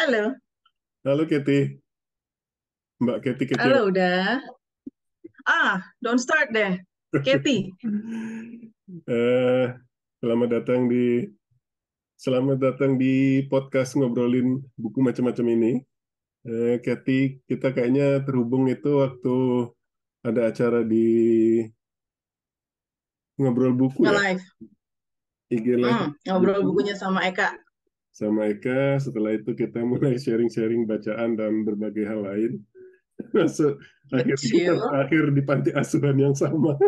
Halo, Halo Keti, Mbak Keti kecil. halo udah. Don't start deh. Katie, Eh, selamat datang selamat datang di podcast ngobrolin buku macam-macam ini. Keti, kita kayaknya terhubung itu waktu ada acara di ngobrol buku ya, nge-live. IG Live Ngobrol buku bukunya sama Eka. sama Eka. Setelah itu kita mulai sharing-sharing bacaan dan berbagai hal lain. Masuk akhirnya kita Betul. berakhir di panti asuhan yang sama.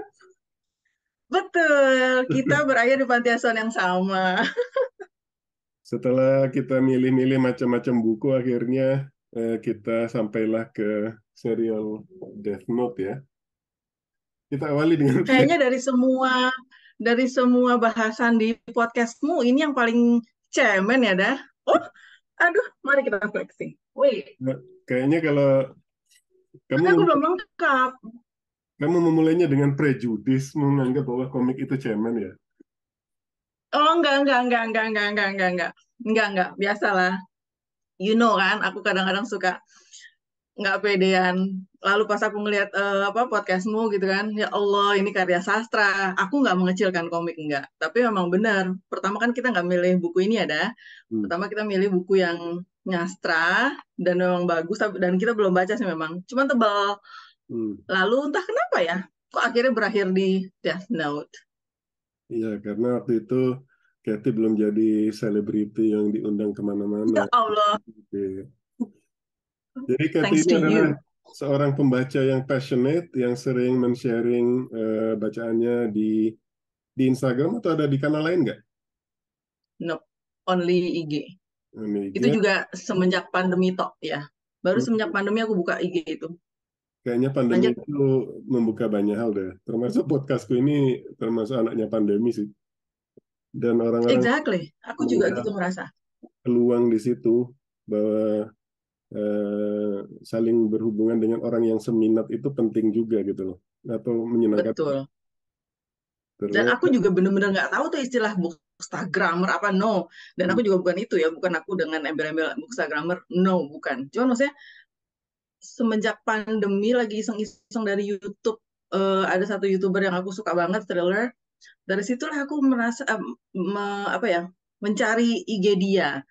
Betul, kita berakhir di panti asuhan yang sama. Setelah kita milih-milih macam-macam buku, akhirnya kita sampailah ke serial Death Note ya. Kita awali dengan Kayaknya dari semua bahasan di podcastmu ini yang paling cemen ya dah. Oh, aduh, mari kita flexing. Wait, kayaknya kalau kamu tapi aku belum lengkap. kamu memulainya dengan prejudis, menganggap bahwa komik itu cemen ya. Oh, enggak. Biasalah. You know kan, aku kadang-kadang suka nggak pedean. Lalu pas aku ngelihat podcastmu gitu kan, ya Allah ini karya sastra. Aku nggak mengecilkan komik enggak, tapi memang benar. Pertama kan kita nggak milih buku ini ada. Hmm. Pertama kita milih buku yang nyastra dan memang bagus, dan kita belum baca sih memang. Cuman tebal. Hmm. Lalu entah kenapa ya, kok akhirnya berakhir di Death Note. Iya, karena waktu itu Katy belum jadi selebriti yang diundang kemana-mana. Ya Allah, Oke. Jadi Katy thanks ini to adalah you. seorang pembaca yang passionate, yang sering men-sharing bacaannya di Instagram atau ada di kanal lain nggak? Nope, only IG. Itu Demikian. juga semenjak pandemi tok ya. Baru semenjak pandemi aku buka IG itu. Kayaknya pandemi Lanjut. itu membuka banyak hal deh. Termasuk podcastku ini termasuk anaknya pandemi sih. Dan orang-orang Exactly. Aku juga melihat gitu merasa. peluang di situ bahwa eh, saling berhubungan dengan orang yang seminat itu penting juga gitu loh. Atau menyenangkan. Betul. Dan Terus, aku juga bener-bener nggak tahu tuh istilah bookstagrammer apa, no. Dan aku juga bukan itu ya, bukan aku dengan embel-embel bookstagrammer, no, bukan. Cuma maksudnya semenjak pandemi lagi iseng-iseng dari YouTube, ada satu YouTuber yang aku suka banget, Thriller. Dari situlah aku merasa apa ya, mencari IG dia,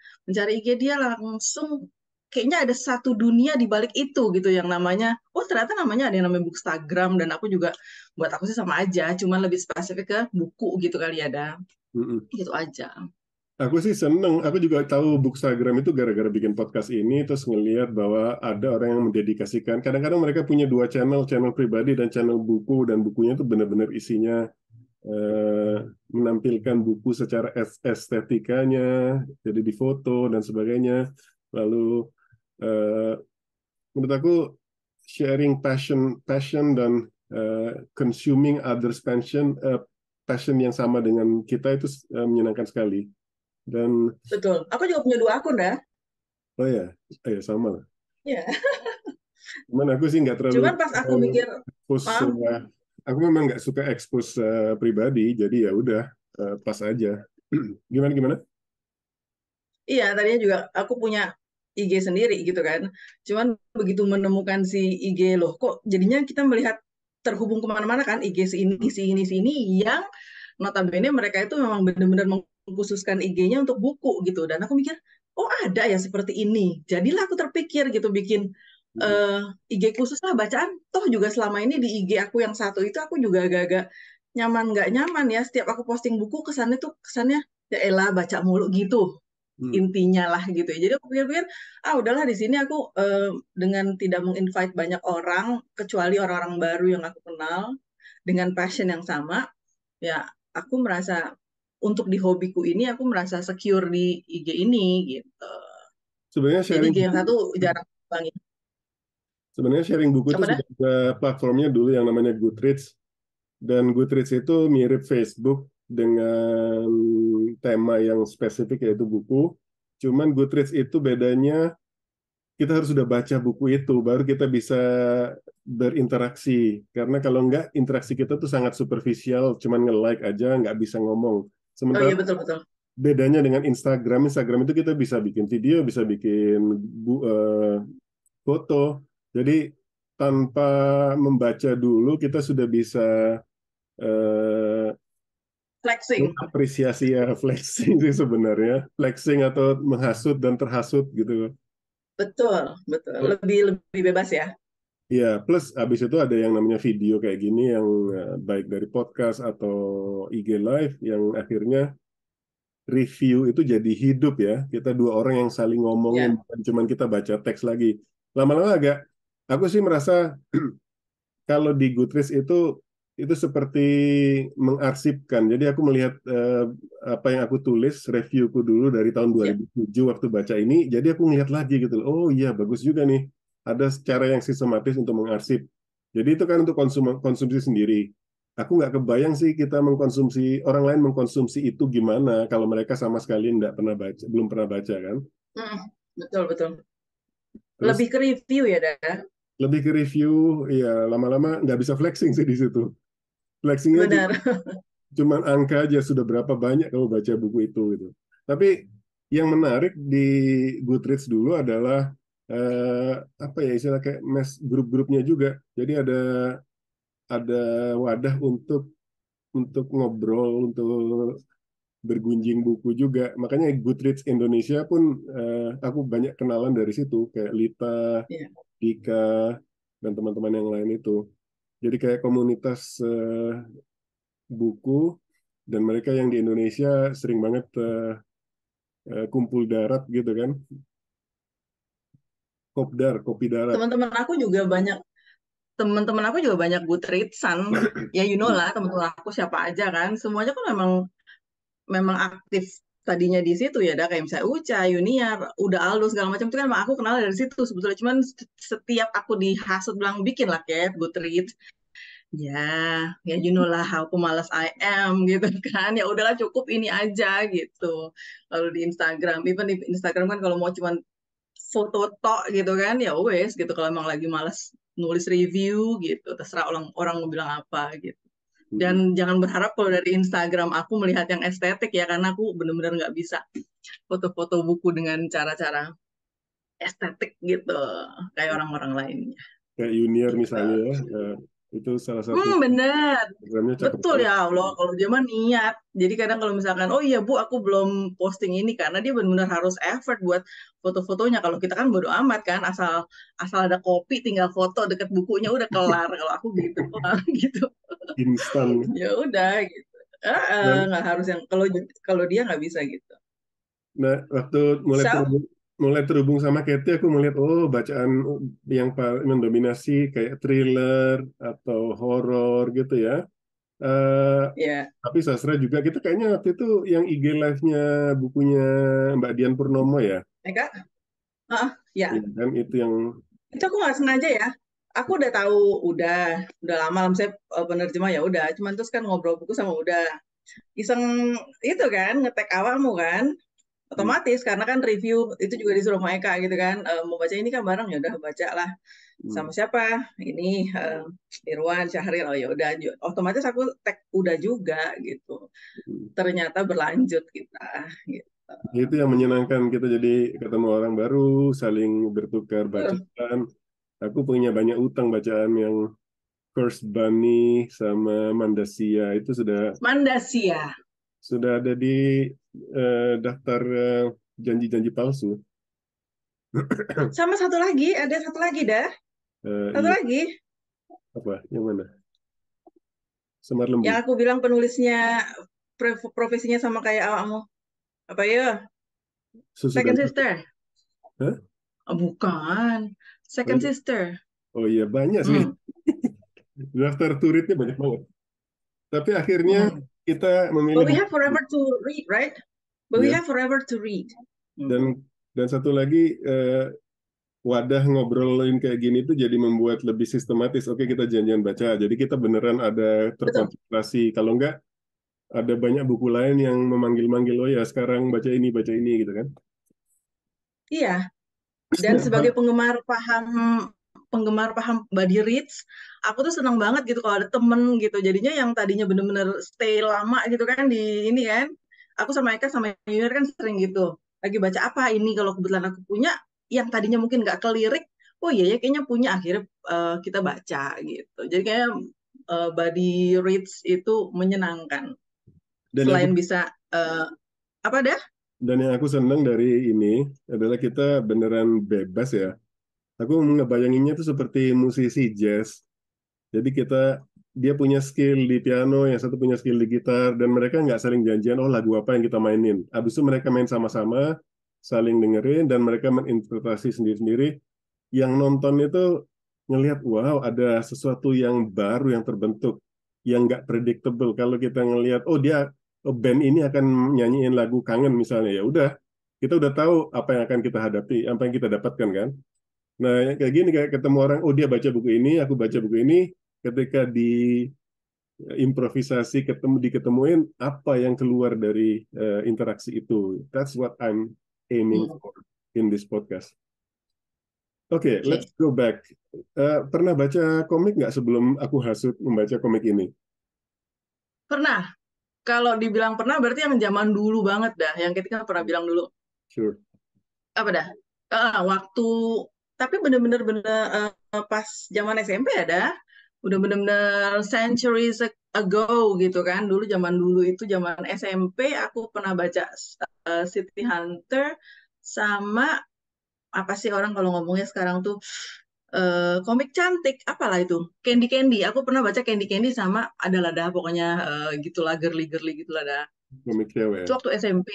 langsung kayaknya ada satu dunia di balik itu gitu yang namanya, oh ternyata namanya ada yang namanya Bookstagram, dan aku juga, buat aku sih sama aja, cuman lebih spesifik ke buku gitu kali ya, ada mm-mm. gitu aja. Aku sih seneng. Aku juga tahu Bookstagram itu gara-gara bikin podcast ini, terus ngelihat bahwa ada orang yang mendedikasikan. Kadang-kadang mereka punya dua channel, channel pribadi dan channel buku, dan bukunya itu benar-benar isinya eh, menampilkan buku secara estetikanya, jadi di foto dan sebagainya. Lalu eh, menurut aku sharing passion dan consuming others passion yang sama dengan kita itu menyenangkan sekali. Dan Betul, aku juga punya 2 akun dah. oh ya, sama lah. Ya, Cuman aku sih nggak terlalu cuman pas aku mikir, expose, maaf. aku memang nggak suka expose pribadi, jadi ya udah pas aja. Gimana gimana? Iya, tadinya juga aku punya IG sendiri gitu kan. Cuman begitu menemukan si IG, loh kok jadinya kita melihat terhubung kemana-mana kan, IG si ini yang notabene mereka itu memang benar-benar mengkhususkan IG-nya untuk buku gitu. Dan aku mikir, oh ada ya seperti ini. Jadilah aku terpikir gitu bikin eh, IG khusus lah bacaan. Toh juga selama ini di IG aku yang satu itu aku juga agak-agak nyaman nggak nyaman ya. Setiap aku posting buku kesannya ya elah baca mulu gitu Hmm. intinya lah gitu ya. Jadi aku pikir-pikir, udahlah di sini aku dengan tidak menginvite banyak orang kecuali orang-orang baru yang aku kenal dengan passion yang sama, ya aku merasa untuk di hobiku ini aku merasa secure di IG ini gitu. Sebenarnya Jadi sharing IG yang satu jarang banget. sebenarnya sharing buku itu Apa dah? sudah ada platformnya dulu yang namanya Goodreads. Dan Goodreads itu mirip Facebook dengan tema yang spesifik yaitu buku. Cuman Goodreads itu bedanya kita harus sudah baca buku itu baru kita bisa berinteraksi. Karena kalau enggak interaksi kita tuh sangat superficial, cuman nge-like aja nggak bisa ngomong. Oh Sementara iya, betul betul. bedanya dengan Instagram, Instagram itu kita bisa bikin video, bisa bikin foto. Jadi tanpa membaca dulu kita sudah bisa eh, Flexing. apresiasi ya, flexing sih sebenarnya, flexing atau menghasut dan terhasut gitu. Betul, betul. Lebih lebih bebas ya. Iya, plus abis itu ada yang namanya video kayak gini yang baik dari podcast atau IG Live yang akhirnya review itu jadi hidup ya. Kita dua orang yang saling ngomongin, Ya. bukan cuman kita baca teks lagi. Lama-lama agak, aku sih merasa kalau di Goodreads itu seperti mengarsipkan. Jadi aku melihat apa yang aku tulis, reviewku dulu dari tahun Ya. 2007 waktu baca ini, jadi aku ngeliat lagi gitu. Oh iya, bagus juga nih. Ada cara yang sistematis untuk mengarsip. Jadi itu kan untuk konsumsi sendiri. Aku nggak kebayang sih kita mengkonsumsi, orang lain mengkonsumsi itu gimana kalau mereka sama sekali nggak pernah baca, belum pernah baca kan. Mm, betul, betul. Terus Lebih ke review ya, dah. lebih ke review, ya lama-lama nggak bisa flexing sih di situ. Flexingnya Benar. cuman angka aja sudah berapa banyak kamu baca buku itu gitu. Tapi yang menarik di Goodreads dulu adalah apa ya istilah kayak grup-grupnya juga. Jadi ada wadah untuk ngobrol, untuk bergunjing buku juga. Makanya Goodreads Indonesia pun aku banyak kenalan dari situ kayak Lita, Ya. Dika, dan teman-teman yang lain itu. Jadi kayak komunitas buku dan mereka yang di Indonesia sering banget kumpul darat gitu kan, kopdar, kopi darat. Teman-teman aku juga banyak teman-teman aku juga banyak Goodreadsan. Ya you know lah teman-teman aku siapa aja kan. Semuanya kan memang memang aktif tadinya di situ ya, ada kayak misalnya Uca, Yuniar, udah Aldo segala macam itu kan emang aku kenal dari situ sebetulnya. Cuman setiap aku dihasut bilang bikin lah kayak Goodreads. Ya, ya you know lah aku malas I am gitu kan. Ya udahlah cukup ini aja gitu. Lalu di Instagram, even di Instagram kan kalau mau cuman foto tok gitu kan, ya wes gitu kalau emang lagi malas nulis review gitu, terserah orang orang mau bilang apa gitu. Dan jangan berharap kalau dari Instagram aku melihat yang estetik ya, karena aku benar-benar nggak bisa foto-foto buku dengan cara-cara estetik gitu, kayak orang-orang lainnya. Kayak Junior Gitu. misalnya ya, itu salah satu Bener. programnya cakep Betul banget. ya Allah, kalau dia mah niat. Jadi kadang kalau misalkan, oh iya Bu, aku belum posting ini karena dia benar-benar harus effort buat foto-fotonya. Kalau kita kan bodo amat kan, asal asal ada kopi, tinggal foto deket bukunya udah kelar. Kalau aku gitu, gitu. Instan. Ya udah gitu. Dan Nggak harus yang kalau kalau dia nggak bisa gitu. nah, waktu So, mulai terhubung sama Katie, aku melihat oh bacaan yang paling mendominasi kayak thriller atau horor gitu ya. Eh, ya, tapi sastra juga kita kayaknya waktu itu yang IG live-nya bukunya Mbak Dian Purnomo ya. Eka, Iya ya. kan itu yang Itu aku nggak sengaja ya. Aku udah tahu, udah lama lah saya penerjemah ya udah. Cuman terus kan ngobrol buku sama udah iseng itu kan ngetek awakmu kan. Otomatis karena kan review itu juga disuruh sama Eka gitu kan. Mau baca ini kan bareng ya udah baca lah. Sama siapa? Ini Irwan, Syahril. Oh ya udah, otomatis aku tag udah juga gitu. Ternyata berlanjut kita gitu. itu yang menyenangkan kita jadi ketemu orang baru, saling bertukar Uh, bacaan. Aku punya banyak utang bacaan yang First Bunny sama Mandasia itu Mandasia. sudah ada di daftar janji-janji palsu. Sama satu lagi, ada satu lagi dah. Satu Iya, lagi. apa? Yang mana? Semar Lembu. Yang aku bilang penulisnya profesinya sama kayak awakmu. Apa ya? Susu dan Second Susu. Sister. Hah? Oh, bukan. Oh, Second Sister. oh iya banyak sih. Hmm. Daftar turitnya banyak banget. Tapi akhirnya Hmm. kita But memilih we have forever to read, right? But we ya. have forever to read. Dan Hmm. dan satu lagi wadah ngobrolin kayak gini tuh jadi membuat lebih sistematis. Oke, kita janjian baca. Jadi kita beneran ada Betul. terkonsentrasi. Kalau enggak, ada banyak buku lain yang memanggil-manggil, oh ya sekarang baca ini gitu kan. Iya. Dan sebagai penggemar paham body reads, aku tuh senang banget gitu kalau ada temen gitu. Jadinya yang tadinya bener-bener stay lama gitu kan di ini kan. aku sama Eka sama Yunir kan sering gitu. Lagi baca apa ini kalau kebetulan aku punya yang tadinya mungkin nggak kelirik, oh iya ya kayaknya punya akhirnya kita baca gitu. Jadi kayak body reads itu menyenangkan. Dan yang Selain bisa apa dah? dan yang aku senang dari ini adalah kita beneran bebas ya. Aku ngebayanginnya itu seperti musisi jazz. Jadi dia punya skill di piano, yang satu punya skill di gitar, dan mereka nggak saling janjian, oh lagu apa yang kita mainin. Habis itu mereka main sama-sama, saling dengerin, dan mereka menginterpretasi sendiri-sendiri. Yang nonton itu ngelihat, wow, ada sesuatu yang baru yang terbentuk, yang nggak predictable. Kalau kita ngelihat, oh band ini akan nyanyiin lagu kangen misalnya, ya udah, kita udah tahu apa yang akan kita hadapi, apa yang kita dapatkan kan. Nah, kayak gini, kayak ketemu orang, oh dia baca buku ini, aku baca buku ini, ketika di improvisasi diketemuin apa yang keluar dari interaksi itu. That's what I'm aiming Hmm, for in this podcast. Oke, let's oke. go back. Pernah baca komik nggak sebelum aku hasut membaca komik ini? Pernah. Kalau dibilang pernah berarti yang zaman dulu banget dah. Yang ketika pernah bilang dulu Sure. apa dah? Waktu tapi bener-bener pas zaman SMP ada, udah bener-bener centuries ago gitu kan. Dulu zaman dulu itu zaman SMP aku pernah baca City Hunter sama apa sih orang kalau ngomongnya sekarang tuh komik cantik apalah itu Candy Candy. Aku pernah baca Candy Candy sama adalah dah pokoknya gitulah girly-girly gitulah dah. Komik cewek Itu ya. waktu SMP.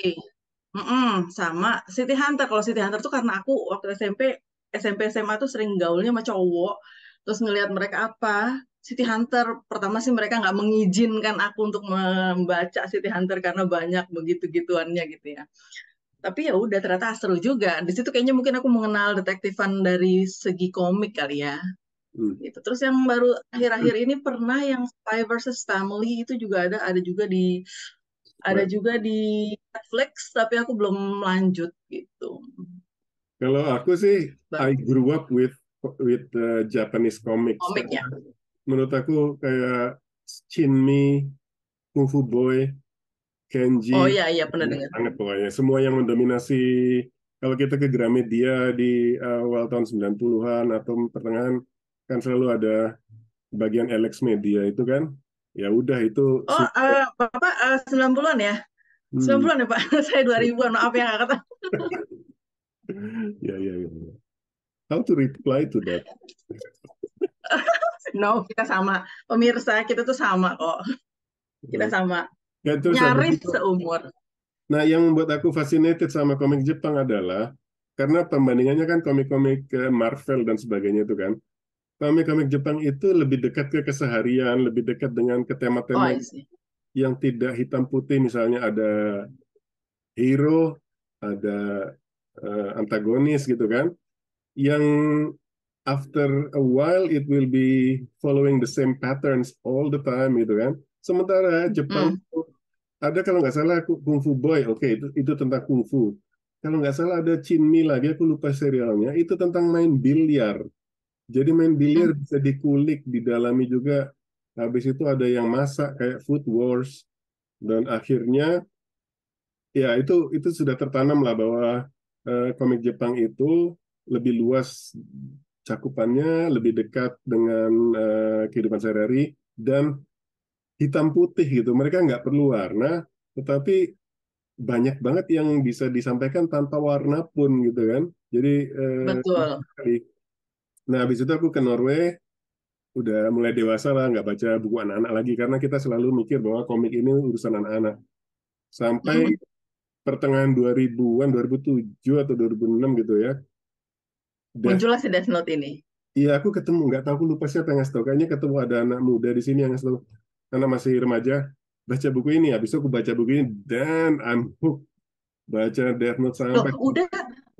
Sama City Hunter. Kalau City Hunter tuh karena aku waktu SMP SMA tuh sering gaulnya sama cowok. Terus ngelihat mereka apa, City Hunter. Pertama sih mereka nggak mengizinkan aku untuk membaca City Hunter karena banyak begitu-gituannya gitu ya. Tapi ya udah ternyata seru juga. Di situ kayaknya mungkin aku mengenal detektifan dari segi komik kali ya. Hmm. Gitu. Terus yang baru akhir-akhir ini pernah yang Spy versus Family itu juga ada juga Baik. di Netflix tapi aku belum lanjut gitu. Kalau aku sih, I Baru grew up with Japanese comics. komiknya. Menurut aku kayak Shinmi, Kung Fu Boy, Kenji, Oh iya iya pernah dengar. sangat pokoknya. Semua yang mendominasi, kalau kita ke Gramedia di awal tahun 90-an atau pertengahan, kan selalu ada bagian Alex Media itu kan. Ya udah itu Oh Bapak 90-an ya? hmm, 90-an ya Pak? Saya 2000-an, maaf ya nggak kata. ya, ya, ya. How to reply to that? No, kita sama. Pemirsa, kita tuh sama kok. Kita sama. Ya, terus habis Nyaris itu, seumur. nah yang membuat aku fascinated sama komik Jepang adalah karena pembandingannya kan komik-komik Marvel dan sebagainya itu kan. Komik-komik Jepang itu lebih dekat ke keseharian, lebih dekat dengan ke Oh, tema-tema I see. yang tidak hitam putih. Misalnya ada hero, ada antagonis gitu kan, yang after a while it will be following the same patterns all the time gitu kan. Sementara Jepang Hmm. ada kalau nggak salah Kung Fu Boy, oke itu tentang Kung Fu. Kalau nggak salah ada Chinmi lagi, aku lupa serialnya, itu tentang main biliar. Jadi main Hmm. biliar bisa dikulik, didalami juga. Habis itu ada yang masak kayak Food Wars. Dan akhirnya ya itu sudah tertanam lah bahwa komik Jepang itu lebih luas cakupannya, lebih dekat dengan kehidupan sehari-hari dan hitam putih gitu. Mereka nggak perlu warna, tetapi banyak banget yang bisa disampaikan tanpa warna pun gitu kan. Jadi luas Betul. sekali. Nah, habis itu aku ke Norway, udah mulai dewasa lah, nggak baca buku anak-anak lagi karena kita selalu mikir bahwa komik ini urusan anak-anak. Sampai Hmm. pertengahan 2000-an, 2007 atau 2006 gitu ya. Death, Muncullah si Death Note ini. iya aku ketemu, nggak tahu aku lupa siapa yang ngasih tahu. Kayaknya ketemu ada anak muda di sini yang ngasih tahu. Anak masih remaja, baca buku ini. Habis itu aku baca buku ini dan I'm hooked. Baca Death Note Loh, sampai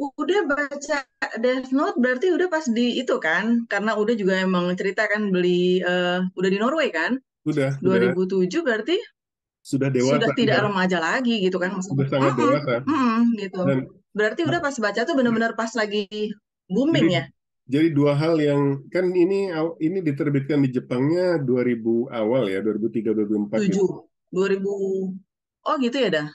udah baca Death Note berarti udah pas di itu kan? Karena udah juga emang cerita kan udah di Norway kan? udah 2007 berarti sudah sudah dewasa, tidak remaja lagi gitu kan maksudnya. sudah sangat dewasa. Gitu. Dan Berarti udah pas baca tuh benar-benar pas lagi jadi booming ya? jadi dua hal yang kan ini diterbitkan di Jepangnya 2000 awal ya, 2003 2004 gitu. 7 2000. Oh gitu ya dah.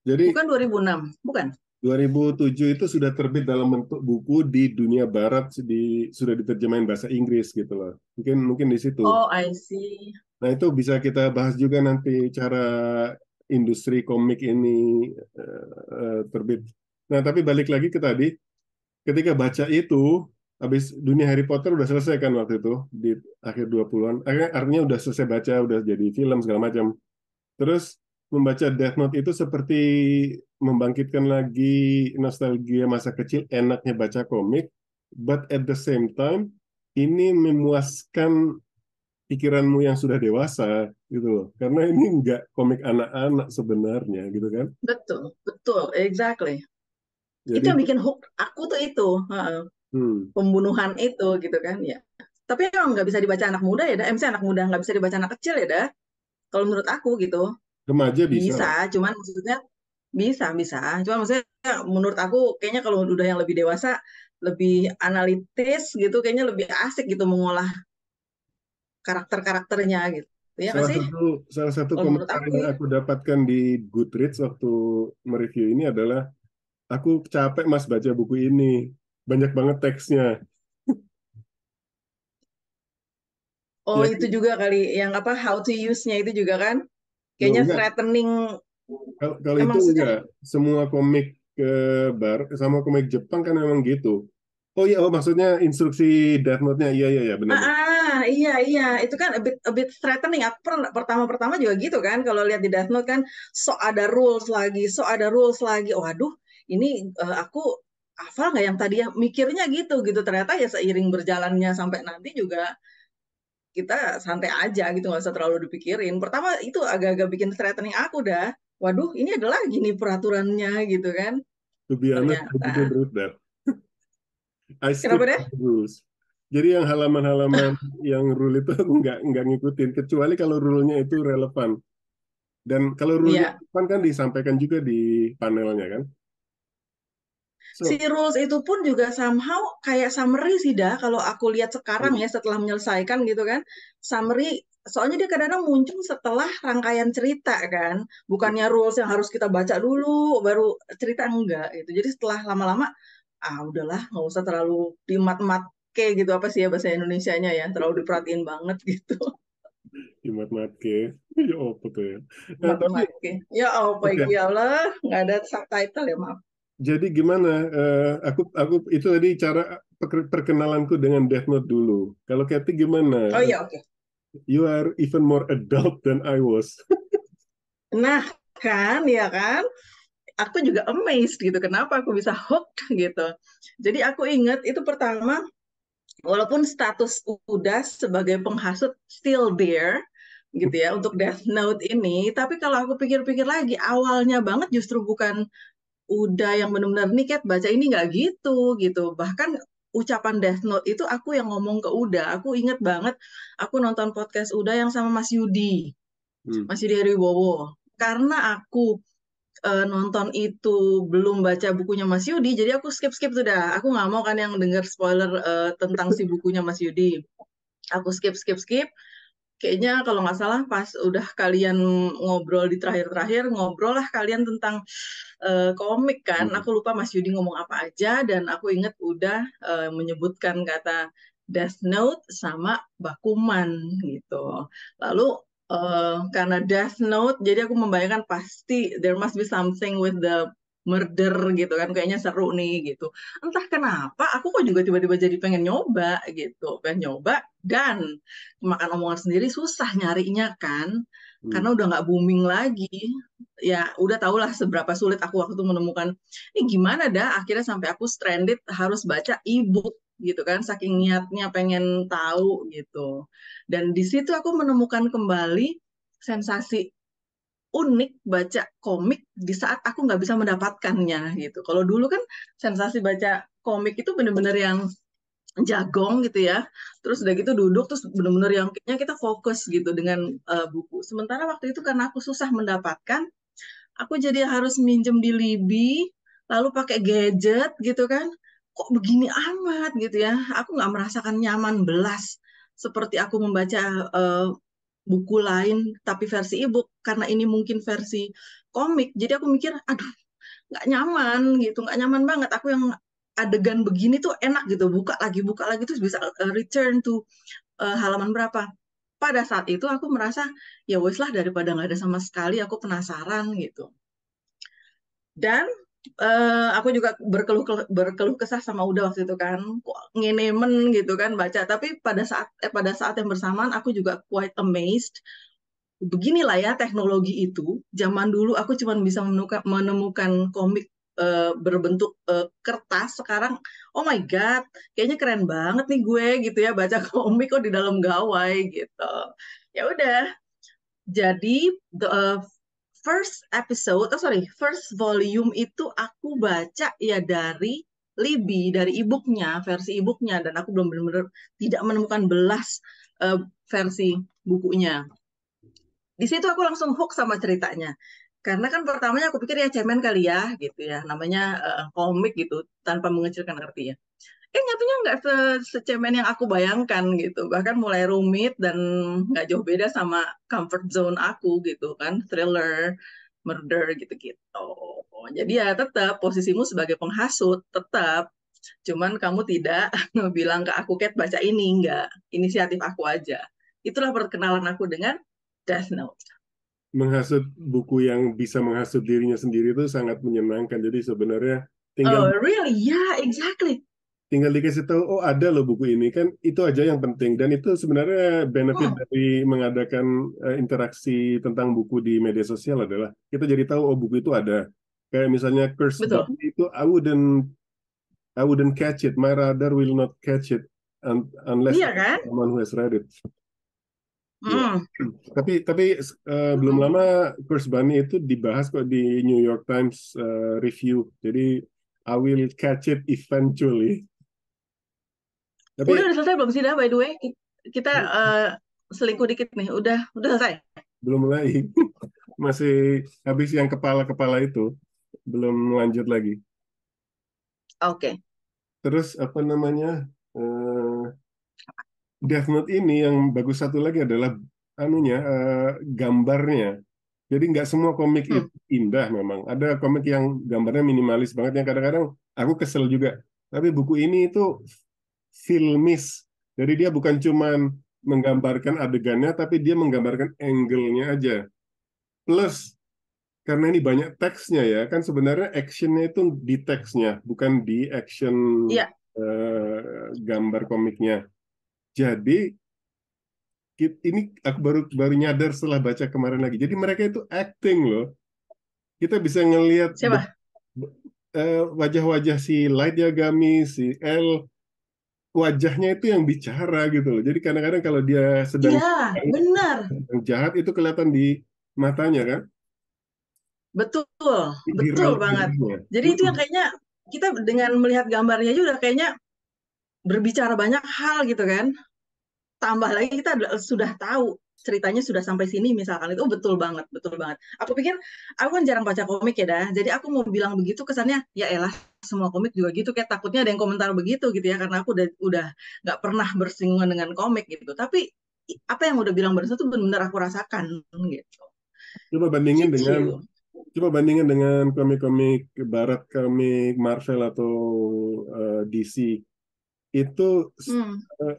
Jadi Bukan 2006, bukan. 2007 itu sudah terbit dalam bentuk buku di dunia barat, sudah diterjemahin bahasa Inggris gitu loh. Mungkin mungkin di situ. Oh, I see. Nah, itu bisa kita bahas juga nanti cara industri komik ini terbit. Nah, tapi balik lagi ke tadi, ketika baca itu, habis dunia Harry Potter udah selesai kan waktu itu, di akhir 20-an. Artinya udah selesai baca, udah jadi film segala macam. Terus membaca Death Note itu seperti membangkitkan lagi nostalgia masa kecil, enaknya baca komik, but at the same time, ini memuaskan pikiranmu yang sudah dewasa gitu loh. Karena ini nggak komik anak-anak sebenarnya gitu kan. Betul, betul, exactly. Itu Jadi yang bikin hook aku tuh itu, heeh, hmm, pembunuhan itu gitu kan ya. Tapi emang nggak bisa dibaca anak muda ya, dah. MC anak muda nggak bisa dibaca anak kecil ya, dah. Kalau menurut aku gitu, remaja bisa bisa. lah. Cuman maksudnya bisa. Cuman maksudnya menurut aku kayaknya kalau udah yang lebih dewasa, lebih analitis gitu, kayaknya lebih asik gitu mengolah karakter-karakternya gitu. Ya nggak Salah sih? satu salah satu Kalau menurut komentar aku yang ya. aku dapatkan di Goodreads waktu mereview ini adalah aku capek Mas baca buku ini. Banyak banget teksnya. Oh, Ya, itu juga kali yang apa how to use-nya itu juga kan. loh Kayaknya enggak. threatening. Kalau itu Emang maksudnya enggak. Semua komik ke sama komik Jepang kan memang gitu. Oh iya, oh maksudnya instruksi Death Note-nya. Iya, iya, iya, benar-benar. iya, itu kan a bit threatening. Aku pertama-pertama juga gitu kan, kalau lihat di Death Note kan, so ada rules lagi. Waduh, ini aku hafal nggak yang tadi ya? Mikirnya gitu. Ternyata ya seiring berjalannya sampai nanti juga kita santai aja gitu, nggak usah terlalu dipikirin. Pertama itu agak-agak bikin threatening aku dah. Waduh, ini ada lagi nih peraturannya gitu kan. To be honest, I Ternyata. didn't read that. I skip Kenapa deh? the rules. Jadi yang halaman-halaman yang rule itu aku nggak ngikutin, kecuali kalau rule-nya itu relevan. Dan kalau rule-nya Iya. relevan kan disampaikan juga di panelnya kan. Si So, rules itu pun juga somehow kayak summary sih dah kalau aku lihat sekarang ya setelah menyelesaikan gitu kan. Summary soalnya dia kadang-kadang muncul setelah rangkaian cerita kan. Bukannya rules yang harus kita baca dulu baru cerita enggak gitu. Jadi setelah lama-lama udahlah nggak usah terlalu dimat-mat kayak gitu apa sih ya bahasa Indonesianya ya terlalu diperhatiin banget gitu. Imat Matke, ya apa tuh ya. Nah, tapi Mat-mat kayak. Ya apa oke, ya Allah nggak ada subtitle ya maaf. jadi gimana? Aku itu tadi cara perkenalanku dengan Death Note dulu. Kalau Kathy gimana? Oh iya oke. You are even more adult than I was. Nah kan ya kan aku juga amazed gitu kenapa aku bisa hooked gitu. Jadi aku ingat itu pertama walaupun status udah sebagai penghasut still there gitu ya untuk Death Note ini, tapi kalau aku pikir-pikir lagi awalnya banget justru bukan udah yang benar-benar nih Kat baca ini nggak gitu. Bahkan ucapan Death Note itu aku yang ngomong ke Uda. Aku inget banget aku nonton podcast Uda yang sama Mas Yudi. Hmm. Mas Yudi Heribowo. Karena aku nonton itu belum baca bukunya Mas Yudi, jadi aku skip tuh dah. Aku nggak mau kan yang denger spoiler tentang si bukunya Mas Yudi. Aku skip. Kayaknya kalau nggak salah pas udah kalian ngobrol di terakhir-terakhir, ngobrol lah kalian tentang komik kan. Hmm. Aku lupa Mas Yudi ngomong apa aja dan aku inget udah menyebutkan kata Death Note sama Bakuman gitu. Lalu karena Death Note, jadi aku membayangkan pasti there must be something with the murder gitu kan. Kayaknya seru nih gitu. Entah kenapa aku kok juga tiba-tiba jadi pengen nyoba gitu. Pengen nyoba dan makan omongan sendiri susah nyarinya kan. Hmm. Karena udah nggak booming lagi ya udah tau lah seberapa sulit aku waktu itu menemukan ini gimana dah akhirnya sampai aku stranded harus baca e-book gitu kan saking niatnya pengen tahu gitu dan di situ aku menemukan kembali sensasi unik baca komik di saat aku nggak bisa mendapatkannya gitu kalau dulu kan sensasi baca komik itu bener-bener yang jagong gitu ya terus udah gitu duduk terus bener-bener yang kayaknya kita fokus gitu dengan buku sementara waktu itu karena aku susah mendapatkan aku jadi harus minjem di Libby, lalu pakai gadget gitu kan. Kok begini amat gitu ya. Aku nggak merasakan nyaman belas seperti aku membaca buku lain tapi versi e-book karena ini mungkin versi komik. Jadi aku mikir, aduh, nggak nyaman gitu, nggak nyaman banget. Aku yang adegan begini tuh enak gitu, buka lagi terus bisa return to halaman berapa. Pada saat itu aku merasa ya wes lah, daripada nggak ada sama sekali, aku penasaran gitu. Dan aku juga berkeluh kesah sama Uda waktu itu kan, kok ngenemen gitu kan baca. Tapi pada saat yang bersamaan aku juga quite amazed. Beginilah ya teknologi itu. Zaman dulu aku cuma bisa menemukan komik berbentuk kertas. Sekarang, oh my God, kayaknya keren banget nih gue gitu ya baca komik kok di dalam gawai gitu. Ya udah, jadi first volume itu aku baca ya dari Libby, dari e-booknya, versi e-booknya, dan aku belum benar-benar tidak menemukan belas versi bukunya. Di situ aku langsung hook sama ceritanya. Karena kan pertamanya aku pikir ya cemen kali ya, gitu ya, namanya komik gitu, tanpa mengecilkan artinya. Nyatanya nggak secemen yang aku bayangkan gitu. Bahkan mulai rumit dan nggak jauh beda sama comfort zone aku gitu kan. Thriller, murder gitu-gitu. Jadi ya tetap posisimu sebagai penghasut, tetap. Cuman kamu tidak bilang ke aku, Kat, baca ini. Nggak. Inisiatif aku aja. Itulah perkenalan aku dengan Death Note. Menghasut buku yang bisa menghasut dirinya sendiri itu sangat menyenangkan. Jadi sebenarnya tinggal Oh, really? Yeah, exactly. tinggal dikasih tahu, oh ada loh buku ini, kan itu aja yang penting. Dan itu sebenarnya benefit Hmm, dari mengadakan interaksi tentang buku di media sosial adalah kita jadi tahu, oh buku itu ada. Kayak misalnya Curse betul. Book itu I wouldn't catch it, my radar will not catch it unless Iya kan? someone who has read it. Ya. Hmm. Tapi belum lama Curse Bunny itu dibahas kok di New York Times review. Jadi I will catch it eventually. Tapi Udah selesai belum sih dah, by the way? Kita selingkuh dikit nih. Udah selesai. belum mulai. Masih habis yang kepala-kepala itu. Belum lanjut lagi. Oke. Terus apa namanya? eh, Death Note ini yang bagus satu lagi adalah anunya gambarnya. Jadi nggak semua komik Hmm. itu indah memang. Ada komik yang gambarnya minimalis banget yang kadang-kadang aku kesel juga. Tapi buku ini itu filmis. Jadi dia bukan cuman menggambarkan adegannya, tapi dia menggambarkan angle-nya aja. Plus, karena ini banyak teksnya ya, kan sebenarnya actionnya itu di teksnya, bukan di action Iya. gambar komiknya. Jadi ini aku baru baru nyadar setelah baca kemarin lagi. Jadi mereka itu acting loh. Kita bisa ngelihat Siapa? wajah-wajah si Light Yagami, si L, wajahnya itu yang bicara gitu loh. Jadi kadang-kadang kalau dia sedang Iya, benar. jahat itu kelihatan di matanya kan, Betul. di Betul banget. raut-rautnya. Jadi itu yang kayaknya kita dengan melihat gambarnya aja udah kayaknya berbicara banyak hal gitu kan. Tambah lagi kita sudah tahu ceritanya sudah sampai sini misalkan, itu betul banget, betul banget. Aku pikir aku kan jarang baca komik ya dah. Jadi aku mau bilang begitu kesannya ya elah, semua komik juga gitu, kayak takutnya ada yang komentar begitu gitu ya, karena aku udah nggak pernah bersinggungan dengan komik gitu. Tapi apa yang udah bilang barusan tuh benar-benar aku rasakan gitu. Coba bandingin dengan Gitu. coba bandingin dengan komik-komik barat, komik Marvel atau DC. Itu Hmm, eh,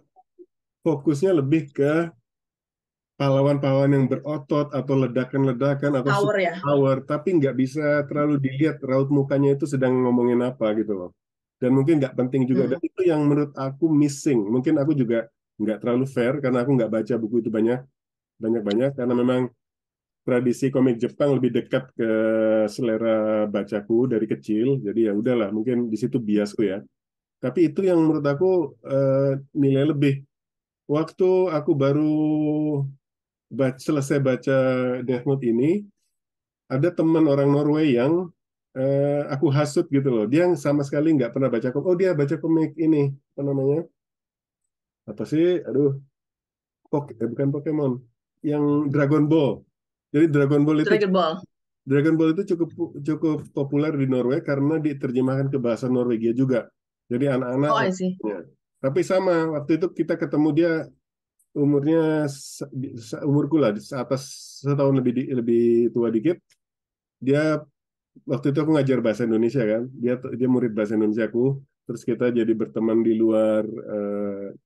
fokusnya lebih ke pahlawan-pahlawan yang berotot atau ledakan-ledakan atau power super ya. power, tapi nggak bisa terlalu dilihat raut mukanya itu sedang ngomongin apa gitu loh. Dan mungkin nggak penting juga. Dan Hmm. itu yang menurut aku missing. Mungkin aku juga nggak terlalu fair karena aku nggak baca buku itu banyak-banyak karena memang tradisi komik Jepang lebih dekat ke selera bacaku dari kecil. Jadi ya udahlah, mungkin di situ biasku ya. Tapi itu yang menurut aku nilai lebih. Waktu aku baru selesai baca Death Note ini, ada teman orang Norway yang aku hasut gitu loh. Dia yang sama sekali nggak pernah baca komik. Oh dia baca komik ini, apa namanya? Apa sih? Aduh, bukan Pokemon, yang Dragon Ball. Jadi Dragon Ball. Dragon Ball itu cukup cukup populer di Norway karena diterjemahkan ke bahasa Norwegia juga. Jadi anak-anak Oh, I see. ya. Tapi sama waktu itu kita ketemu dia umurnya umurku lah, atas setahun lebih tua dikit. dia waktu itu aku ngajar bahasa Indonesia kan, dia murid bahasa Indonesia aku, terus kita jadi berteman di luar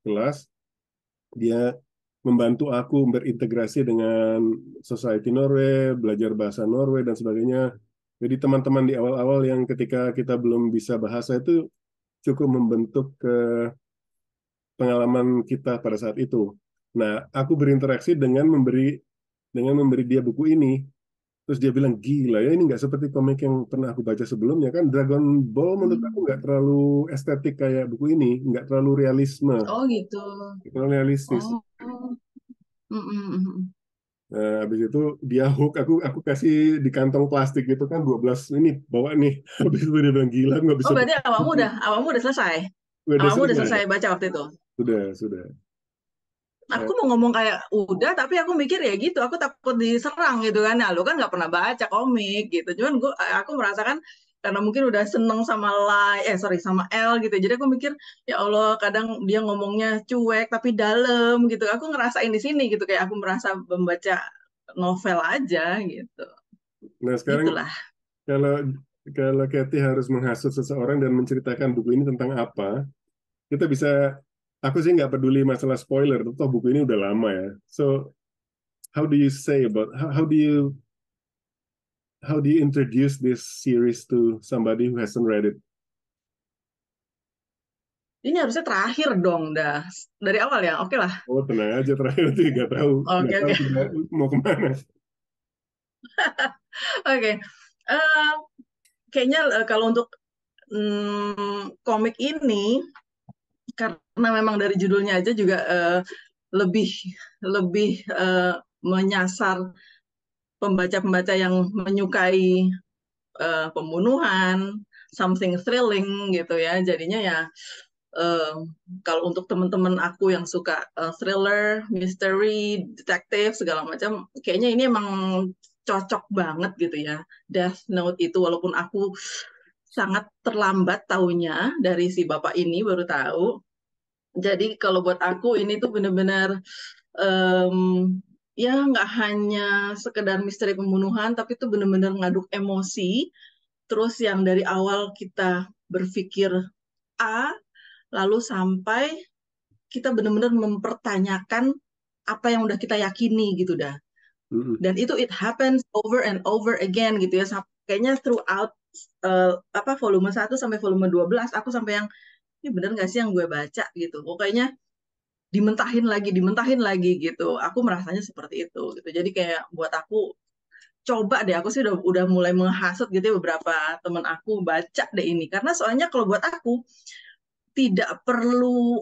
kelas. Dia membantu aku berintegrasi dengan society Norway, belajar bahasa Norway dan sebagainya. Jadi teman-teman di awal-awal yang ketika kita belum bisa bahasa itu cukup membentuk pengalaman kita pada saat itu. Nah, aku berinteraksi dengan memberi dia buku ini. Terus dia bilang, gila ya ini nggak seperti komik yang pernah aku baca sebelumnya kan. Dragon Ball menurut aku Hmm. nggak terlalu estetik kayak buku ini, nggak terlalu Oh gitu. nggak terlalu realistis. Oh. Mm-mm. Nah, habis itu dia hook, aku kasih di kantong plastik gitu kan 12 ini bawa nih. Habis itu dia bilang gila nggak Oh bisa berarti baca awakmu buku. udah awakmu udah selesai. Udah Awakmu udah selesai, selesai baca waktu itu. sudah. Aku Eh, mau ngomong kayak udah, tapi aku mikir ya gitu. Aku takut diserang gitu kan. Nah, lu kan nggak pernah baca komik gitu. Cuman aku merasakan karena mungkin udah seneng sama sorry sama L gitu. Jadi aku mikir ya Allah, kadang dia ngomongnya cuek tapi dalam gitu. Aku ngerasain di sini gitu kayak aku merasa membaca novel aja gitu. nah sekarang Gitulah. kalau kalau Kathy harus menghasut seseorang dan menceritakan buku ini tentang apa, kita bisa. Aku sih nggak peduli masalah spoiler, toh buku ini udah lama ya. So how do you say about how do you introduce this series to somebody who hasn't read it? Ini harusnya terakhir dong dah. Dari awal ya. Oke lah. Oh tenang aja terakhir nanti nggak Oke tahu oke. kita mau kemana. Oke. Eh, Kayaknya kalau untuk komik ini karena memang dari judulnya aja juga lebih lebih menyasar pembaca-pembaca yang menyukai pembunuhan, something thrilling gitu ya. Jadinya ya eh, kalau untuk teman-teman aku yang suka thriller, mystery, detektif segala macam, kayaknya ini emang cocok banget gitu ya. Death Note itu walaupun aku sangat terlambat taunya dari si bapak ini baru tahu. Jadi kalau buat aku ini tuh benar-benar em, ya nggak hanya sekedar misteri pembunuhan, tapi itu benar-benar ngaduk emosi. Terus yang dari awal kita berpikir A, lalu sampai kita benar-benar mempertanyakan apa yang udah kita yakini gitu dah. Mm-mm. Dan itu it happens over and over again gitu ya. Kayaknya throughout apa volume 1 sampai volume 12 aku sampai yang ini bener nggak sih yang gue baca gitu. Pokoknya dimentahin lagi gitu. Aku merasanya seperti itu gitu. Jadi kayak buat aku coba deh, aku sih udah mulai menghasut gitu ya beberapa teman aku baca deh ini. Karena soalnya kalau buat aku tidak perlu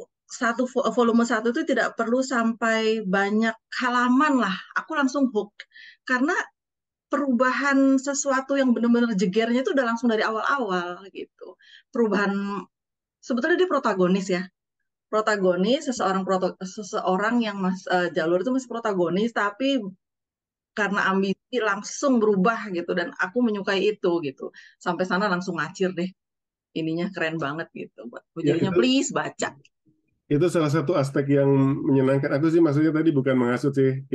volume 1 itu tidak perlu sampai banyak halaman lah. Aku langsung hook. Karena perubahan sesuatu yang benar-benar jegernya itu udah langsung dari awal-awal gitu. Perubahan sebetulnya dia protagonis ya, seseorang yang Jalur itu masih protagonis tapi karena ambisi langsung berubah gitu dan aku menyukai itu gitu sampai sana langsung ngacir deh, ininya keren banget gitu buat aku, Ya jadinya please baca. itu salah satu aspek yang menyenangkan. Aku sih maksudnya tadi bukan menghasut sih.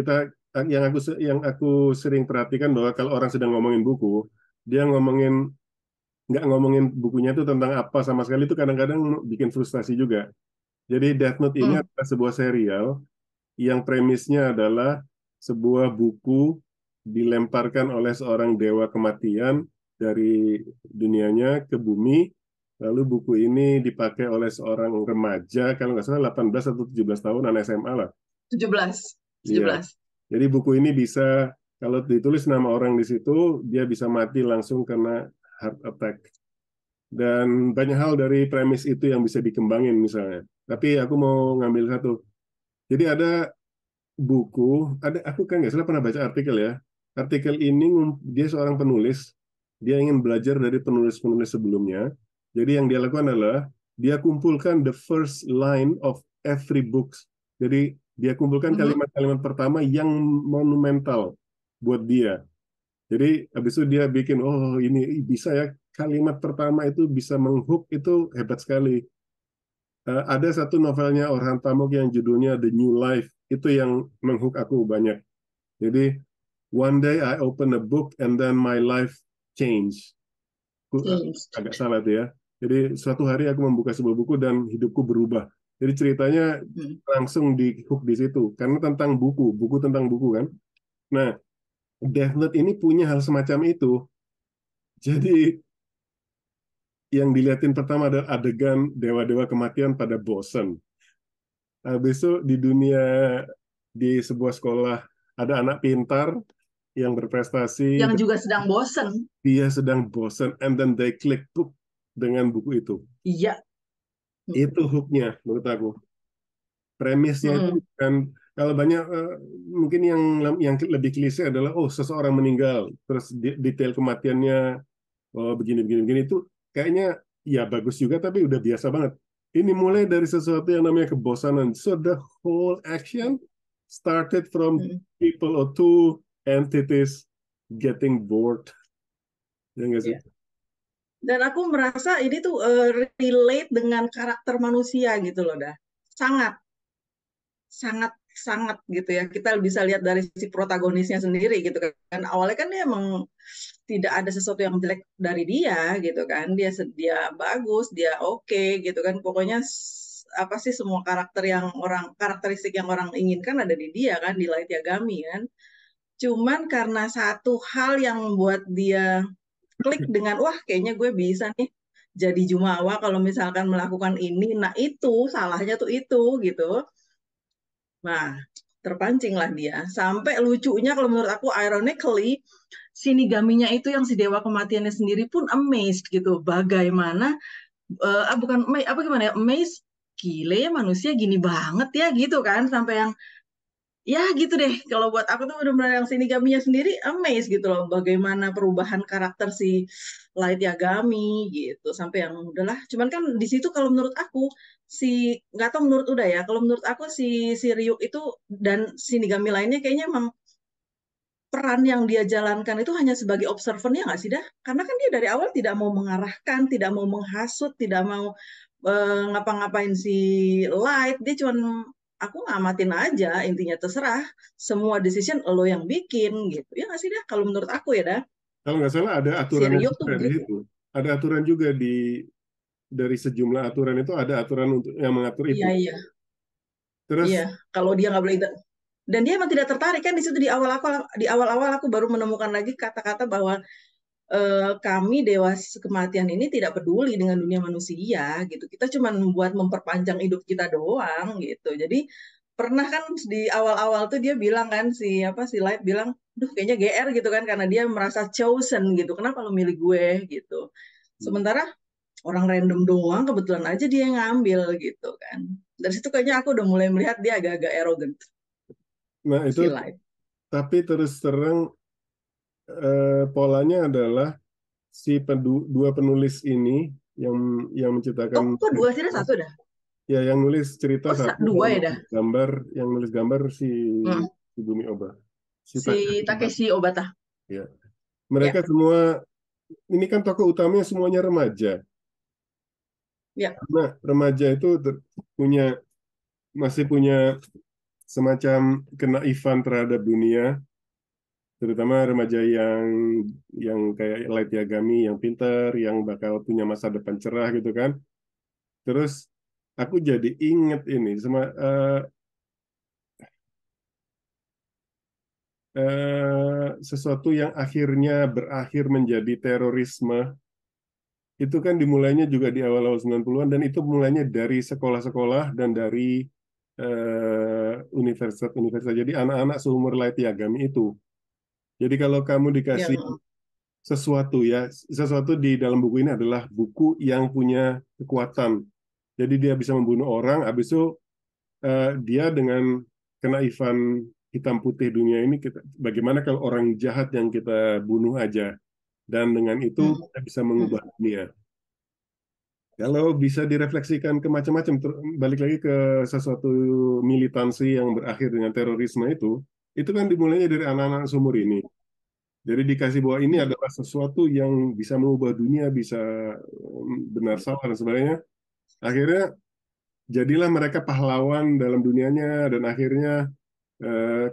Yang aku sering perhatikan bahwa kalau orang sedang ngomongin buku, dia nggak ngomongin bukunya itu tentang apa sama sekali itu kadang-kadang bikin frustasi juga. Jadi Death Note ini Hmm. adalah sebuah serial yang premisnya adalah sebuah buku dilemparkan oleh seorang dewa kematian dari dunianya ke bumi. Lalu buku ini dipakai oleh seorang remaja, kalau nggak salah 18 atau 17 tahun, anak SMA lah. 17 Iya. 17. Jadi buku ini bisa, kalau ditulis nama orang di situ, dia bisa mati langsung karena heart attack. Dan banyak hal dari premis itu yang bisa dikembangin misalnya. Tapi aku mau ngambil satu. Jadi ada buku, aku kan nggak salah pernah baca artikel ya. Artikel ini dia seorang penulis, dia ingin belajar dari penulis-penulis sebelumnya. Jadi yang dia lakukan adalah dia kumpulkan the first line of every books. Jadi dia kumpulkan Mhm. kalimat-kalimat pertama yang monumental buat dia. Jadi habis itu dia bikin, oh ini bisa ya, kalimat pertama itu bisa menghook, itu hebat sekali. Ada satu novelnya Orhan Pamuk yang judulnya The New Life, itu yang menghook aku banyak. Jadi one day I open a book and then my life change. Changed. Agak salah tuh ya. Jadi suatu hari aku membuka sebuah buku dan hidupku berubah. Jadi ceritanya langsung di hook di situ karena tentang buku tentang buku kan. Nah, Death Note ini punya hal semacam itu. Jadi yang dilihatin pertama adalah adegan dewa-dewa kematian pada bosen. Habis itu di dunia di sebuah sekolah ada anak pintar yang berprestasi, Yang juga sedang bosen. dia sedang bosen, and then they click book dengan buku itu. Iya. Itu hooknya menurut aku. Premisnya itu Mm. kan kalau banyak mungkin yang lebih klise adalah oh seseorang meninggal terus detail kematiannya oh begini begini begini itu kayaknya ya bagus juga tapi udah biasa banget. Ini mulai dari sesuatu yang namanya kebosanan. So the whole action started from Mm. people or two entities getting bored. Ya nggak sih? Iya. Dan aku merasa ini tuh relate dengan karakter manusia gitu loh, dah. Sangat, sangat, sangat gitu ya. Kita bisa lihat dari si protagonisnya sendiri gitu kan. Awalnya kan dia emang tidak ada sesuatu yang jelek dari dia gitu kan. Dia bagus, dia oke gitu kan. Pokoknya apa sih semua karakteristik yang orang inginkan ada di dia kan, di Light Yagami kan. Cuman karena satu hal yang membuat dia klik dengan wah kayaknya gue bisa nih jadi jumawa kalau misalkan melakukan ini. Nah itu salahnya tuh itu gitu. Nah terpancinglah dia. Sampai lucunya kalau menurut aku ironically Shinigaminya itu yang si dewa kematiannya sendiri pun amazed gitu. Bagaimana bukan apa gimana ya amazed gile ya manusia gini banget ya gitu kan sampai yang ya gitu deh kalau buat aku tuh benar-benar yang Shinigaminya sendiri amazed gitu loh bagaimana perubahan karakter si Light Yagami gitu sampai yang udahlah cuman kan di situ kalau menurut aku si nggak tahu menurut udah ya kalau menurut aku si Ryuk itu dan Shinigami lainnya kayaknya emang peran yang dia jalankan itu hanya sebagai observer ya nggak sih dah karena kan dia dari awal tidak mau mengarahkan tidak mau menghasut tidak mau ngapa-ngapain si Light dia cuma aku ngamatin aja intinya terserah semua decision lo yang bikin gitu ya nggak sih dah kalau menurut aku ya dah Kalau nggak salah ada si aturannya Ryuk tuh juga di gitu situ. Ada aturan juga dari sejumlah aturan itu ada aturan untuk yang mengatur itu. iya iya iya Terus kalau dia nggak boleh dan dia emang tidak tertarik kan di situ di awal-awal aku baru menemukan lagi kata-kata bahwa kami dewa kematian ini tidak peduli dengan dunia manusia gitu. Kita cuma buat memperpanjang hidup kita doang gitu. Jadi pernah kan di awal-awal tuh dia bilang kan si Light bilang, "Duh kayaknya GR gitu kan karena dia merasa chosen gitu. Kenapa lo milih gue?" gitu. Sementara orang random doang kebetulan aja dia yang ngambil gitu kan. Dari situ kayaknya aku udah mulai melihat dia agak-agak arrogant nah itu si Light. tapi terus terang polanya adalah si dua penulis ini yang yang Oh, menciptakan kok dua sih ada satu dah? ya yang nulis cerita Oh, satu dua ya dah. yang nulis gambar Hmm. si Bumi Oba si Si Takashi Obata. Takeshi Obata. Ya mereka Ya, semua ini kan tokoh utamanya semuanya remaja ya. karena remaja itu punya masih punya semacam kenaifan terhadap dunia terutama remaja yang kayak Light Yagami yang pintar yang bakal punya masa depan cerah gitu kan. Terus aku jadi inget ini sesuatu yang akhirnya berakhir menjadi terorisme itu kan dimulainya juga di awal-awal 90-an dan itu mulainya dari sekolah-sekolah dan dari universitas-universitas. Jadi anak-anak seumur Light Yagami itu. Jadi kalau kamu Ya, dikasih sesuatu di dalam buku ini adalah buku yang punya kekuatan. Jadi dia bisa membunuh orang, habis itu dia dengan kenaifan hitam putih dunia ini bagaimana kalau orang jahat yang kita bunuh aja dan dengan itu hmm, kita bisa mengubah dunia. Kalau bisa direfleksikan ke macam-macam, balik lagi ke sesuatu militansi yang berakhir dengan terorisme itu kan dimulainya dari anak-anak seumur ini. Jadi dikasih bahwa ini hmm, adalah sesuatu yang bisa mengubah dunia, bisa benar salah dan sebagainya. Akhirnya jadilah mereka pahlawan dalam dunianya dan akhirnya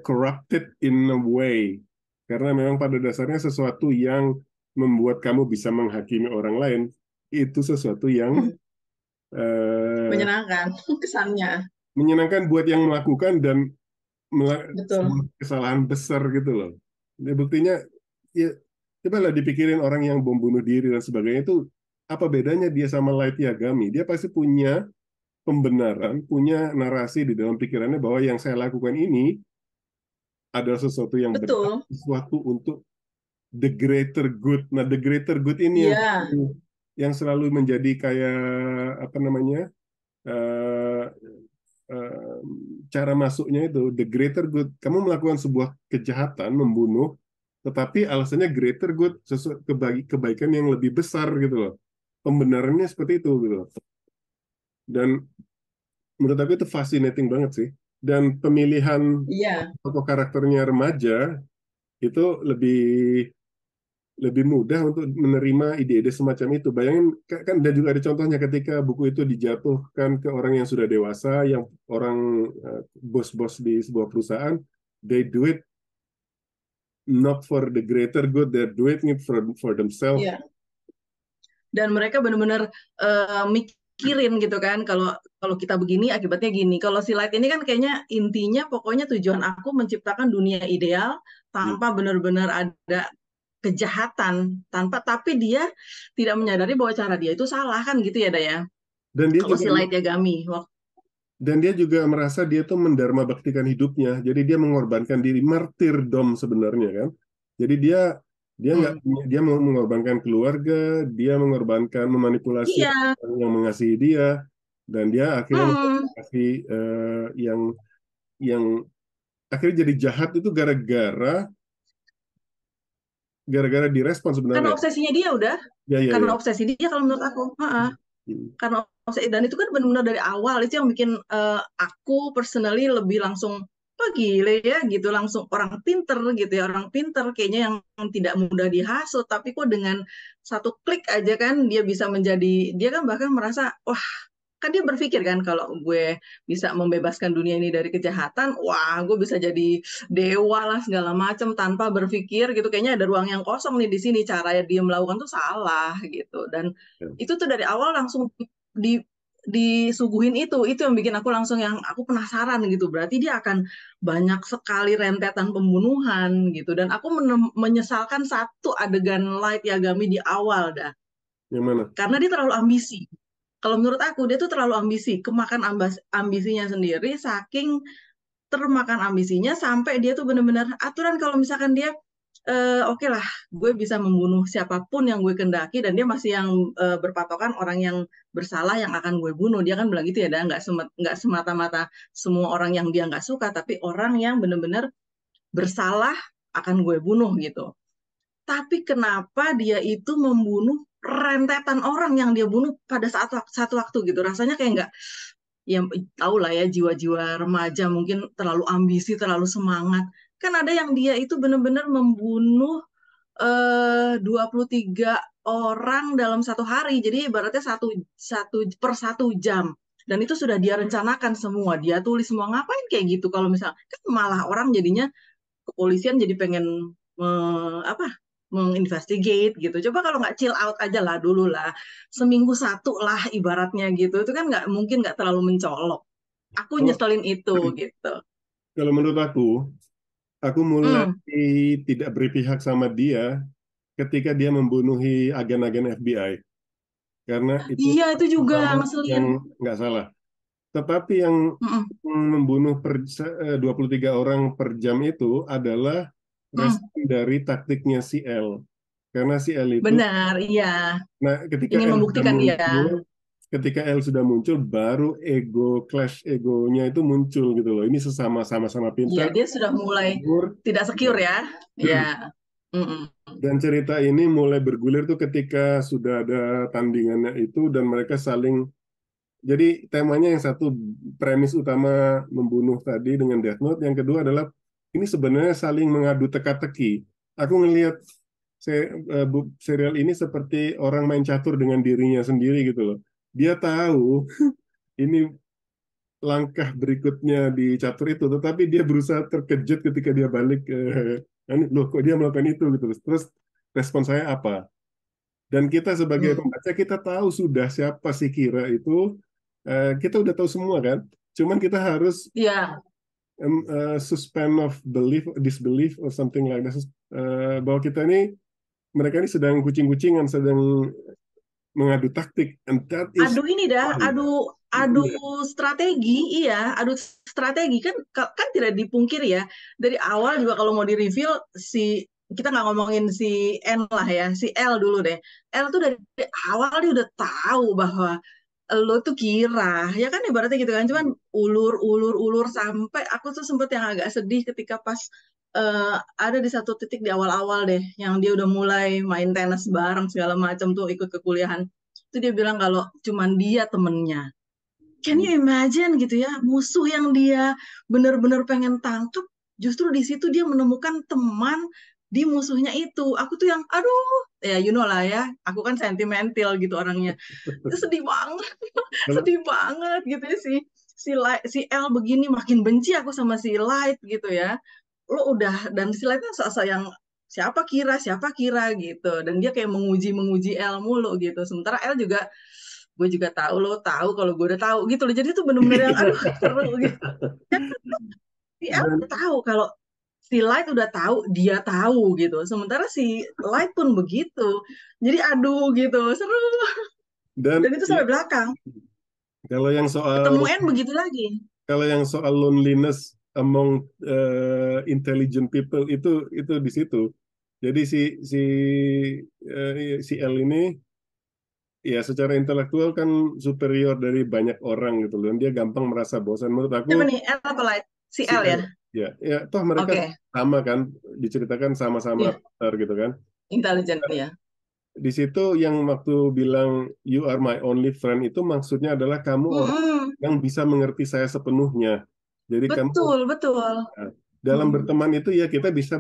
corrupted in a way. Karena memang pada dasarnya sesuatu yang membuat kamu bisa menghakimi orang lain, itu sesuatu yang eh, Menyenangkan kesannya. menyenangkan buat yang melakukan dan Betul. sebuah kesalahan besar gitu loh. Jadi buktinya, ya, cobalah dipikirin orang yang bom bunuh diri dan sebagainya itu apa bedanya dia sama Light Yagami? Dia pasti punya pembenaran, punya narasi di dalam pikirannya bahwa yang saya lakukan ini adalah sesuatu yang benar, Betul. sesuatu untuk the greater good. Nah, the greater good ini Iya, yang selalu menjadi kayak apa namanya eh, eh, cara masuknya itu the greater good. Kamu melakukan sebuah kejahatan, membunuh, tetapi alasannya greater good, sesuatu kebaikan yang lebih besar gitu loh. Pembenarannya seperti itu gitu loh. Dan menurut aku itu fascinating banget sih. Dan pemilihan iya. tokoh karakternya remaja itu lebih lebih mudah untuk menerima ide-ide semacam itu. Bayangin kan dan juga ada contohnya ketika buku itu dijatuhkan ke orang yang sudah dewasa, yang orang bos-bos di sebuah perusahaan, they do it not for the greater good, they're doing it for themselves. Iya. Dan mereka benar-benar mikirin gitu kan, kalau kalau kita begini akibatnya gini. Kalau si Light ini kan kayaknya intinya pokoknya tujuan aku menciptakan dunia ideal Hmm. tanpa benar-benar ada kejahatan, tanpa tapi dia tidak menyadari bahwa cara dia itu salah kan gitu ya Daya. Dan dia Kalau juga si Light Yagami waktu dan dia juga merasa dia tuh mendharma baktikan hidupnya. Jadi dia mengorbankan diri, martirdom sebenarnya kan. Jadi dia nggak hmm, dia mau mengorbankan keluarga, dia mengorbankan memanipulasi iya, orang yang mengasihi dia, dan dia akhirnya hmm, mengasihi yang akhirnya jadi jahat itu gara-gara direspon karena sebenarnya. obsesinya dia udah, Ya ya karena ya. obsesi dia kalau menurut aku. Heeh. Hmm. Karena dan itu kan benar-benar dari awal itu yang bikin aku personally lebih langsung oh gile ya gitu, langsung orang pinter gitu ya, orang pinter kayaknya yang tidak mudah dihasut tapi kok dengan satu klik aja kan dia bisa menjadi, dia kan bahkan merasa wah, kan dia berpikir kan kalau gue bisa membebaskan dunia ini dari kejahatan, wah gue bisa jadi dewa lah segala macam tanpa berpikir gitu, kayaknya ada ruang yang kosong nih di sini, cara dia melakukan tuh salah gitu. Dan Ya. itu tuh dari awal langsung di disuguhin itu yang bikin aku langsung yang aku penasaran gitu, berarti dia akan banyak sekali rentetan pembunuhan gitu. Dan aku menyesalkan satu adegan Light Yagami di awal dah, Yang mana? karena dia terlalu ambisi. Kalau menurut aku dia tuh terlalu ambisi, kemakan ambisinya sendiri, saking termakan ambisinya sampai dia tuh benar-benar aturan kalau misalkan dia oke lah, gue bisa membunuh siapapun yang gue kendaki dan dia masih yang berpatokan orang yang bersalah yang akan gue bunuh. Dia kan bilang gitu ya, dan nggak semata-mata semua orang yang dia nggak suka, tapi orang yang benar-benar bersalah akan gue bunuh gitu. Tapi kenapa dia itu membunuh rentetan orang yang dia bunuh pada saat satu waktu gitu? Rasanya kayak nggak, ya tahu lah ya jiwa-jiwa remaja mungkin terlalu ambisi, terlalu semangat. Kan ada yang dia itu benar-benar membunuh 23 orang dalam satu hari. Jadi ibaratnya satu, satu per 1 jam. Dan itu sudah dia rencanakan semua. Dia tulis semua, ngapain kayak gitu. Kalau misalnya, kan malah orang jadinya kepolisian jadi pengen apa menginvestigate gitu. Coba kalau nggak chill out aja lah dulu lah, seminggu satu lah ibaratnya gitu. Itu kan nggak mungkin, nggak terlalu mencolok. Aku Kalau nyeselin itu gitu. kalau menurut aku mulai Hmm. tidak berpihak sama dia ketika dia membunuhi agen-agen FBI. Karena itu Iya itu juga pertama ngeselin. yang nggak salah. Tetapi yang Mm-mm. membunuh 23 orang per jam itu adalah Mm. respon dari taktiknya si L. Karena si L itu, Benar, iya. nah ketika Ingin L sudah membuktikan dia. muncul, baru clash egonya itu muncul gitu loh. Ini sama-sama Iya, pintar, dia sudah mulai umur, tidak secure ya. Iya. Mm-mm. dan cerita ini mulai bergulir tuh ketika sudah ada tandingannya itu dan mereka saling. Jadi temanya yang satu premis utama membunuh tadi dengan Death Note, yang kedua adalah ini sebenarnya saling mengadu teka-teki. Aku ngelihat serial ini seperti orang main catur dengan dirinya sendiri gitu loh. Dia tahu ini langkah berikutnya di catur itu, tetapi dia berusaha terkejut ketika dia balik loh kok dia melakukan itu gitu. Terus respon saya apa. Dan kita sebagai Hmm. pembaca, kita tahu sudah siapa si Kira itu, kita udah tahu semua kan. Cuman kita harus Iya, suspend of belief, disbelief, or something like that. Bahwa kita ini, mereka ini sedang kucing-kucingan, sedang mengadu taktik. And that is adu ini dah, fun. adu adu Iya. strategi, iya, adu strategi kan kan tidak dipungkiri ya. Dari awal juga kalau mau di-reveal si kita nggak ngomongin si N lah ya, si L dulu deh. L tuh dari awal dia udah tahu bahwa lo tuh Kira, ya kan ibaratnya gitu kan. Cuman ulur sampai aku tuh sempet yang agak sedih ketika pas ada di satu titik di awal-awal deh, yang dia udah mulai main tenis bareng segala macam tuh ikut ke kuliahan. Itu dia bilang kalau cuman dia temennya. Can you imagine gitu ya, musuh yang dia bener-bener pengen tangkep, justru di situ dia menemukan teman di musuhnya itu. Aku tuh yang, aduh, ya you know lah ya, aku kan sentimental gitu orangnya. Itu sedih banget, Kalau sedih banget gitu ya si L begini makin benci aku sama si Light gitu ya. Lo udah dan si Lightnya yang siapa kira gitu dan dia kayak menguji menguji L mulu gitu. Sementara L juga gue juga tahu lo tahu kalau gue udah tahu gitu loh. Jadi itu bener-bener yang aduh seru gitu. Si L dan udah tahu kalau si Light udah tahu dia tahu gitu. Sementara si Light pun begitu. Jadi aduh gitu seru dan dan itu ya, sampai belakang. kalau yang soal Ketemu N begitu lagi. kalau yang soal loneliness among intelligent people itu di situ. Jadi si si L ini ya secara intelektual kan superior dari banyak orang gitu loh. Dan dia gampang merasa bosan. Menurut aku Siapa nih? L apa Light? Si si L L ya? ya ya toh mereka Oke. sama kan, diceritakan sama-sama Iya, pintar gitu kan. intelijen ya. Di situ yang waktu bilang you are my only friend itu maksudnya adalah kamu orang Mm-mm. yang bisa mengerti saya sepenuhnya. Jadi kamu Betul, betul. dalam Mm-mm. berteman itu ya kita bisa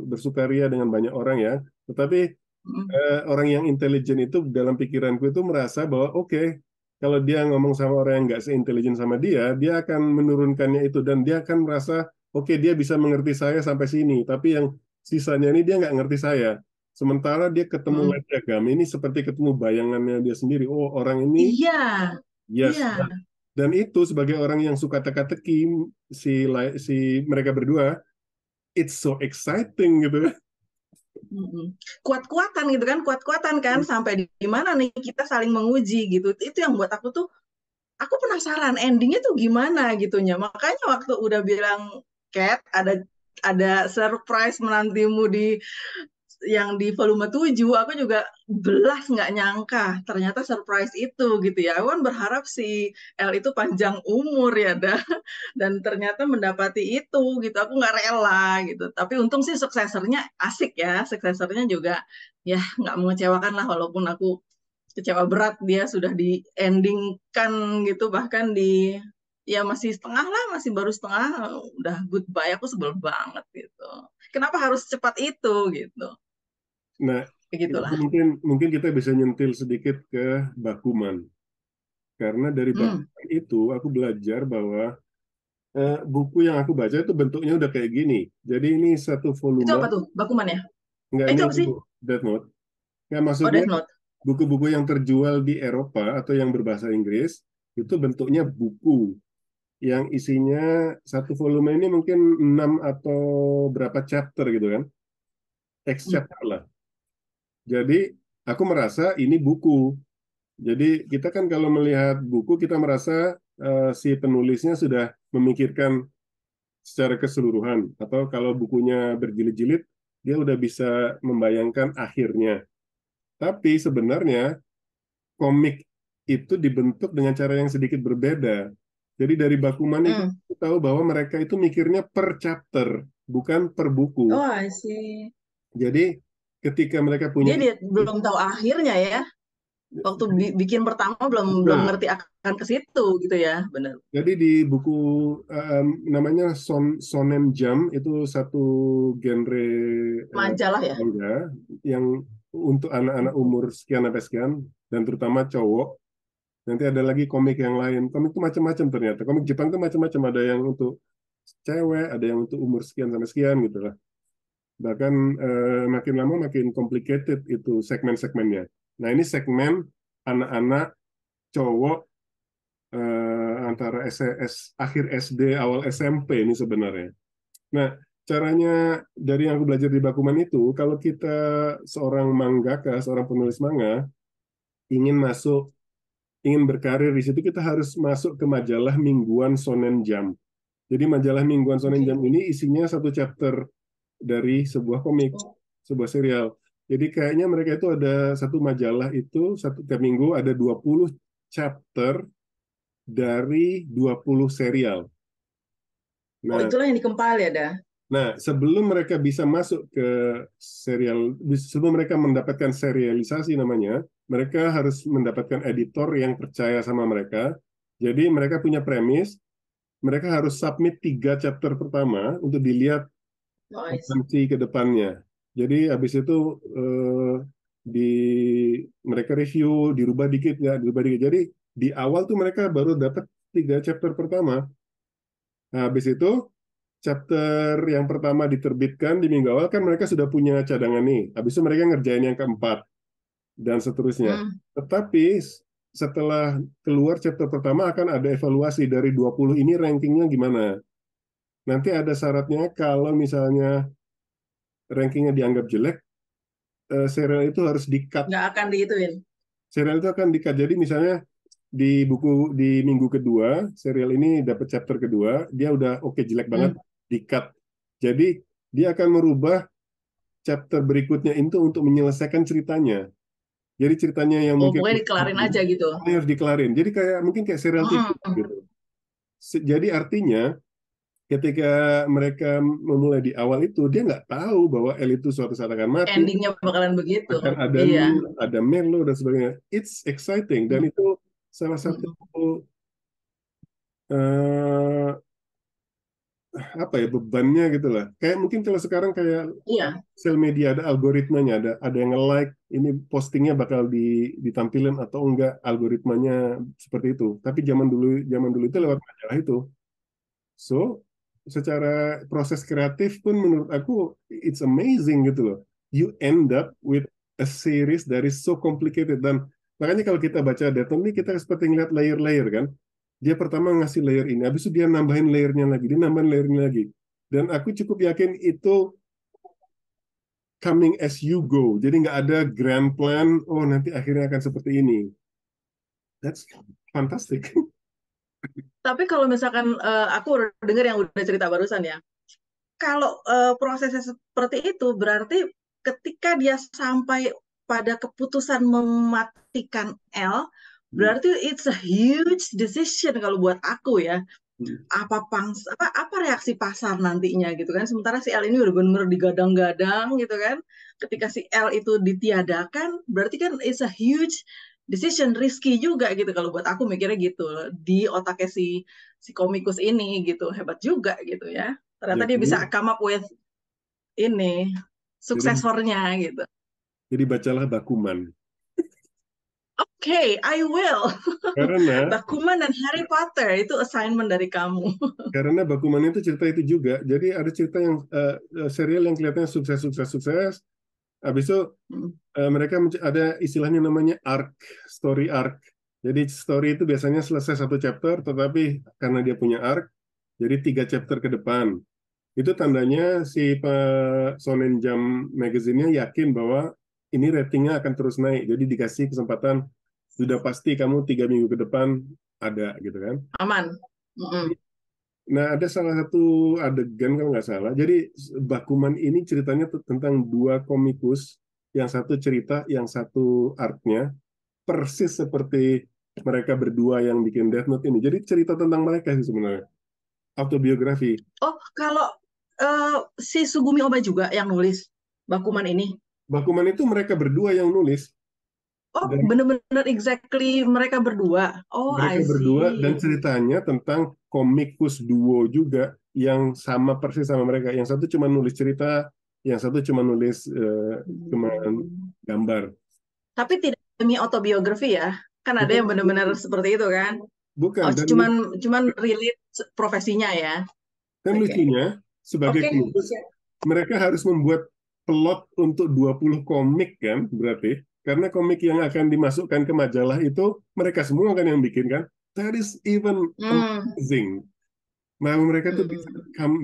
bersukaria dengan banyak orang ya. Tetapi Mm-mm. orang yang intelijen itu dalam pikiranku itu merasa bahwa oke, kalau dia ngomong sama orang yang nggak seintelijen sama dia akan menurunkannya itu dan dia akan merasa oke dia bisa mengerti saya sampai sini, tapi yang sisanya ini dia nggak ngerti saya. Sementara dia ketemu Mm-mm. Ledagam ini seperti ketemu bayangannya dia sendiri. Oh orang ini Iya, yes. iya. Dan itu sebagai orang yang suka teka-teki si mereka berdua, it's so exciting gitu. Mm-mm. Kuat-kuatan gitu kan, kuat-kuatan kan sampai di mana nih kita saling menguji gitu. Itu yang buat aku tuh aku penasaran endingnya tuh gimana gitunya. Makanya waktu udah bilang Cat ada surprise menantimu di yang di volume 7 aku juga belas nggak nyangka ternyata surprise itu gitu ya. Aku kan berharap si L itu panjang umur ya dah dan ternyata mendapati itu gitu. Aku nggak rela gitu. Tapi untung sih suksesornya asik ya. Suksesornya juga ya nggak mengecewakan lah walaupun aku kecewa berat dia sudah di endingkan gitu bahkan di ya masih setengah lah masih baru setengah udah goodbye aku sebel banget gitu kenapa harus cepat itu gitu Nah, itu begitulah. mungkin mungkin kita bisa nyentil sedikit ke Bakuman. Karena dari Hmm. Bakuman itu aku belajar bahwa buku yang aku baca itu bentuknya udah kayak gini. Jadi ini satu Itu volume, apa tuh bakuman ya enggak itu ini apa sih Death Note. Ya, oh maksudnya Death Note buku-buku yang terjual di Eropa atau yang berbahasa Inggris itu bentuknya buku yang isinya satu volume ini mungkin 6 atau berapa chapter gitu kan. X hmm. chapter lah. Jadi aku merasa ini buku. Jadi kita kan kalau melihat buku kita merasa si penulisnya sudah memikirkan secara keseluruhan atau kalau bukunya berjilid-jilid dia udah bisa membayangkan akhirnya. Tapi sebenarnya komik itu dibentuk dengan cara yang sedikit berbeda. Jadi dari Bakuman itu Hmm. kita tahu bahwa mereka itu mikirnya per chapter, bukan per buku. Oh I see Jadi ketika mereka punya dia belum tahu akhirnya ya waktu bikin pertama belum belum nah, ngerti akan ke situ gitu ya benar jadi di buku namanya Shonen Jump itu satu genre majalah ya. manga yang untuk anak-anak umur sekian sampai sekian dan terutama cowok. Nanti ada lagi komik yang lain. Komik itu macam-macam ternyata. Komik Jepang itu macam-macam. Ada yang untuk cewek, ada yang untuk umur sekian sampai sekian gitu lah. Bahkan makin lama makin complicated itu segmen-segmennya. Nah, ini segmen anak-anak cowok antara akhir SD, awal SMP ini sebenarnya. Nah, caranya dari yang aku belajar di Bakuman itu, kalau kita seorang mangaka, seorang penulis manga, ingin masuk, ingin berkarir di situ, kita harus masuk ke majalah mingguan Shonen Jump. Jadi majalah mingguan Shonen Oke. Jump ini isinya satu chapter dari sebuah komik, Oh, sebuah serial. Jadi kayaknya mereka itu ada satu majalah itu, satu tiap minggu ada 20 chapter dari 20 serial. oh, Nah, itulah yang dikempal ya, dah. sebelum mereka bisa masuk ke serial, sebelum mereka mendapatkan serialisasi namanya, mereka harus mendapatkan editor yang percaya sama mereka. Jadi mereka punya premis, mereka harus submit 3 chapter pertama untuk dilihat Oh, I see. potensi ke depannya. Jadi habis itu di mereka review, dirubah dikit nggak, dirubah dikit. Jadi di awal tuh mereka baru dapat 3 chapter pertama. Nah, habis itu chapter yang pertama diterbitkan di minggu awal kan mereka sudah punya cadangan nih. Habis itu mereka ngerjain yang keempat dan seterusnya. Hmm. Tetapi setelah keluar chapter pertama akan ada evaluasi dari 20 ini rankingnya gimana. Nanti ada syaratnya kalau misalnya rankingnya dianggap jelek, serial itu harus di-cut. Nggak akan diituin. Serial itu akan di-cut. Jadi misalnya di minggu kedua, serial ini dapat chapter kedua, dia udah oke jelek banget, Hmm. di-cut. Jadi dia akan merubah chapter berikutnya itu untuk menyelesaikan ceritanya. Jadi ceritanya yang Oh, mungkin pokoknya dikelarin aja gitu. ini harus dikelarin. Jadi kayak mungkin kayak serial TV Mm-mm. gitu. Jadi artinya ketika mereka memulai di awal itu dia nggak tahu bahwa El itu suatu saat akan mati, Endingnya bakalan begitu. akan ada Iya. Nur, ada Merlo dan sebagainya. It's exciting dan itu salah satu Mm-mm. eh, apa ya bebannya gitu lah. Kayak mungkin kalau sekarang kayak Iya. sosial media ada algoritmanya, ada yang nge-like, ini postingnya bakal ditampilin atau enggak algoritmanya seperti itu. Tapi zaman dulu itu lewat majalah itu. So, secara proses kreatif pun menurut aku it's amazing gitu loh. You end up with a series that is so complicated dan makanya kalau kita baca Death Note ini kita seperti ngeliat layer-layer kan. Dia pertama ngasih layer ini, habis itu dia nambahin layernya lagi, dia nambahin layernya lagi. Dan aku cukup yakin itu coming as you go. Jadi nggak ada grand plan, oh nanti akhirnya akan seperti ini. That's fantastic. Tapi kalau misalkan aku dengar yang udah cerita barusan ya, kalau prosesnya seperti itu berarti ketika dia sampai pada keputusan mematikan L, berarti it's a huge decision kalau buat aku ya. Apa reaksi pasar nantinya gitu kan? Sementara si L ini udah benar-benar digadang-gadang gitu kan. Ketika si L itu ditiadakan, berarti kan it's a huge decision, risky juga gitu kalau buat aku mikirnya gitu di otaknya si komikus ini gitu. Hebat juga gitu ya. Ternyata dia bisa Jadi, come up with ini jadi, suksesornya gitu. jadi bacalah Bakuman. Oke, I will. Karena Bakuman dan Harry Potter itu assignment dari kamu. Karena Bakuman itu cerita itu juga. Jadi ada cerita yang serial yang kelihatannya sukses sukses sukses. Habis itu mereka ada istilahnya namanya arc, story arc. Jadi story itu biasanya selesai satu chapter, tetapi karena dia punya arc, jadi 3 chapter ke depan. Itu tandanya si Shonen Jump magazine-nya yakin bahwa ini ratingnya akan terus naik. Jadi dikasih kesempatan, sudah pasti kamu 3 minggu ke depan ada gitu kan. Aman. Mm-mm. Nah, ada salah satu adegan kalau nggak salah. Jadi Bakuman ini ceritanya tentang 2 komikus, yang satu cerita, yang satu artnya, persis seperti mereka berdua yang bikin Death Note ini. Jadi cerita tentang mereka sih sebenarnya, autobiografi. Oh, kalau si Sugumi Oba juga yang nulis Bakuman ini. Bakuman itu mereka berdua yang nulis, Oh, dan bener-bener exactly mereka berdua. Oh, mereka I berdua dan see. ceritanya tentang komikus duo juga yang sama persis sama mereka. Yang satu cuma nulis cerita, yang satu cuma nulis cuma Hmm. gambar. Tapi tidak demi autobiografi ya. Kan ada Bukan, yang benar-benar seperti itu kan. bukan. Oh, Dan cuman relate profesinya ya. dan Oke. lucunya sebagai Oke. komikus, Siap. mereka harus membuat plot untuk 20 komik kan berarti. Karena komik yang akan dimasukkan ke majalah itu mereka semua kan yang bikin kan. That is even Hmm. amazing. Nah, mereka tuh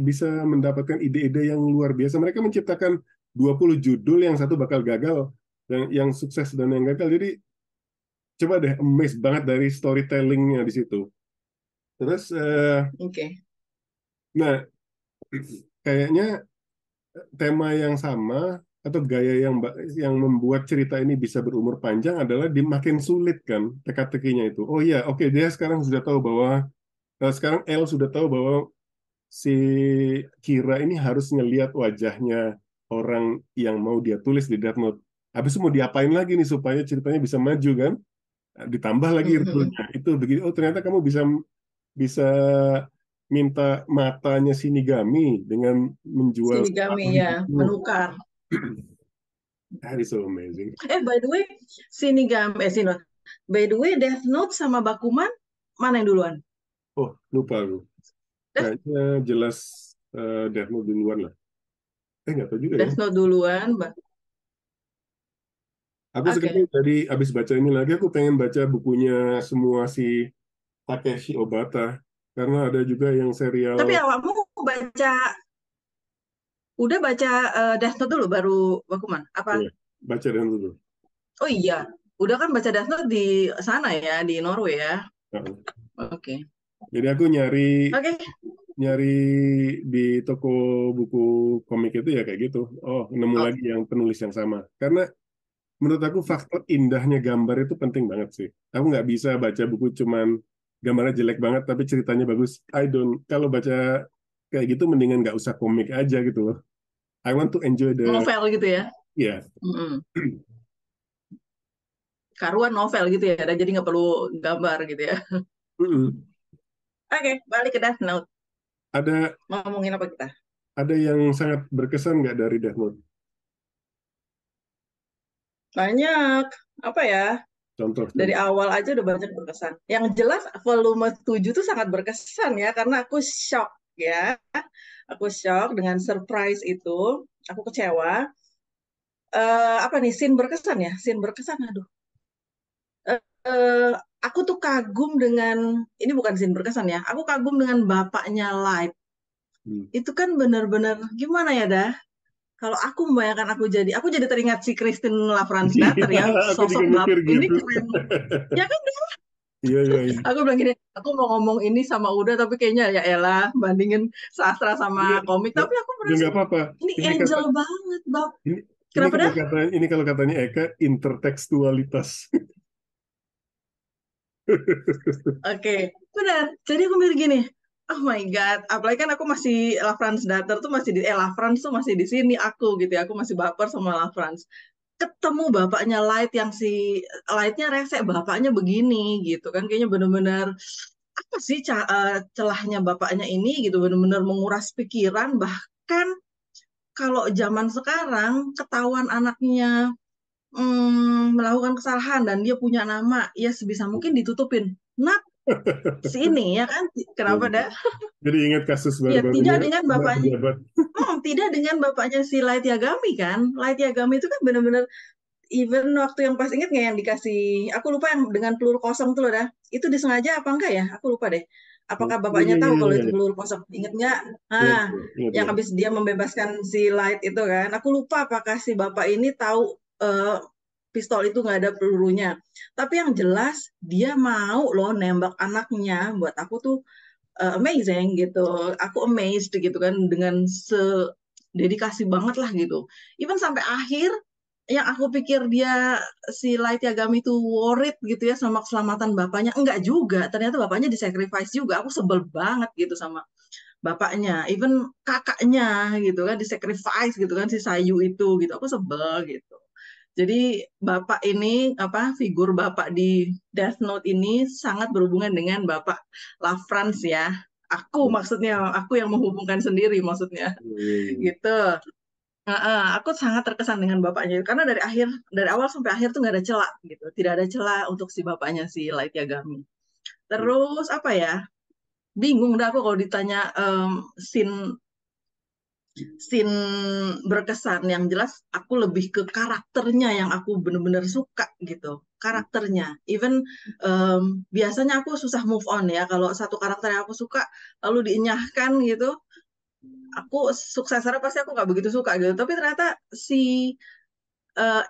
bisa mendapatkan ide-ide yang luar biasa. Mereka menciptakan 20 judul, yang satu bakal gagal, yang sukses dan yang gagal. Jadi coba deh, amazed banget dari storytellingnya di situ. Terus, Oke. nah kayaknya tema yang sama atau gaya yang membuat cerita ini bisa berumur panjang adalah makin sulit kan teka-tekinya itu. Oh iya, oke, dia sekarang sudah tahu bahwa sekarang El sudah tahu bahwa si Kira ini harus ngelihat wajahnya orang yang mau dia tulis di Death Note. Habis itu mau diapain lagi nih supaya ceritanya bisa maju kan? Ditambah lagi rule-nya. Itu begitu. Oh, ternyata kamu bisa bisa minta matanya Shinigami dengan menjual Shinigami sepatu ya, itu. menukar. That is so amazing. By the way, by the way, Death Note sama Bakuman mana yang duluan? Oh, lupa aku. Kayaknya jelas Death Note duluan lah. Nggak tahu juga ya. Death Note duluan. Aku sekarang Oke. tadi habis baca ini lagi, aku pengen baca bukunya semua si Takeshi Obata. Karena ada juga yang serial, Tapi awakmu udah baca Death Note dulu baru Bakuman? Apa? ya, baca dan dulu. Oh iya, udah kan baca Death Note di sana ya, di Norway ya. Nah, Oke. jadi aku nyari Oke. nyari di toko buku komik itu ya kayak gitu. Oh, nemu Oh, lagi yang penulis yang sama. Karena menurut aku faktor indahnya gambar itu penting banget sih. Aku nggak bisa baca buku cuman gambarnya jelek banget tapi ceritanya bagus. Kalau baca kayak gitu mendingan nggak usah komik aja gitu loh. I want to enjoy novel gitu ya. ya. Mm-mm. Karuan novel gitu ya, dan jadi nggak perlu gambar gitu ya. Oke, balik ke Death Note. Ada Ngomongin apa kita? ada yang sangat berkesan nggak dari Death Note? Banyak. Apa ya? Contoh, Dari contoh. awal aja udah banyak berkesan. Yang jelas volume 7 tuh sangat berkesan ya, karena aku shock ya. Aku shock dengan surprise itu. Aku kecewa. Apa nih, scene berkesan ya? Scene berkesan, aduh. Eh, aku tuh kagum dengan, ini bukan scene berkesan ya, aku kagum dengan bapaknya Light. Hmm. Itu kan benar-benar, gimana ya dah? Kalau aku membayangkan aku jadi teringat si Christine Iya, Lavransdatter ya, aku sosok juga mikir bapak ini gitu. keren. Ya kan, Iya, iya, iya. aku bilang gini, aku mau ngomong ini sama Uda, tapi kayaknya ya elah, bandingin sastra Nggak, sama komik. nggak, Tapi aku udah merasa, nggak apa-apa. ini Ini kata angel banget, Bang. ini Kenapa dah? ini kalau katanya Eka intertekstualitas. Oke, benar. Jadi aku mikir gini, oh my God, apalagi kan aku masih Lavransdatter tuh masih Lavrans tuh masih di sini aku gitu ya, aku masih baper sama Lavrans. Ketemu bapaknya Light yang si Lightnya rese, bapaknya begini gitu kan, kayaknya bener-bener apa sih celahnya bapaknya ini gitu, bener-bener menguras pikiran. Bahkan kalau zaman sekarang ketahuan anaknya melakukan kesalahan dan dia punya nama, ya sebisa mungkin ditutupin. Nah, si ini ya kan, kenapa dah? Jadi ingat kasus Ya baru-barunya tidak dengan anak bapaknya, pejabat. tidak dengan bapaknya si Light Yagami kan. Light Yagami itu kan benar-benar, even waktu yang pas inget nggak yang dikasih, aku lupa yang dengan peluru kosong tuh loh dah. Itu disengaja apa enggak ya? Aku lupa deh. Apakah Iya, bapaknya iya, tahu iya, kalau iya, itu iya. peluru kosong? Ingat nggak? Iya, Ah, iya, ingat, yang ingat. habis dia membebaskan si Light itu kan. Aku lupa apakah si bapak ini tahu pistol itu nggak ada pelurunya. Tapi yang jelas dia mau loh nembak anaknya. Buat aku tuh amazing gitu. Aku amazed gitu kan dengan dedikasi banget lah gitu. Even sampai akhir yang aku pikir dia si Light Yagami itu worried gitu ya sama keselamatan bapaknya. Enggak juga. Ternyata bapaknya disacrifice juga. Aku sebel banget gitu sama bapaknya. Even kakaknya gitu kan disacrifice gitu kan si Sayu itu gitu. Aku sebel gitu. Jadi bapak ini apa figur bapak di Death Note ini sangat berhubungan dengan bapak Lafrance ya. Aku maksudnya aku yang menghubungkan sendiri maksudnya Iya, iya, iya. gitu. Aku sangat terkesan dengan bapaknya karena dari awal sampai akhir tuh nggak ada celah gitu, tidak ada celah untuk si bapaknya si Light Yagami. Terus apa ya? Bingung dah aku kalau ditanya scene scene berkesan. Yang jelas aku lebih ke karakternya yang aku bener-bener suka gitu. Karakternya. Even biasanya aku susah move on ya. Kalau satu karakter yang aku suka lalu dienyahkan gitu, aku suksesornya pasti aku nggak begitu suka gitu. Tapi ternyata si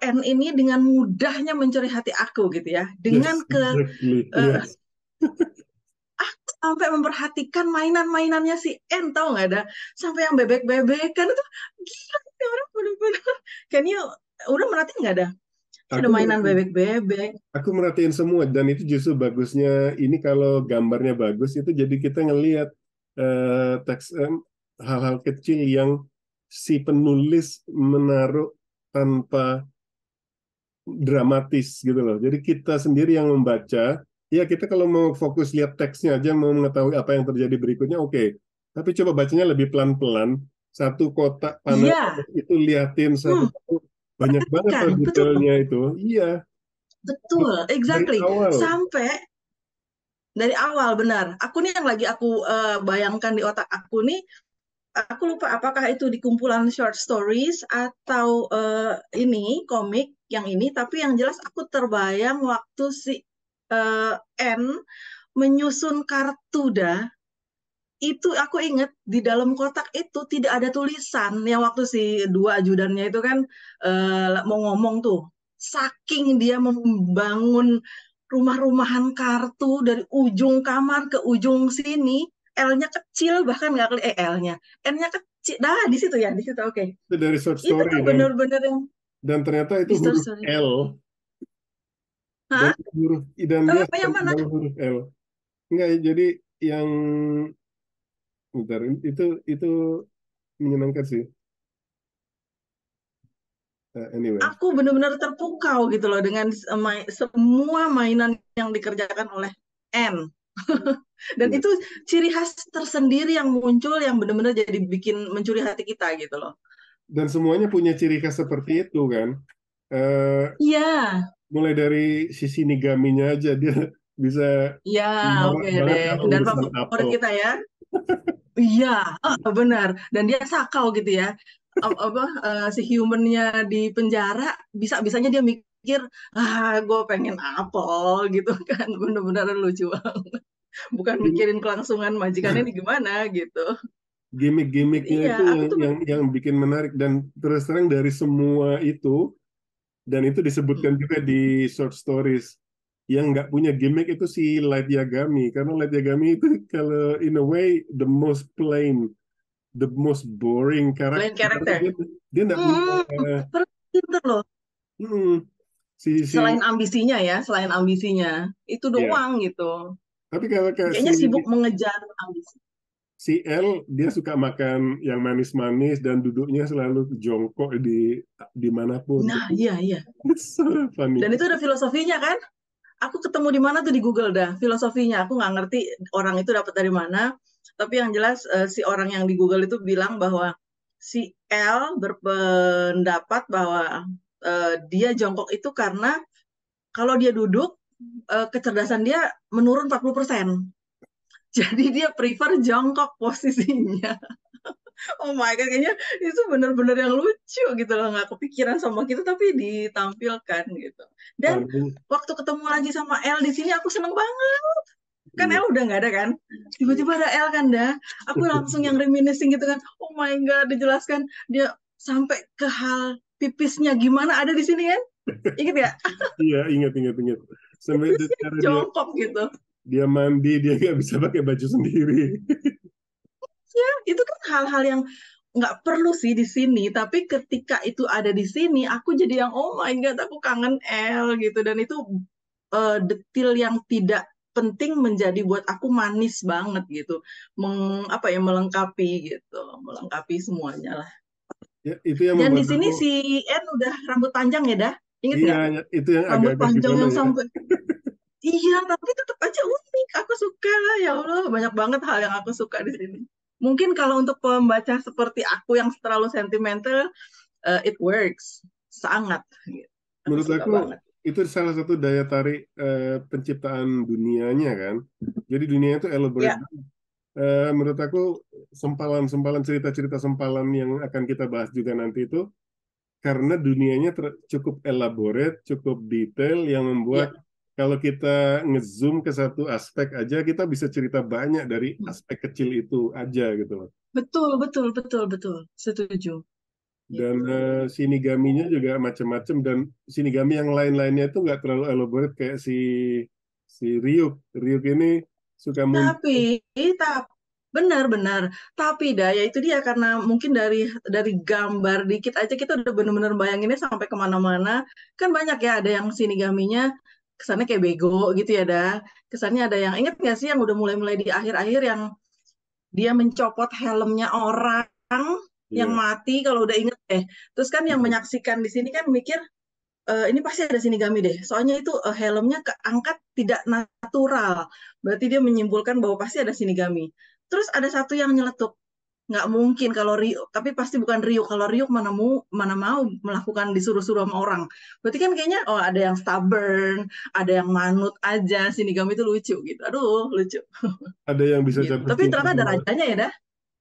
N ini dengan mudahnya mencuri hati aku gitu ya. Dengan Yes, exactly. eh, Yes. sampai memperhatikan mainan-mainannya si N, tahu nggak ada sampai yang bebek-bebekan itu gila ini orang bener-bener. Can you udah merhatiin nggak ada? Ada Aku mainan merhatiin, bebek-bebek. aku merhatiin semua dan itu justru bagusnya ini kalau gambarnya bagus itu jadi kita ngelihat teks hal-hal kecil yang si penulis menaruh tanpa dramatis gitu loh. Jadi kita sendiri yang membaca, ya kita kalau mau fokus lihat teksnya aja, mau mengetahui apa yang terjadi berikutnya, oke. Tapi coba bacanya lebih pelan-pelan. Satu kotak panel Iya, itu liatin hmm, satu-satu. Banyak banget perhatikan tuh betul detailnya itu. Iya, betul dari exactly awal. sampai dari awal benar. Aku nih yang lagi aku bayangkan di otak aku nih, aku lupa apakah itu di kumpulan short stories atau ini komik yang ini, tapi yang jelas aku terbayang waktu si eh, N menyusun kartu dah. Itu aku inget di dalam kotak itu tidak ada tulisan yang waktu si dua ajudannya itu kan mau ngomong tuh. Saking dia membangun rumah-rumahan kartu dari ujung kamar ke ujung sini, L-nya kecil bahkan nggak kelihatan L-nya, N-nya kecil. Dah di situ ya, di situ oke. Itu dari short Itu story tuh bener-bener yang dan ternyata itu di story huruf story. L dan Hah? huruf dan dia Yang mana? sedang huruf L. Enggak, jadi yang bentar, itu menyenangkan sih. Anyway. Aku benar-benar terpukau gitu loh dengan semua mainan yang dikerjakan oleh N. Dan Iya. itu ciri khas tersendiri yang muncul yang benar-benar jadi bikin mencuri hati kita gitu loh. Dan semuanya punya ciri khas seperti itu kan. Eh, Iya, mulai dari sisi nigaminya aja dia bisa iya, norak oke banget deh. kalau Dan urusan favorit apel. kita ya, iya, benar. Dan dia sakau gitu ya. Apa si humannya di penjara bisa-bisanya dia mikir, gue pengen apel gitu kan, bener-bener lucu banget. Bukan Gim- mikirin kelangsungan majikannya ini gimana gitu. Gimik-gimiknya Iya, itu aku yang tuh yang bikin menarik dan terus terang dari semua itu dan itu hmm, disebutkan juga di short stories yang nggak punya gimmick itu si Light Yagami karena Light Yagami itu kalau in a way the most plain, the most boring lain karakter. karakter. Dia nggak punya Hmm, pinter loh. hmm, si Selain ambisinya, itu ya. doang gitu. Tapi kalau ke Kayaknya sibuk mengejar ambisi. si L dia suka makan yang manis-manis dan duduknya selalu jongkok di dimanapun. Nah, iya, iya. It's so funny. Dan itu ada filosofinya kan? Aku ketemu di mana tuh di Google dah filosofinya. Aku nggak ngerti orang itu dapat dari mana. Tapi yang jelas si orang yang di Google itu bilang bahwa si L berpendapat bahwa dia jongkok itu karena kalau dia duduk kecerdasan dia menurun 40%. Jadi dia prefer jongkok posisinya. Oh my God, kayaknya itu bener-bener yang lucu gitu loh. Nggak kepikiran sama kita, tapi ditampilkan gitu. Dan Paling waktu ketemu lagi sama L di sini, aku seneng banget. Kan iya. L udah nggak ada kan? Iya. Tiba-tiba ada L kan dah. Aku langsung yang reminiscing gitu kan. Oh my God, dijelaskan. Dia sampai ke hal pipisnya gimana ada di sini kan? Ingat ya? Iya, ingat ingat ingat. Sampai Pipisnya cara dia jongkok gitu. dia mandi dia nggak bisa pakai baju sendiri. Ya, itu kan hal-hal yang nggak perlu sih di sini, tapi ketika itu ada di sini, aku jadi yang oh my God, aku kangen L gitu. Dan itu detil yang tidak penting menjadi buat aku manis banget gitu. Apa ya melengkapi gitu, melengkapi semuanya lah. Ya, itu yang Dan di membuat sini aku si N udah rambut panjang ya dah, inget iya nggak? itu yang Rambut agak-agak panjang gimana yang ya. sampai iya, tapi tetap aja unik. Aku suka. Ya Allah, banyak banget hal yang aku suka di sini. Mungkin kalau untuk pembaca seperti aku yang terlalu sentimental, it works. Sangat. Gitu. Aku Menurut suka aku banget. itu salah satu daya tarik penciptaan dunianya kan. Jadi dunia itu elaborate Ya, banget. menurut aku sempalan-sempalan cerita-cerita sempalan yang akan kita bahas juga nanti itu karena dunianya cukup elaborate, cukup detail yang membuat Ya, kalau kita ngezoom ke satu aspek aja kita bisa cerita banyak dari aspek kecil itu aja gitu loh. betul, betul, betul, betul. Setuju. Dan Gitu. Shinigami-nya juga macam-macam dan Shinigami yang lain-lainnya itu nggak terlalu elaborate kayak si si Ryuk. Ryuk ini suka muncul. Tapi, tapi benar-benar. Tapi dah, ya itu dia karena mungkin dari gambar dikit aja kita udah bener-bener bayanginnya sampai kemana-mana. Kan banyak ya ada yang Shinigaminya kesannya kayak bego gitu ya dah. Kesannya ada yang inget nggak sih yang udah mulai-mulai di akhir-akhir yang dia mencopot helmnya orang yang Iya. mati kalau udah inget terus kan yang menyaksikan di sini kan mikir ini pasti ada Shinigami deh soalnya itu helmnya keangkat tidak natural berarti dia menyimpulkan bahwa pasti ada Shinigami terus ada satu yang nyeletuk nggak mungkin kalau Ryu tapi pasti bukan Ryu kalau Ryu mana mau melakukan disuruh-suruh sama orang berarti kan kayaknya oh ada yang stubborn ada yang manut aja Shinigami itu lucu gitu aduh lucu Ada yang bisa gitu jatuh tapi cinta ternyata ada sama rajanya ya dah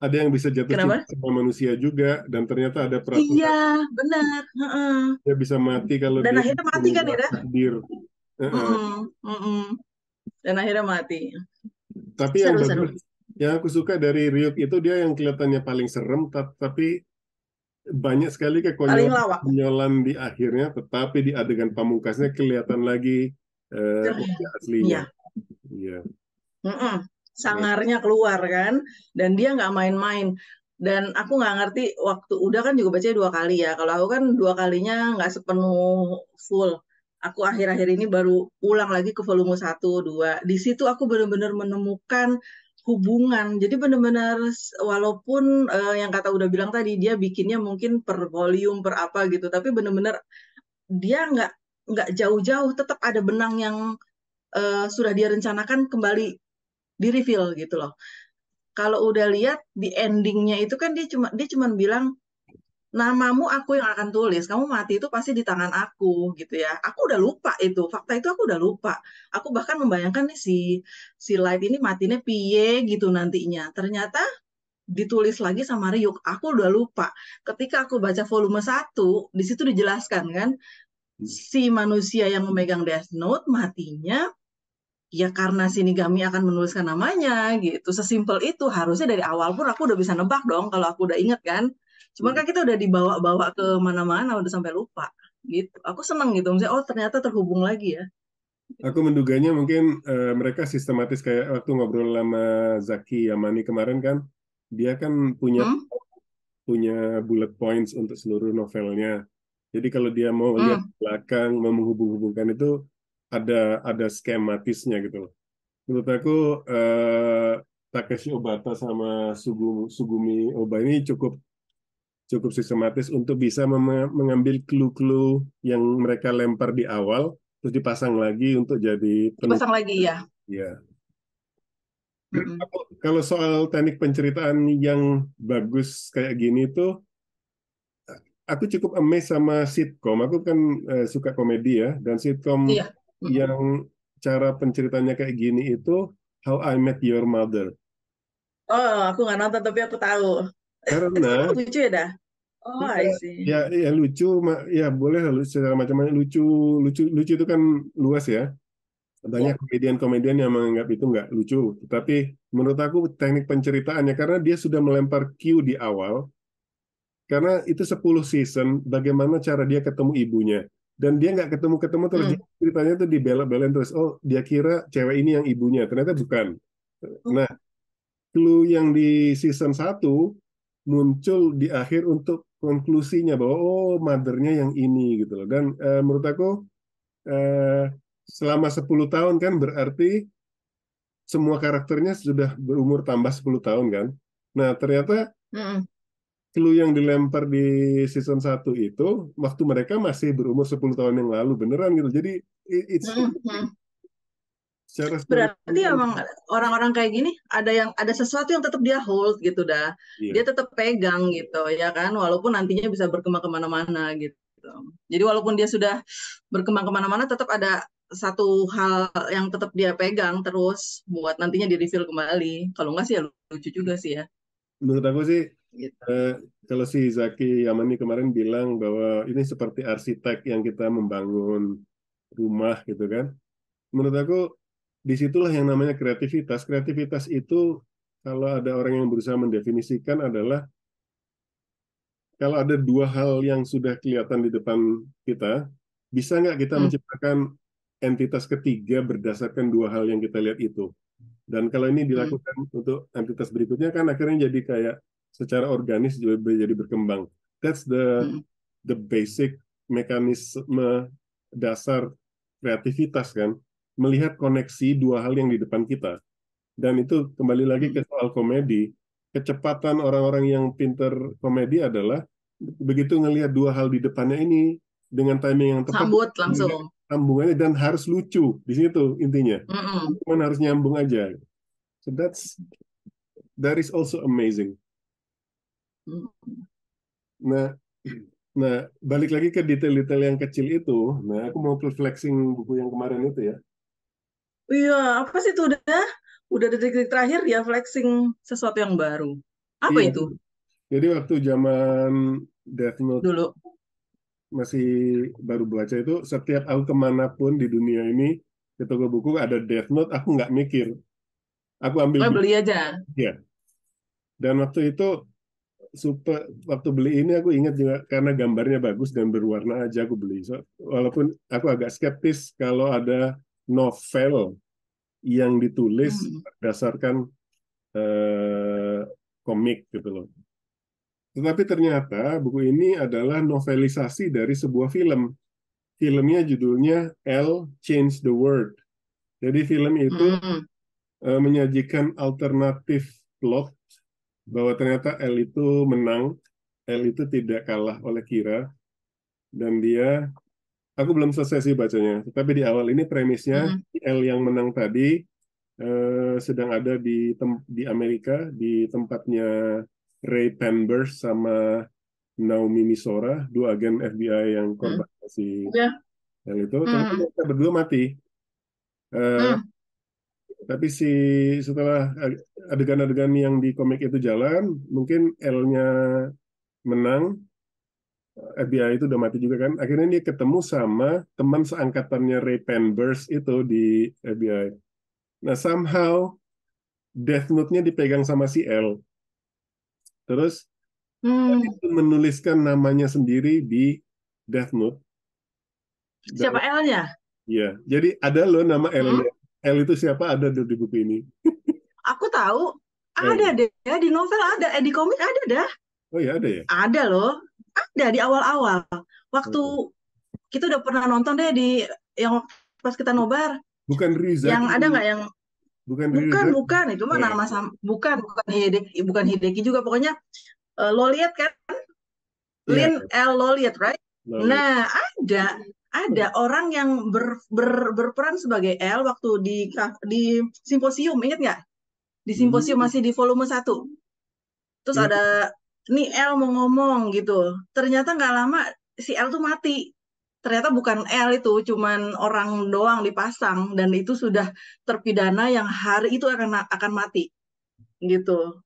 ada yang bisa jatuh cinta kenapa sama manusia juga dan ternyata ada iya peraturan benar heeh. dia bisa mati kalau Dan dia akhirnya mati kan mengubah ya dah takdir. Heeh. mm mm dan akhirnya mati Tapi yang seru-seru bagus, yang aku suka dari Ryuk itu dia yang kelihatannya paling serem, tapi banyak sekali paling lawak kekonyolan di akhirnya, tetapi di adegan pamungkasnya kelihatan lagi wajah aslinya. iya Iya, mm-mm. keren. Sangarnya keluar kan dan dia nggak main-main dan aku nggak ngerti waktu udah kan juga baca 2 kali ya kalau aku kan 2 kalinya nggak sepenuh full aku akhir-akhir ini baru ulang lagi ke volume 1, 2 di situ aku benar-benar menemukan hubungan jadi benar-benar walaupun yang kata udah bilang tadi dia bikinnya mungkin per volume per apa gitu tapi benar-benar dia nggak jauh-jauh tetap ada benang yang sudah dia rencanakan kembali di reveal gitu loh. Kalau udah lihat di endingnya itu kan dia cuma bilang namamu aku yang akan tulis. Kamu mati itu pasti di tangan aku gitu ya. Aku udah lupa itu. Fakta itu aku udah lupa. Aku bahkan membayangkan nih si Light ini matinya piye gitu nantinya. Ternyata ditulis lagi sama Ryuk. Aku udah lupa. Ketika aku baca volume 1 di situ dijelaskan kan si manusia yang memegang Death Note matinya ya karena Shinigami akan menuliskan namanya gitu. Sesimpel itu harusnya dari awal pun aku udah bisa nebak dong kalau aku udah inget kan. Cuman kan kita udah dibawa-bawa ke mana-mana udah sampai lupa gitu. Aku seneng gitu. Misalnya, oh ternyata terhubung lagi ya. Aku menduganya mungkin mereka sistematis kayak waktu ngobrol sama Zaki Yamani kemarin kan, dia kan punya Hmm? punya bullet points untuk seluruh novelnya. Jadi kalau dia mau lihat Hmm. ke belakang, mau menghubung-hubungkan itu ada skematisnya gitu loh. Menurut aku Takeshi Obata sama Sugumi Oba ini cukup cukup sistematis untuk bisa mengambil clue-clue yang mereka lempar di awal, terus dipasang lagi untuk jadi Dipasang penutup. lagi ya. Ya. Mm-mm. Kalau soal teknik penceritaan yang bagus kayak gini tuh, aku cukup amazed sama sitcom. Aku kan suka komedi ya, dan sitcom Iya. Mm-mm. yang cara penceritanya kayak gini itu How I Met Your Mother. Oh, aku nggak nonton tapi aku tahu. Itu kan Karena lucu ya dah. Oh, ya, I see. ya lucu, ya boleh lah secara macam-macam lucu, lucu itu kan luas ya. Banyak Ya. komedian-komedian yang menganggap itu nggak lucu. Tapi menurut aku teknik penceritaannya karena dia sudah melempar cue di awal, karena itu 10 season, bagaimana cara dia ketemu ibunya. Dan dia nggak ketemu-ketemu terus, Hmm. ceritanya tuh dibelak-belain terus. Oh, dia kira cewek ini yang ibunya, ternyata bukan. Nah, clue yang di season 1 muncul di akhir untuk konklusinya bahwa oh mothernya yang ini gitu loh. Dan menurut aku eh, selama 10 tahun kan berarti semua karakternya sudah berumur tambah 10 tahun kan. Nah, ternyata Mm-mm. clue yang dilempar di season 1 itu waktu mereka masih berumur 10 tahun yang lalu beneran gitu. Jadi it's Mm-mm. secara Berarti storytelling emang orang-orang kayak gini ada sesuatu yang tetap dia hold gitu dah. Dia iya. tetap pegang gitu ya kan walaupun nantinya bisa berkembang kemana-mana gitu. Jadi walaupun dia sudah berkembang kemana-mana tetap ada satu hal yang tetap dia pegang terus buat nantinya di reveal kembali. Kalau nggak sih ya lucu juga sih ya. Menurut aku sih, Gitu. kalau si Zaki Yamani kemarin bilang bahwa ini seperti arsitek yang kita membangun rumah gitu kan. Menurut aku disitulah yang namanya kreativitas. Kreativitas itu kalau ada orang yang berusaha mendefinisikan adalah kalau ada dua hal yang sudah kelihatan di depan kita, bisa nggak kita Hmm, menciptakan entitas ketiga berdasarkan dua hal yang kita lihat itu? Dan kalau ini hmm, dilakukan untuk entitas berikutnya kan akhirnya jadi kayak secara organis jadi berkembang. That's hmm, the basic mekanisme dasar kreativitas kan, melihat koneksi dua hal yang di depan kita. Dan itu kembali lagi ke hmm. soal komedi. Kecepatan orang-orang yang pinter komedi adalah begitu ngelihat dua hal di depannya ini dengan timing yang tepat, Sambut melihat langsung. sambungannya dan harus lucu di situ intinya. Mm-mm. Cuman harus nyambung aja. So that is also amazing. Hmm. Nah, nah balik lagi ke detail-detail yang kecil itu. Nah, aku mau flexing buku yang kemarin itu ya. Iya, apa sih itu udah detik-detik terakhir dia flexing sesuatu yang baru. Apa Iya, itu jadi waktu zaman Death Note dulu? masih baru baca itu, setiap aku kemanapun di dunia ini, ke toko buku ada Death Note, aku nggak mikir. Aku ambil Oh, buku beli aja. ya. Dan waktu itu, waktu beli ini aku ingat juga karena gambarnya bagus dan berwarna aja aku beli. So, walaupun aku agak skeptis kalau ada novel yang ditulis Hmm. berdasarkan eh, komik gitu loh. Tetapi ternyata buku ini adalah novelisasi dari sebuah film. Filmnya judulnya L Change the World. Jadi film itu Hmm. menyajikan alternatif plot bahwa ternyata L itu menang, L itu tidak kalah oleh Kira, dan dia, aku belum selesai sih bacanya, tetapi di awal ini premisnya Hmm. L yang menang tadi sedang ada di Amerika, di tempatnya Ray Penberth sama Naomi Misora, dua agen FBI yang Hmm. korban si Ya. L itu, tetapi Hmm. mereka berdua mati. Eh, Hmm. tapi setelah adegan-adegan yang di komik itu jalan, mungkin L-nya menang, FBI itu udah mati juga kan. Akhirnya dia ketemu sama teman seangkatannya Ray Penberth itu di FBI. Nah, somehow Death Note-nya dipegang sama si L. Terus Hmm. itu menuliskan namanya sendiri di Death Note. Dan Siapa L-nya? ya, jadi ada loh nama Hmm. L-nya. L itu siapa ada di buku ini. Aku tahu Oh ada ya, deh ya di novel ada, di komik ada dah. oh ya ada ya. Ada loh. Ada di awal-awal. Waktu Oh. kita udah pernah nonton deh di yang pas kita nobar. Bukan Yang Rizaki, ada nggak yang bukan bukan Rizaki. bukan itu mah Oh, nama bukan Hideki, bukan Hideki juga pokoknya lo lihat kan iya, Lin L lo lihat right? lo lihat. Nah, ada orang yang berperan sebagai L waktu di simposium, ingat nggak? Di simposium Hmm, masih di volume satu. Terus iya. ada nih L mau ngomong gitu. Ternyata nggak lama si L tuh mati. Ternyata bukan L itu, cuman orang doang dipasang dan itu sudah terpidana yang hari itu akan mati gitu.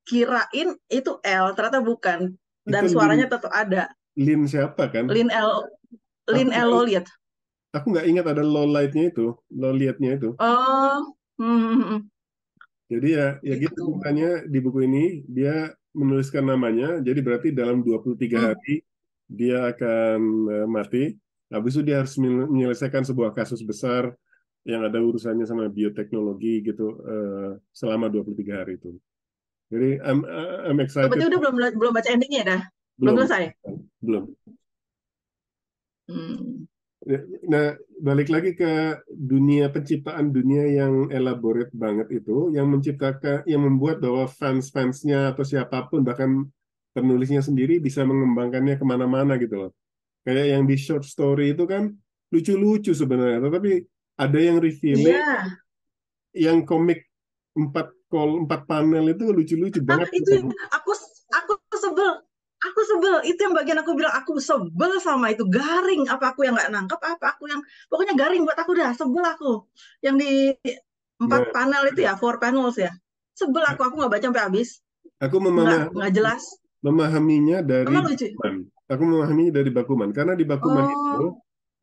Kirain itu L, ternyata bukan. Itu Dan suaranya tetap ada. Lin siapa kan? Lin L, Aku Lin L nggak lo lihat. aku nggak ingat ada low light-nya itu, low light-nya itu. Oh, Jadi ya gitu gitu. bukannya di buku ini dia menuliskan namanya, jadi berarti dalam 23 Hmm. hari dia akan mati. Habis itu dia harus menyelesaikan sebuah kasus besar yang ada urusannya sama bioteknologi gitu selama 23 hari itu. Jadi I'm Oh, excited. berarti udah belum belum baca endingnya dah? Belum Belum, selesai? belum. Hmm. Nah, balik lagi ke dunia penciptaan dunia yang elaborate banget itu, yang menciptakan, yang membuat bahwa fans-fansnya atau siapapun, bahkan penulisnya sendiri bisa mengembangkannya kemana-mana gitu loh. Kayak yang di short story itu kan lucu-lucu sebenarnya, tetapi ada yang revealing, Iya. yang komik 4 panel itu lucu-lucu Nah, banget. itu yang aku sebel. Aku sebel, itu yang bagian aku bilang aku sebel sama itu garing. Apa aku yang nggak nangkep? Apa aku yang pokoknya garing buat aku dah sebel aku. Yang di Nah, 4 panel itu ya, 4 panels ya. Sebel aku nggak baca sampai habis. aku Nggak jelas. memahaminya dari Emang lucu. Bakuman. Aku memahaminya dari Bakuman karena di Bakuman itu Oh,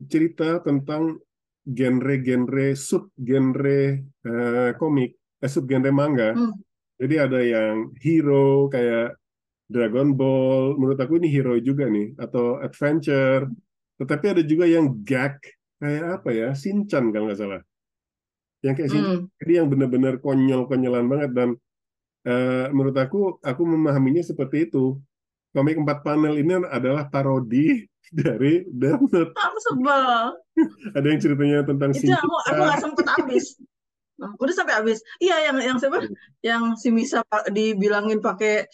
cerita tentang genre-genre sub-genre komik, sub-genre manga. hmm, Jadi ada yang hero kayak Dragon Ball, menurut aku ini hero juga nih, atau adventure. Tetapi ada juga yang gag kayak apa ya, Shinchan kalau nggak salah. Yang kayak Shinchan, hmm. jadi yang benar-benar konyol-konyolan banget dan menurut aku memahaminya seperti itu. Komik 4 panel ini adalah parodi dari Death Note. Aku sebel. Ada yang ceritanya tentang Itu yang Shinjita. aku nggak sempet habis. Nah, udah sampai habis. Iya, yang siapa? Yang si Misa dibilangin pakai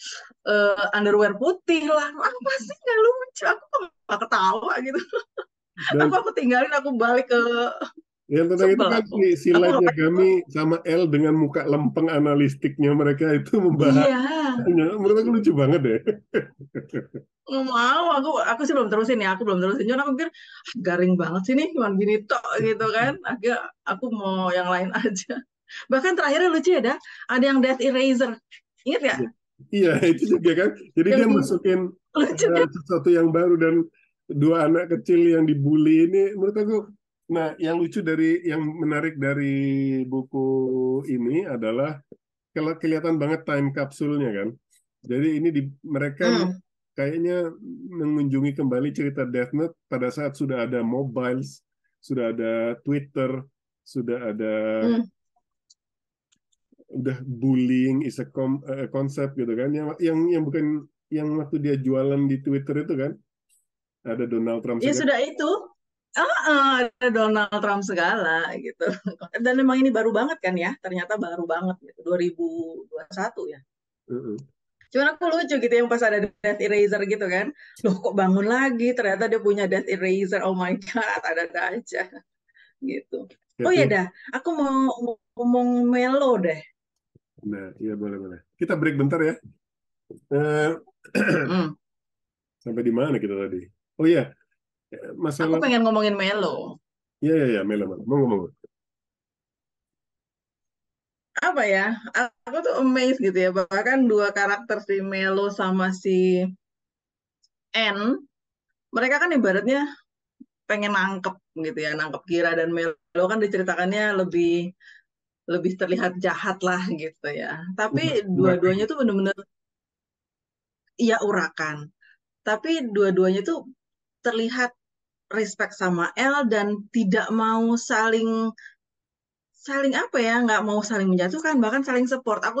underwear putih lah. Apa sih nggak lucu? Aku kok nggak ketawa gitu. Dan Aku tinggalin, aku balik ke yang tentang itu sebel kan aku. si Aku Light ngapain? Yagami sama L dengan muka lempeng analistiknya mereka itu membahas. Iya, Menurut aku lucu banget deh. nggak mau. Aku sih belum terusin ya. Aku belum terusin. Cuma aku pikir garing banget sih nih, cuma gini tok gitu kan. Akhirnya aku mau yang lain aja. Bahkan terakhirnya lucu ya, dah. Ada yang Death Eraser. Ingat ya? Iya, itu juga kan. Jadi Yang dia masukin lucu kan? sesuatu yang baru dan dua anak kecil yang dibully ini menurut aku. Nah, yang lucu yang menarik dari buku ini adalah kalau kelihatan banget time kapsulnya kan. Jadi ini mereka Hmm, kayaknya mengunjungi kembali cerita Death Note pada saat sudah ada mobiles, sudah ada Twitter, sudah ada hmm. udah bullying is a konsep gitu kan. Yang bukan yang waktu dia jualan di Twitter itu kan ada Donald Trump Ya segala. sudah itu. Ada Donald Trump segala gitu. Dan memang ini baru banget kan ya. Ternyata baru banget gitu. 2021 ya. Heeh. Cuman aku lucu gitu yang pas ada Death Eraser gitu kan. Loh kok bangun lagi? Ternyata dia punya Death Eraser. Oh my God, ada aja gitu. Oh ya Tapi dah, aku mau ngomong Melo deh. nah, iya boleh boleh. Kita break bentar ya. Eh, Hmm. sampai di mana kita tadi? Oh iya, Aku masalah. pengen ngomongin Melo. Iya iya iya, Mela, Mela. Mau ngomong. Apa ya? Aku tuh amazed gitu ya. Bahkan dua karakter si Melo sama si N, mereka kan ibaratnya pengen nangkep gitu ya, nangkep Kira dan Melo kan diceritakannya lebih lebih terlihat jahat lah gitu ya. Tapi Urakan. dua-duanya tuh bener-bener iya urakan. Tapi dua-duanya tuh terlihat respect sama L dan tidak mau saling saling apa ya, nggak mau saling menjatuhkan, bahkan saling support. Aku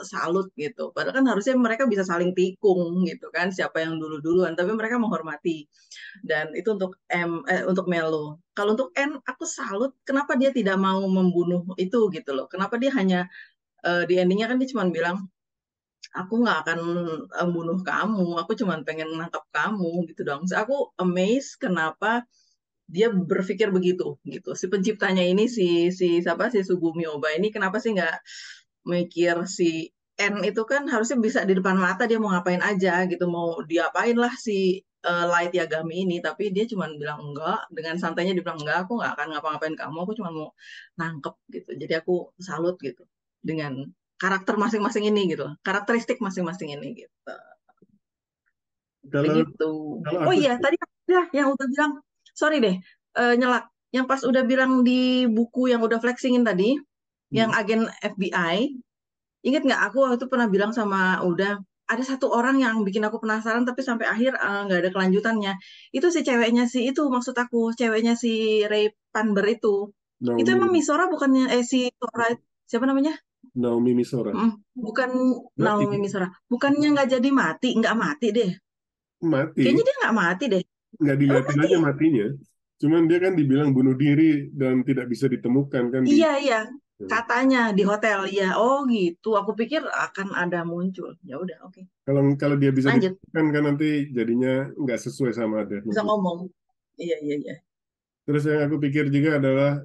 salut gitu. Padahal kan harusnya mereka bisa saling tikung gitu kan, siapa yang dulu-duluan. Tapi mereka menghormati. Dan itu untuk Melo. Kalau untuk N, aku salut. Kenapa dia tidak mau membunuh itu gitu loh? Kenapa dia hanya di endingnya kan dia cuma bilang, aku nggak akan membunuh kamu. Aku cuma pengen menangkap kamu gitu dong. So, aku amazed kenapa dia berpikir begitu gitu. Si penciptanya ini si siapa si Sugumi Oba ini kenapa sih nggak mikir si N itu kan harusnya bisa di depan mata dia mau ngapain aja gitu, mau diapain lah si Light Yagami ini, tapi dia cuma bilang enggak, dengan santainya dia bilang enggak, aku nggak akan ngapa-ngapain kamu, aku cuma mau nangkep gitu. Jadi aku salut gitu dengan karakter masing-masing ini gitu, karakteristik masing-masing ini gitu. Kalau Begitu. kalau Oh aku iya, tadi ya yang udah bilang, sorry deh, nyelak. Yang pas udah bilang di buku yang udah flexingin tadi, yang hmm, agen FBI, inget nggak aku waktu itu pernah bilang sama udah, ada satu orang yang bikin aku penasaran tapi sampai akhir nggak ada kelanjutannya. Itu si ceweknya si itu maksud aku, ceweknya si Ray Panber itu. Itu emang Naomi Misora bukannya si Sora, siapa namanya? Naomi Misora Bukan mati Naomi Misora. Bukannya nggak jadi mati, nggak mati deh. Kayaknya mati dia nggak mati deh. nggak Oh dilihatin mati aja ya? matinya. Cuman dia kan dibilang bunuh diri dan tidak bisa ditemukan kan di. Iya, iya. Katanya di hotel. Iya, oh gitu. Aku pikir akan ada muncul. Ya udah, oke. Kalau kalau dia bisa Lanjut. ditemukan kan nanti jadinya nggak sesuai sama Death Bisa Note. ngomong. Iya, iya, iya. Terus yang aku pikir juga adalah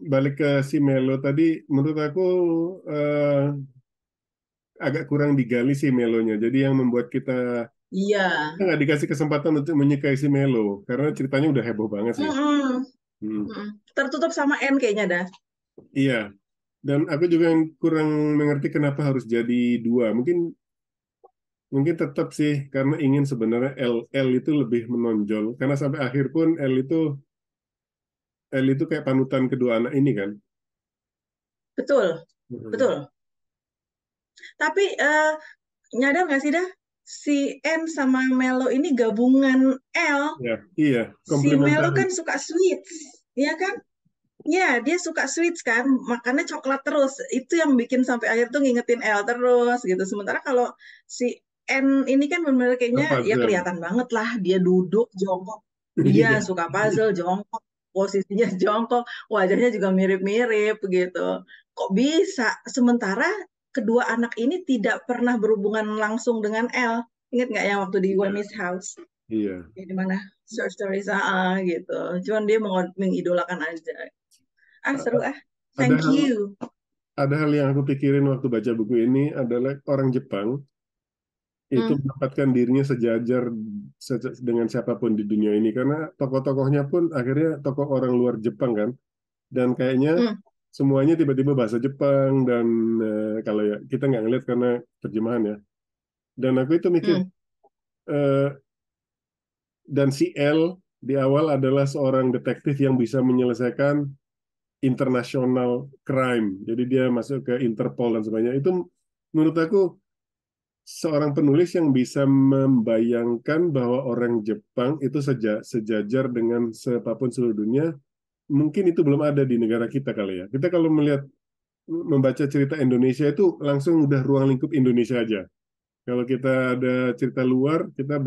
balik ke si Melo tadi, menurut aku agak kurang digali si Melonya. Jadi yang membuat kita Iya. Kita nggak dikasih kesempatan untuk menyukai si Melo karena ceritanya udah heboh banget sih. Mm-mm. Hmm. Mm-mm. Tertutup sama N kayaknya dah. Iya, dan aku juga yang kurang mengerti kenapa harus jadi dua. Mungkin mungkin tetap sih karena ingin sebenarnya L itu lebih menonjol karena sampai akhir pun L itu kayak panutan kedua anak ini kan. Betul, Hmm. betul. Tapi nyadar nggak sih dah, si N sama Melo ini gabungan L. Ya, iya, Si Melo komplementari. kan suka sweets, ya kan? Ya, dia suka sweets kan, makannya coklat terus. Itu yang bikin sampai akhir tuh ngingetin L terus gitu. Sementara kalau si N ini kan benar-benar kayaknya ya Puzzle. kelihatan banget lah dia duduk jongkok. Iya, Iya. suka puzzle, jongkok, posisinya jongkok, wajahnya juga mirip-mirip gitu. Kok bisa? Sementara kedua anak ini tidak pernah berhubungan langsung dengan L. Ingat nggak yang waktu di Iya. Wemi's House? Iya. Ya, di mana? Short stories, gitu. Cuman dia mengidolakan aja. Ah, seru ah. Ada Thank hal you. ada hal yang aku pikirin waktu baca buku ini adalah orang Jepang itu Hmm, menempatkan dirinya sejajar dengan siapapun di dunia ini karena tokoh-tokohnya pun akhirnya tokoh orang luar Jepang kan dan kayaknya hmm, semuanya tiba-tiba bahasa Jepang dan kalau ya kita nggak ngeliat karena terjemahan ya dan aku itu mikir hmm. eh, dan si L di awal adalah seorang detektif yang bisa menyelesaikan international crime jadi dia masuk ke Interpol dan sebagainya itu menurut aku seorang penulis yang bisa membayangkan bahwa orang Jepang itu sejajar dengan siapapun seluruh dunia, mungkin itu belum ada di negara kita kali ya. Kita kalau membaca cerita Indonesia itu langsung udah ruang lingkup Indonesia aja. Kalau kita ada cerita luar, kita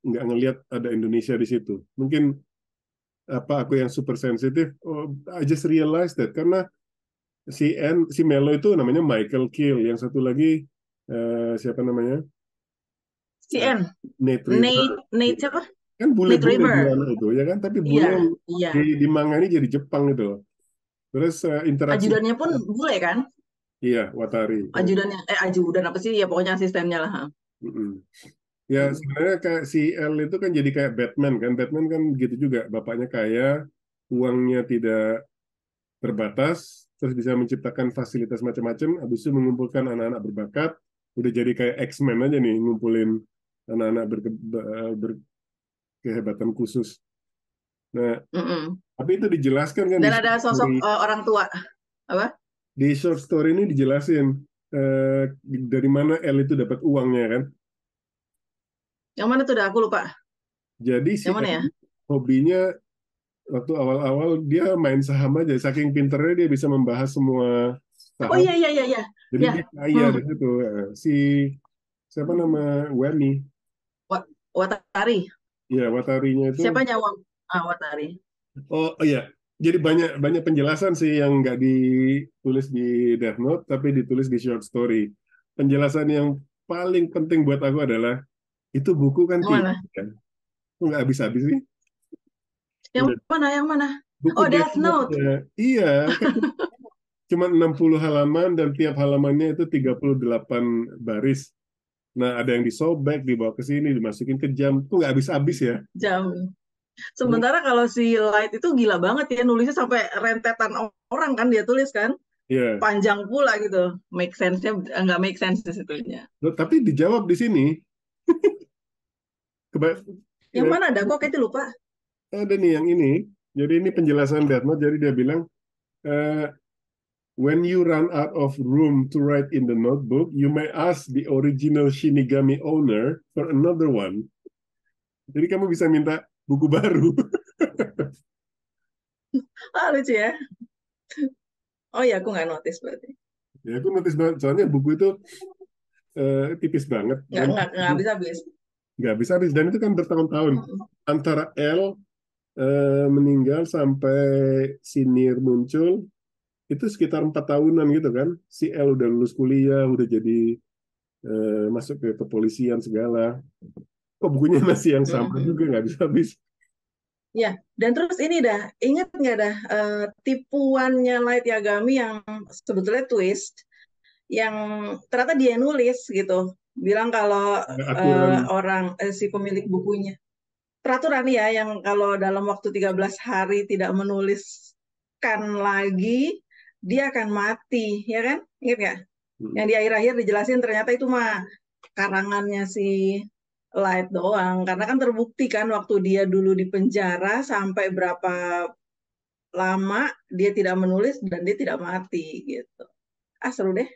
nggak ngelihat ada Indonesia di situ. Mungkin apa aku yang super sensitif, oh, I just realized that karena si Melo itu namanya Michael Kill, yang satu lagi siapa namanya? Si Eh, N. Nate River. Nate siapa? Kan Nate bule-bule River. dua anak itu ya kan, tapi Iya, bule yang iya. di manga ini jadi Jepang gitu loh. Terus interaksi, Ajudannya pun bule kan? iya Watari. Ajudannya, ajudan apa sih? Ya pokoknya asistennya lah. Ha. Mm-mm. Ya Hmm. sebenarnya kayak si L itu kan jadi kayak Batman kan, Batman kan gitu juga, bapaknya kaya, uangnya tidak terbatas, terus bisa menciptakan fasilitas macam-macam, habis itu mengumpulkan anak-anak berbakat, udah jadi kayak X-Men aja nih, ngumpulin anak-anak berkehebatan khusus. Nah, Mm-mm. tapi itu dijelaskan kan Dan ada sosok orang tua. Apa? di short story ini dijelasin eh, dari mana L itu dapat uangnya kan. Yang mana tuh dah? Aku lupa. Jadi si Yang mana L ya? hobinya waktu awal-awal dia main saham aja. Saking pinternya dia bisa membahas semua Oh saham. iya, iya, iya, iya. Jadi Ya. dia kaya Hmm. dari situ. Si siapa nama Wemi? Watari. Ya Watarinya itu. Siapa nyawang? Ah, Watari. Oh iya. Jadi banyak banyak penjelasan sih yang nggak ditulis di Death Note tapi ditulis di short story. Penjelasan yang paling penting buat aku adalah itu buku kan Yang tiga mana? kan. Kok nggak habis-habis sih? Yang Udah mana? Yang mana? buku Oh, Death Death Note. Note-nya. Iya, kan cuma 60 halaman dan tiap halamannya itu 38 baris. Nah, ada yang disobek, dibawa ke sini, dimasukin ke jam. Itu nggak habis-habis ya. Jam. Sementara kalau si Light itu gila banget ya, nulisnya sampai rentetan orang kan dia tulis kan. Ya, Panjang pula gitu. Make sense-nya nggak make sense di situnya. loh, tapi dijawab di sini. Keba- Yang ya, mana ada? Kok kayak itu lupa. ada nih yang ini. Jadi ini penjelasan Death Note. Jadi dia bilang, eh, when you run out of room to write in the notebook, you may ask the original Shinigami owner for another one. Jadi kamu bisa minta buku baru. Ah, lucu ya. Oh ya, aku nggak notice berarti. Ya, aku notice banget. Soalnya buku itu tipis banget dan Nggak habis-habis. nggak bisa habis. Dan itu kan bertahun-tahun. Mm-mm. Antara L meninggal sampai Sinir muncul, itu sekitar 4 tahunan gitu kan. Si L udah lulus kuliah, udah jadi masuk ke kepolisian segala. Kok bukunya masih yang sama juga, Mm-mm. nggak bisa habis. Ya, dan terus ini dah, ingat nggak dah tipuannya Light Yagami yang sebetulnya twist, yang ternyata dia yang nulis gitu. bilang kalau aturan. si pemilik bukunya. Peraturan ya yang kalau dalam waktu 13 hari tidak menuliskan lagi, dia akan mati, ya kan? Ingat nggak? Yang di akhir-akhir dijelasin ternyata itu mah karangannya si Light doang. Karena kan terbukti kan waktu dia dulu di penjara sampai berapa lama dia tidak menulis dan dia tidak mati gitu. Ah seru deh.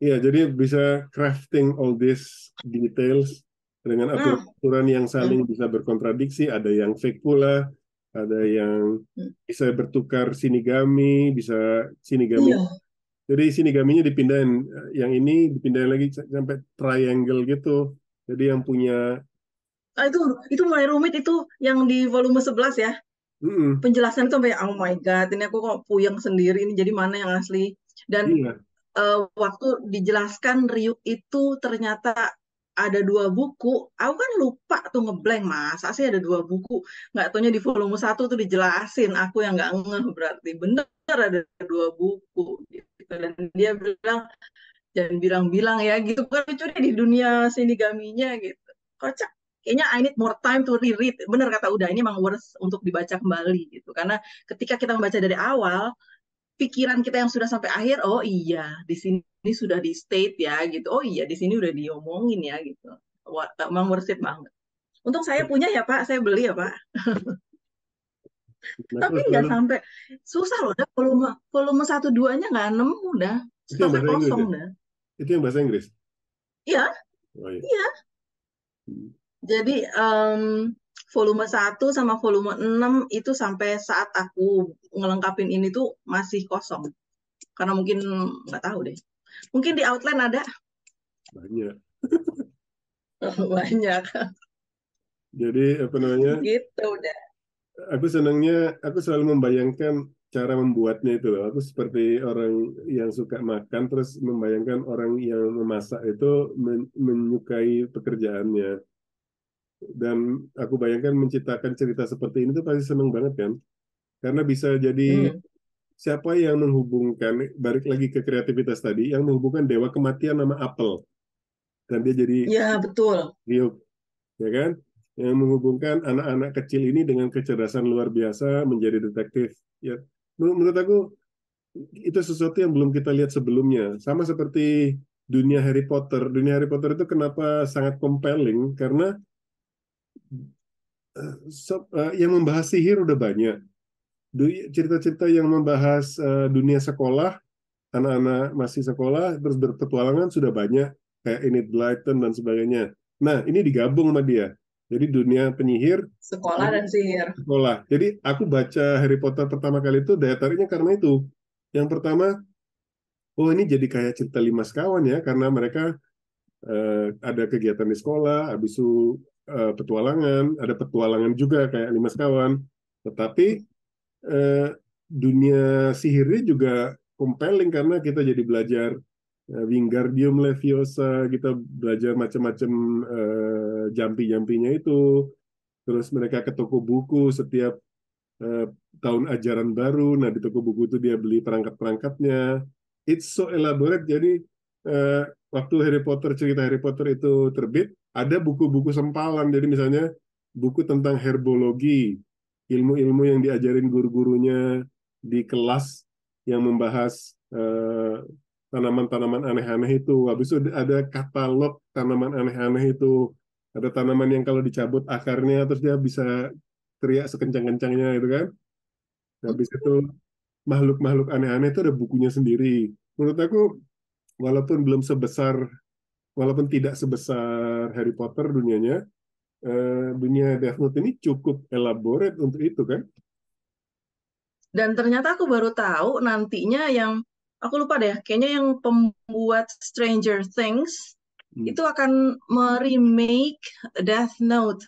Iya, jadi bisa crafting all these details dengan Hmm. aturan-aturan yang Hmm. saling bisa berkontradiksi, ada yang fake pula, ada yang Hmm. bisa bertukar sinigami, bisa sinigami. Iya. Jadi sinigaminya dipindahin, yang ini dipindahin lagi sampai triangle gitu. Jadi yang punya, Ah, itu mulai rumit itu yang di volume 11 ya. mm-mm, Penjelasan itu sampai oh my god, ini aku kok puyeng sendiri ini jadi mana yang asli. Dan iya, waktu dijelaskan Ryuk itu ternyata ada dua buku, aku kan lupa tuh ngeblank masa sih ada dua buku. Nggak taunya di volume satu tuh dijelasin, aku yang nggak ngeh berarti bener ada dua buku gitu. Dan dia bilang jangan bilang-bilang ya gitu kan lucu deh di dunia sinigaminya gitu. Kocak. Kayaknya I need more time to reread. Bener kata Uda, ini emang worth untuk dibaca kembali gitu. Karena ketika kita membaca dari awal, pikiran kita yang sudah sampai akhir, oh iya, di sini sudah di state ya gitu. Oh iya, di sini udah diomongin ya gitu. Wah, emang worth it banget. Untung saya punya ya Pak, saya beli ya Pak. nah, Tapi aku nggak selalu, sampai susah loh, dah volume volume satu duanya nggak nemu dah, itu yang stoknya bahasa Inggris kosong ya? dah. Itu yang bahasa Inggris? Iya, Oh iya. iya. Jadi volume satu sama volume 6 itu sampai saat aku ngelengkapin ini tuh masih kosong. Karena mungkin nggak tahu deh. Mungkin di outline ada Banyak. banyak Jadi apa namanya? gitu udah. Aku senangnya, aku selalu membayangkan cara membuatnya itu loh. Aku seperti orang yang suka makan, terus membayangkan orang yang memasak itu menyukai pekerjaannya. Dan aku bayangkan menciptakan cerita seperti ini tuh pasti seneng banget kan? Karena bisa jadi Hmm. siapa yang menghubungkan, balik lagi ke kreativitas tadi, yang menghubungkan dewa kematian nama apel. Dan dia jadi Ya betul. Ryuk, ya kan? Yang menghubungkan anak-anak kecil ini dengan kecerdasan luar biasa menjadi detektif. Ya, menurut aku itu sesuatu yang belum kita lihat sebelumnya. Sama seperti dunia Harry Potter. Dunia Harry Potter itu kenapa sangat compelling? Karena yang membahas sihir udah banyak. Cerita-cerita yang membahas dunia sekolah, anak-anak masih sekolah, terus berpetualangan sudah banyak. Kayak Enid Blyton dan sebagainya. Nah, ini digabung sama dia. Jadi dunia penyihir Sekolah dan dan sihir. sekolah. Jadi aku baca Harry Potter pertama kali itu daya tariknya karena itu. Yang pertama, oh ini jadi kayak cerita lima sekawan ya, karena mereka ada kegiatan di sekolah, habis itu petualangan, ada petualangan juga kayak lima sekawan. Tetapi eh, dunia sihirnya juga compelling karena kita jadi belajar Wingardium Leviosa, kita belajar macam-macam jampi-jampinya itu. Terus mereka ke toko buku setiap eh, tahun ajaran baru. Nah, di toko buku itu dia beli perangkat-perangkatnya. It's so elaborate. Jadi, eh, waktu cerita Harry Potter itu terbit, ada buku-buku sempalan. Jadi misalnya buku tentang herbologi, ilmu-ilmu yang diajarin guru-gurunya di kelas yang membahas tanaman-tanaman aneh-aneh itu. Habis itu ada katalog tanaman aneh-aneh itu. Ada tanaman yang kalau dicabut akarnya, terus dia bisa teriak sekencang-kencangnya itu kan. Habis itu makhluk-makhluk aneh-aneh itu ada bukunya sendiri. Menurut aku, walaupun belum sebesar, walaupun tidak sebesar Harry Potter dunianya, dunia Death Note ini cukup elaborate untuk itu kan. Dan ternyata aku baru tahu nantinya yang aku lupa deh, kayaknya yang pembuat Stranger Things Hmm. itu akan meremake Death Note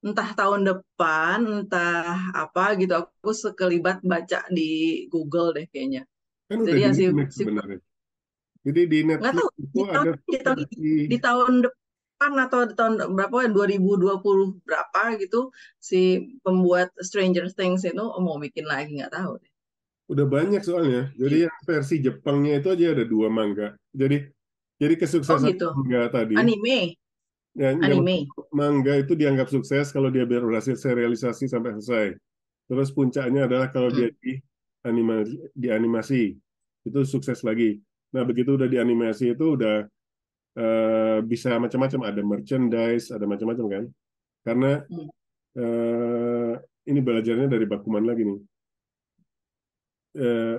entah tahun depan, entah apa gitu. Aku sekelibat baca di Google deh kayaknya. Kan udah Jadi di ya Netflix si sebenarnya. Jadi di nggak Netflix tahu itu ada di tahun ini, versi, di tahun depan atau di tahun berapa 2020 berapa gitu si pembuat Stranger Things itu mau bikin lagi nggak tahu deh. udah banyak soalnya. Jadi Gitu. yang versi Jepangnya itu aja ada dua manga. Jadi Jadi Oh kesuksesan gitu. manga tadi, Anime, ya, nggak, anime. manga itu dianggap sukses kalau dia berhasil serialisasi sampai selesai. Terus puncaknya adalah kalau dia Mm, dianimasi, itu sukses lagi. Nah, begitu udah dianimasi itu udah bisa macam-macam, ada merchandise, ada macam-macam kan. Karena mm. eh, ini belajarnya dari Bakuman lagi nih. Eh,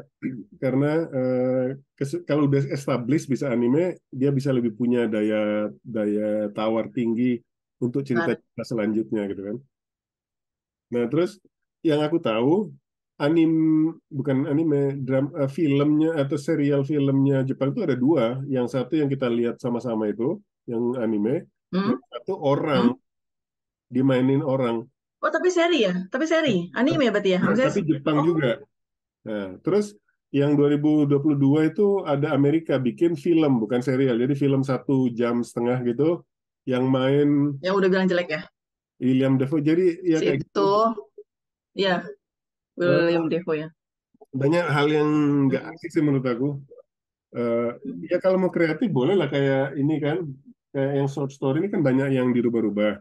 karena kalau udah established bisa anime, dia bisa lebih punya daya daya tawar tinggi untuk cerita Nah, selanjutnya gitu kan. Nah, terus yang aku tahu anim bukan anime, filmnya atau serial filmnya Jepang itu ada dua. Yang satu yang kita lihat sama-sama itu, yang anime, mm, yang satu orang mm. dimainin orang. Oh tapi seri ya? Tapi seri, anime berarti ya? Maksudnya, Tapi Jepang oh juga. Nah, terus yang 2022 itu ada Amerika bikin film, bukan serial. Jadi film 1,5 jam gitu, yang main yang udah bilang jelek ya? William Dafoe. Jadi ya Si kayak gitu. itu, ya Eh, William Defoe ya. banyak hal yang nggak Mm, asik sih menurut aku. Eh, mm, ya kalau mau kreatif boleh lah kayak ini kan, kayak yang short story ini kan banyak yang dirubah-rubah.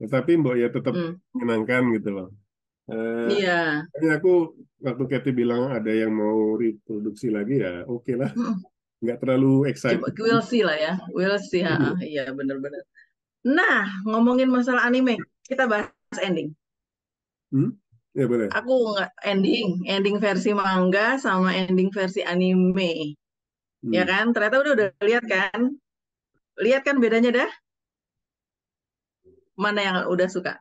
Tetapi mbok ya tetap mm. menyenangkan gitu loh. Eh, Iya. makanya aku waktu Katy bilang ada yang mau reproduksi lagi ya oke lah. Mm. Nggak terlalu Coba excited. we'll see lah ya. We'll see. Ha, ha. Iya bener-bener. Nah, ngomongin masalah anime, kita bahas ending. Hmm? Ya boleh. Aku nggak ending versi manga sama ending versi anime. Ya Hmm. kan? Ternyata udah lihat kan? Lihat kan bedanya dah? Mana yang udah suka?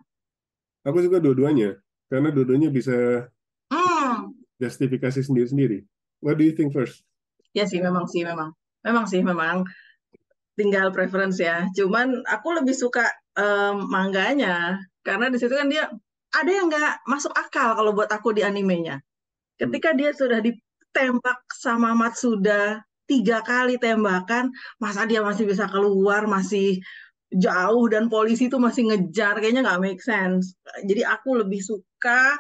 Aku suka dua-duanya karena dua-duanya bisa Hmm. justifikasi sendiri-sendiri. What do you think first? Ya sih, memang sih, memang. Memang sih, memang. Tinggal preference ya. Cuman aku lebih suka mangganya. Karena di situ kan dia ada yang nggak masuk akal kalau buat aku di animenya. Hmm. Ketika dia sudah ditembak sama Matsuda 3 kali tembakan, masa dia masih bisa keluar, masih jauh dan polisi itu masih ngejar, kayaknya nggak make sense. Jadi aku lebih suka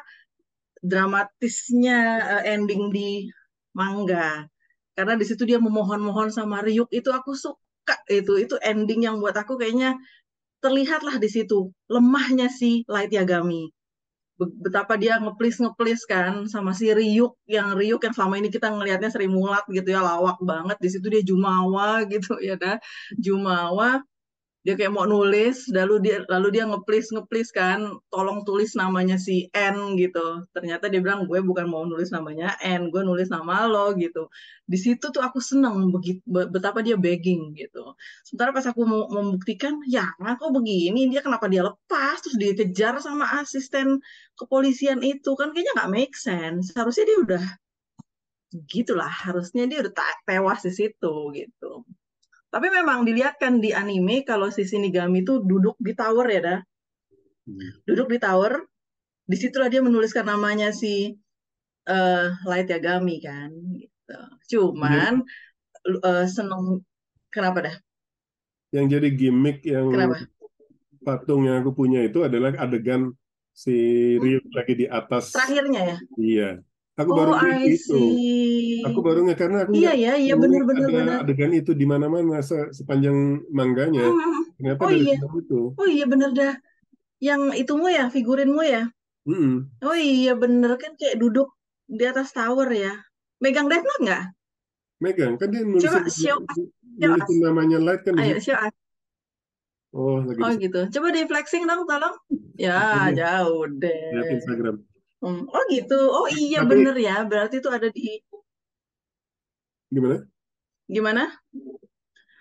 dramatisnya ending di manga. Karena di situ dia memohon-mohon sama Ryuk itu aku suka itu ending yang buat aku kayaknya terlihatlah di situ lemahnya si Light Yagami betapa dia ngeplis kan sama si Ryuk yang selama ini kita ngelihatnya Sri Mulat gitu ya lawak banget di situ dia jumawa gitu ya dah jumawa dia kayak mau nulis lalu dia ngeplis kan tolong tulis namanya si N gitu ternyata dia bilang gue bukan mau nulis namanya N gue nulis nama lo gitu di situ tuh aku seneng begitu betapa dia begging gitu sementara pas aku mau membuktikan ya kok begini dia kenapa dia lepas terus dikejar sama asisten kepolisian itu kan kayaknya nggak make sense harusnya dia udah gitulah harusnya dia udah tewas di situ gitu tapi memang dilihat kan di anime kalau si Shinigami itu duduk di tower ya dah. Hmm. Duduk di tower, disitulah dia menuliskan namanya si Light Yagami kan. Gitu. Jadi Cuman seneng kenapa dah? yang jadi gimmick yang Kenapa? patung yang aku punya itu adalah adegan si Hmm? Ryuk lagi di atas. Terakhirnya ya? Iya. Aku baru Oh, ngeh I itu. Aku see. baru ngeh karena aku Iya nggak ya, iya tahu benar-benar ada benar. adegan itu di mana-mana sepanjang mangganya. Hmm. Ternyata Oh dari iya, film itu. oh iya benar dah. Yang itumu ya, figurinmu ya. Mm-mm. Oh iya bener kan kayak duduk di atas tower ya. Megang Death Note nggak? Megang kan dia Coba nulisin show nulisin us. namanya Light kan di Ayo situ. show us. Oh, lagi Oh di situ. gitu. Coba di flexing dong, tolong. Ya, Ini jauh lihat deh. Instagram. Oh gitu. Oh iya bener Tapi ya. Berarti itu ada di gimana? gimana?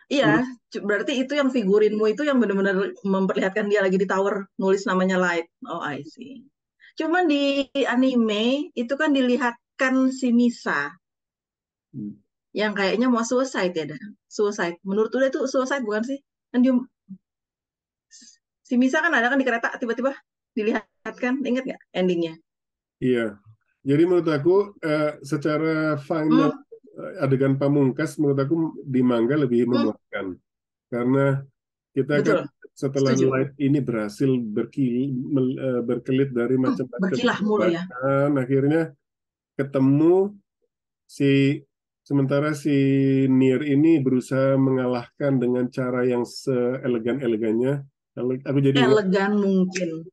Iya, Hmm. berarti itu yang figurinmu itu yang benar-benar memperlihatkan dia lagi di tower nulis namanya Light. Oh, I see. Cuman di anime itu kan dilihatkan si Misa yang kayaknya mau suicide ya, dah. Suicide. Menurut udah itu suicide bukan sih? Kan dia si Misa kan ada kan di kereta tiba-tiba dilihatkan, inget nggak endingnya? Iya. Jadi menurut aku secara final Hmm, adegan pamungkas menurut aku di manga lebih hmm, memuaskan karena kita kan betul. setelah Setuju. Light ini berhasil berkelit dari macam-macam Berkilah mulu ya. jebakan, akhirnya ketemu si Sementara si Nier ini berusaha mengalahkan dengan cara yang seelegan-elegannya. Aku jadi ingat, Elegan mungkin.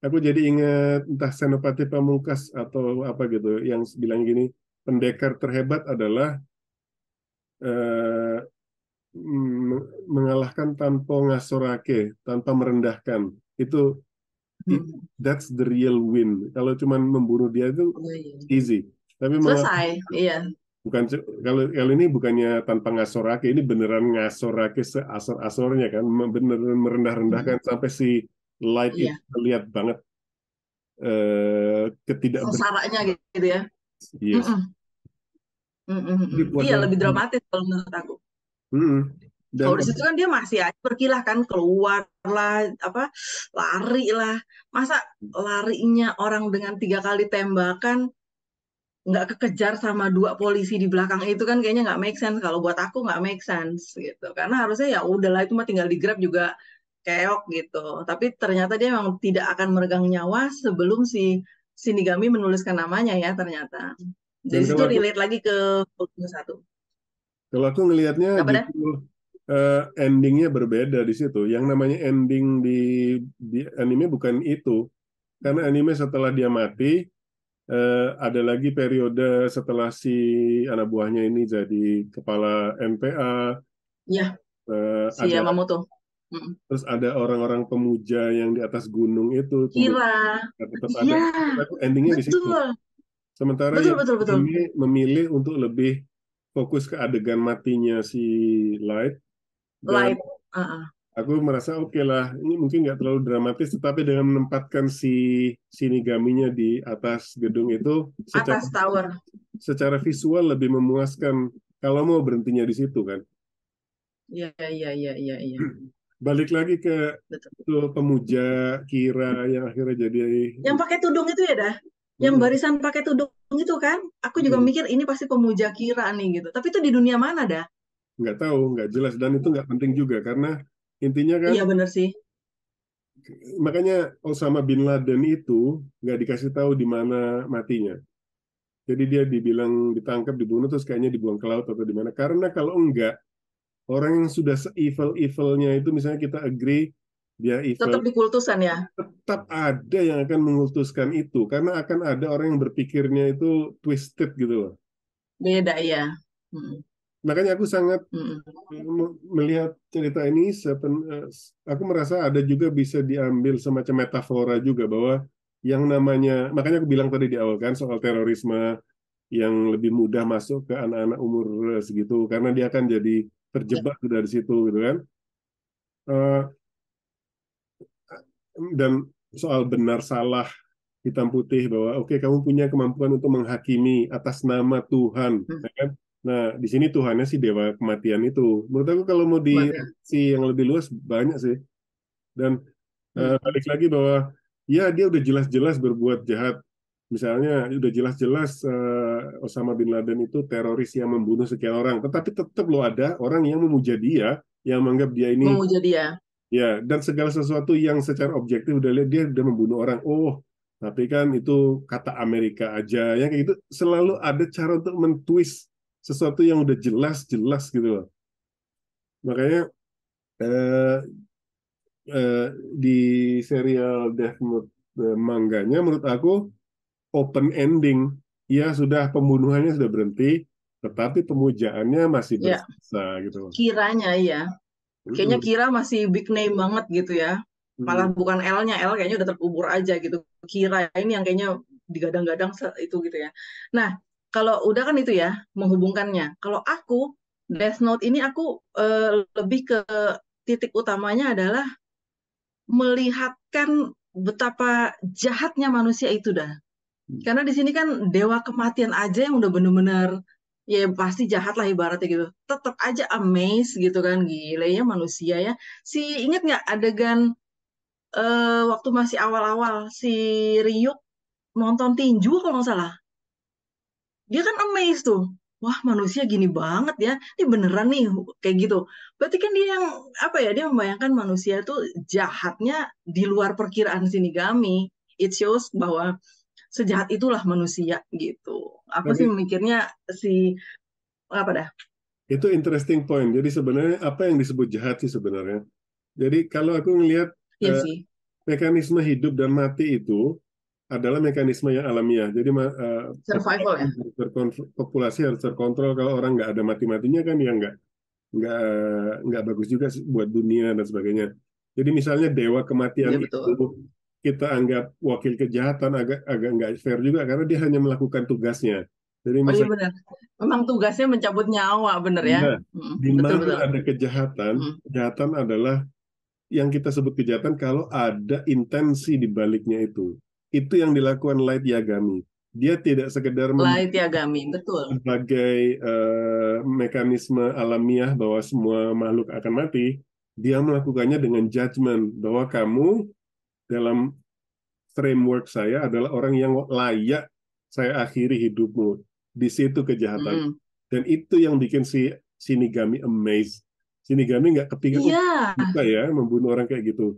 entah Senopati Pamungkas atau apa gitu, yang bilang gini, pendekar terhebat adalah eh, mengalahkan tanpa ngasorake, tanpa merendahkan. Itu it- Hmm. that's the real win. Kalau cuma membunuh dia itu Iya, iya. easy. Tapi Selesai, iya. bukan kalau kalau ini bukannya tanpa ngasorake, ini beneran ngasorake seasor-asornya kan, beneran merendah-rendahkan Hmm. sampai si Light itu Iya. terlihat banget ketidakber. Sesaranya gitu ya. Yes. Mm-mm. Mm-mm. Jadi buat Iya, yang lebih dramatis kalau menurut aku. Mm-mm. Dan Kalau di situ kan dia masih aja berkilah kan, keluar lah, apa, lari lah. Masa larinya orang dengan 3 kali tembakan nggak kekejar sama 2 polisi di belakang itu kan kayaknya nggak make sense. Kalau buat aku nggak make sense gitu. Karena harusnya ya udahlah itu mah tinggal di Grab juga keok gitu. Tapi ternyata dia memang tidak akan meregang nyawa sebelum si Shinigami menuliskan namanya ya ternyata. dan Jadi situ relate lagi ke Volume 1. kalau aku ngelihatnya Apa dah? justru endingnya berbeda di situ. Yang namanya ending di anime bukan itu, karena anime setelah dia mati ada lagi periode setelah si anak buahnya ini jadi kepala NPA, Ya, si ada Yamamoto. Mm. terus ada orang-orang pemuja yang di atas gunung itu Kira. tetap ada. Iya, Aku endingnya di situ. betul. Sementara Betul, yang betul, betul. ini memilih untuk lebih fokus ke adegan matinya si Light, dan Light. Uh-uh. aku merasa oke lah, ini mungkin nggak terlalu dramatis, tetapi dengan menempatkan si Shinigaminya di atas gedung itu secara Atas tower. secara visual lebih memuaskan kalau mau berhentinya di situ kan. Iya, iya, iya, iya, iya. Balik lagi ke Betul. tuh pemuja Kira yang akhirnya jadi Yang pakai tudung itu ya dah? Yang mm, barisan pakai tudung itu kan? Aku juga mm, mikir ini pasti pemuja Kira nih gitu. Tapi itu di dunia mana dah? nggak tahu, nggak jelas, dan itu nggak penting juga karena intinya kan, Iya bener sih. makanya Osama bin Laden itu nggak dikasih tahu di mana matinya. Jadi dia dibilang ditangkap, dibunuh, terus kayaknya dibuang ke laut atau di mana. Karena kalau enggak, orang yang sudah se-evil-evilnya itu, misalnya kita agree dia evil, Tetap di kultusan ya. tetap ada yang akan mengutuskan itu. Karena akan ada orang yang berpikirnya itu twisted gitu loh. Beda ya. Mm, Makanya aku sangat mm. melihat cerita ini, aku merasa ada juga bisa diambil semacam metafora juga bahwa yang namanya, makanya aku bilang tadi di awal kan soal terorisme yang lebih mudah masuk ke anak-anak umur segitu karena dia akan jadi Ya. terjebak dari situ gitu kan. Eh, dan soal benar salah hitam putih bahwa oke, kamu punya kemampuan untuk menghakimi atas nama Tuhan, Mm. ya kan? Nah, di sini Tuhannya si dewa kematian itu. Menurut aku kalau mau di Buat ya. si yang lebih luas banyak sih. Dan Mm. balik lagi bahwa ya dia udah jelas-jelas berbuat jahat. Misalnya udah jelas-jelas Osama bin Laden itu teroris yang membunuh sekian orang, tetapi tetap lo ada orang yang memuja dia, yang menganggap dia ini Memuja dia. ya, dan segala sesuatu yang secara objektif udah lihat dia udah membunuh orang. Oh, tapi kan itu kata Amerika aja, yang kayak gitu selalu ada cara untuk mentwist sesuatu yang udah jelas-jelas gitu loh. Makanya eh, eh, di serial Death Note mangganya menurut aku open ending. Ya sudah, pembunuhannya sudah berhenti, tetapi pemujaannya masih Ya, bersisa gitu loh. kiranya ya. Kayaknya Mm-mm. Kira masih big name banget gitu ya. Malah Mm. bukan L-nya, L kayaknya udah terkubur aja gitu. Kira ini yang kayaknya digadang-gadang itu gitu ya. Nah, kalau udah kan itu ya, menghubungkannya. Kalau aku, Death Note ini aku lebih ke titik utamanya adalah melihatkan betapa jahatnya manusia itu dah. Karena di sini kan dewa kematian aja yang udah bener-bener ya pasti jahat lah ibaratnya gitu. Tetap aja amazed gitu kan gila ya manusia ya. Si inget nggak adegan waktu masih awal-awal si Ryuk nonton tinju kalau nggak salah. Dia kan amazed tuh. Wah manusia gini banget ya. Ini beneran nih kayak gitu. Berarti kan dia yang apa ya dia membayangkan manusia itu jahatnya di luar perkiraan Shinigami. It shows bahwa sejahat itulah manusia gitu. Aku sih Tapi memikirnya si Apa dah? Itu interesting point. Jadi sebenarnya apa yang disebut jahat sih sebenarnya? Jadi kalau aku ngelihat Iya eh, sih. mekanisme hidup dan mati itu adalah mekanisme yang alamiah. Jadi Survival ya. populasi harus terkontrol. Kalau orang nggak ada mati-matinya kan ya nggak nggak bagus juga buat dunia dan sebagainya. Jadi misalnya dewa kematian Iya itu betul. kita anggap wakil kejahatan agak agak nggak fair juga karena dia hanya melakukan tugasnya. Jadi Oh iya misalnya benar. Memang tugasnya mencabut nyawa, bener ya. di Betul mana betul. ada kejahatan, Mm. kejahatan adalah yang kita sebut kejahatan kalau ada intensi di baliknya itu. Itu yang dilakukan Light Yagami. Dia tidak sekedar Light Yagami, betul. sebagai mekanisme alamiah bahwa semua makhluk akan mati, dia melakukannya dengan judgment bahwa kamu dalam framework saya adalah orang yang layak saya akhiri hidupmu. Di situ kejahatan. Mm. Dan itu yang bikin si Shinigami amazed. Shinigami nggak kepikir, oh Iya, bisa ya membunuh orang kayak gitu.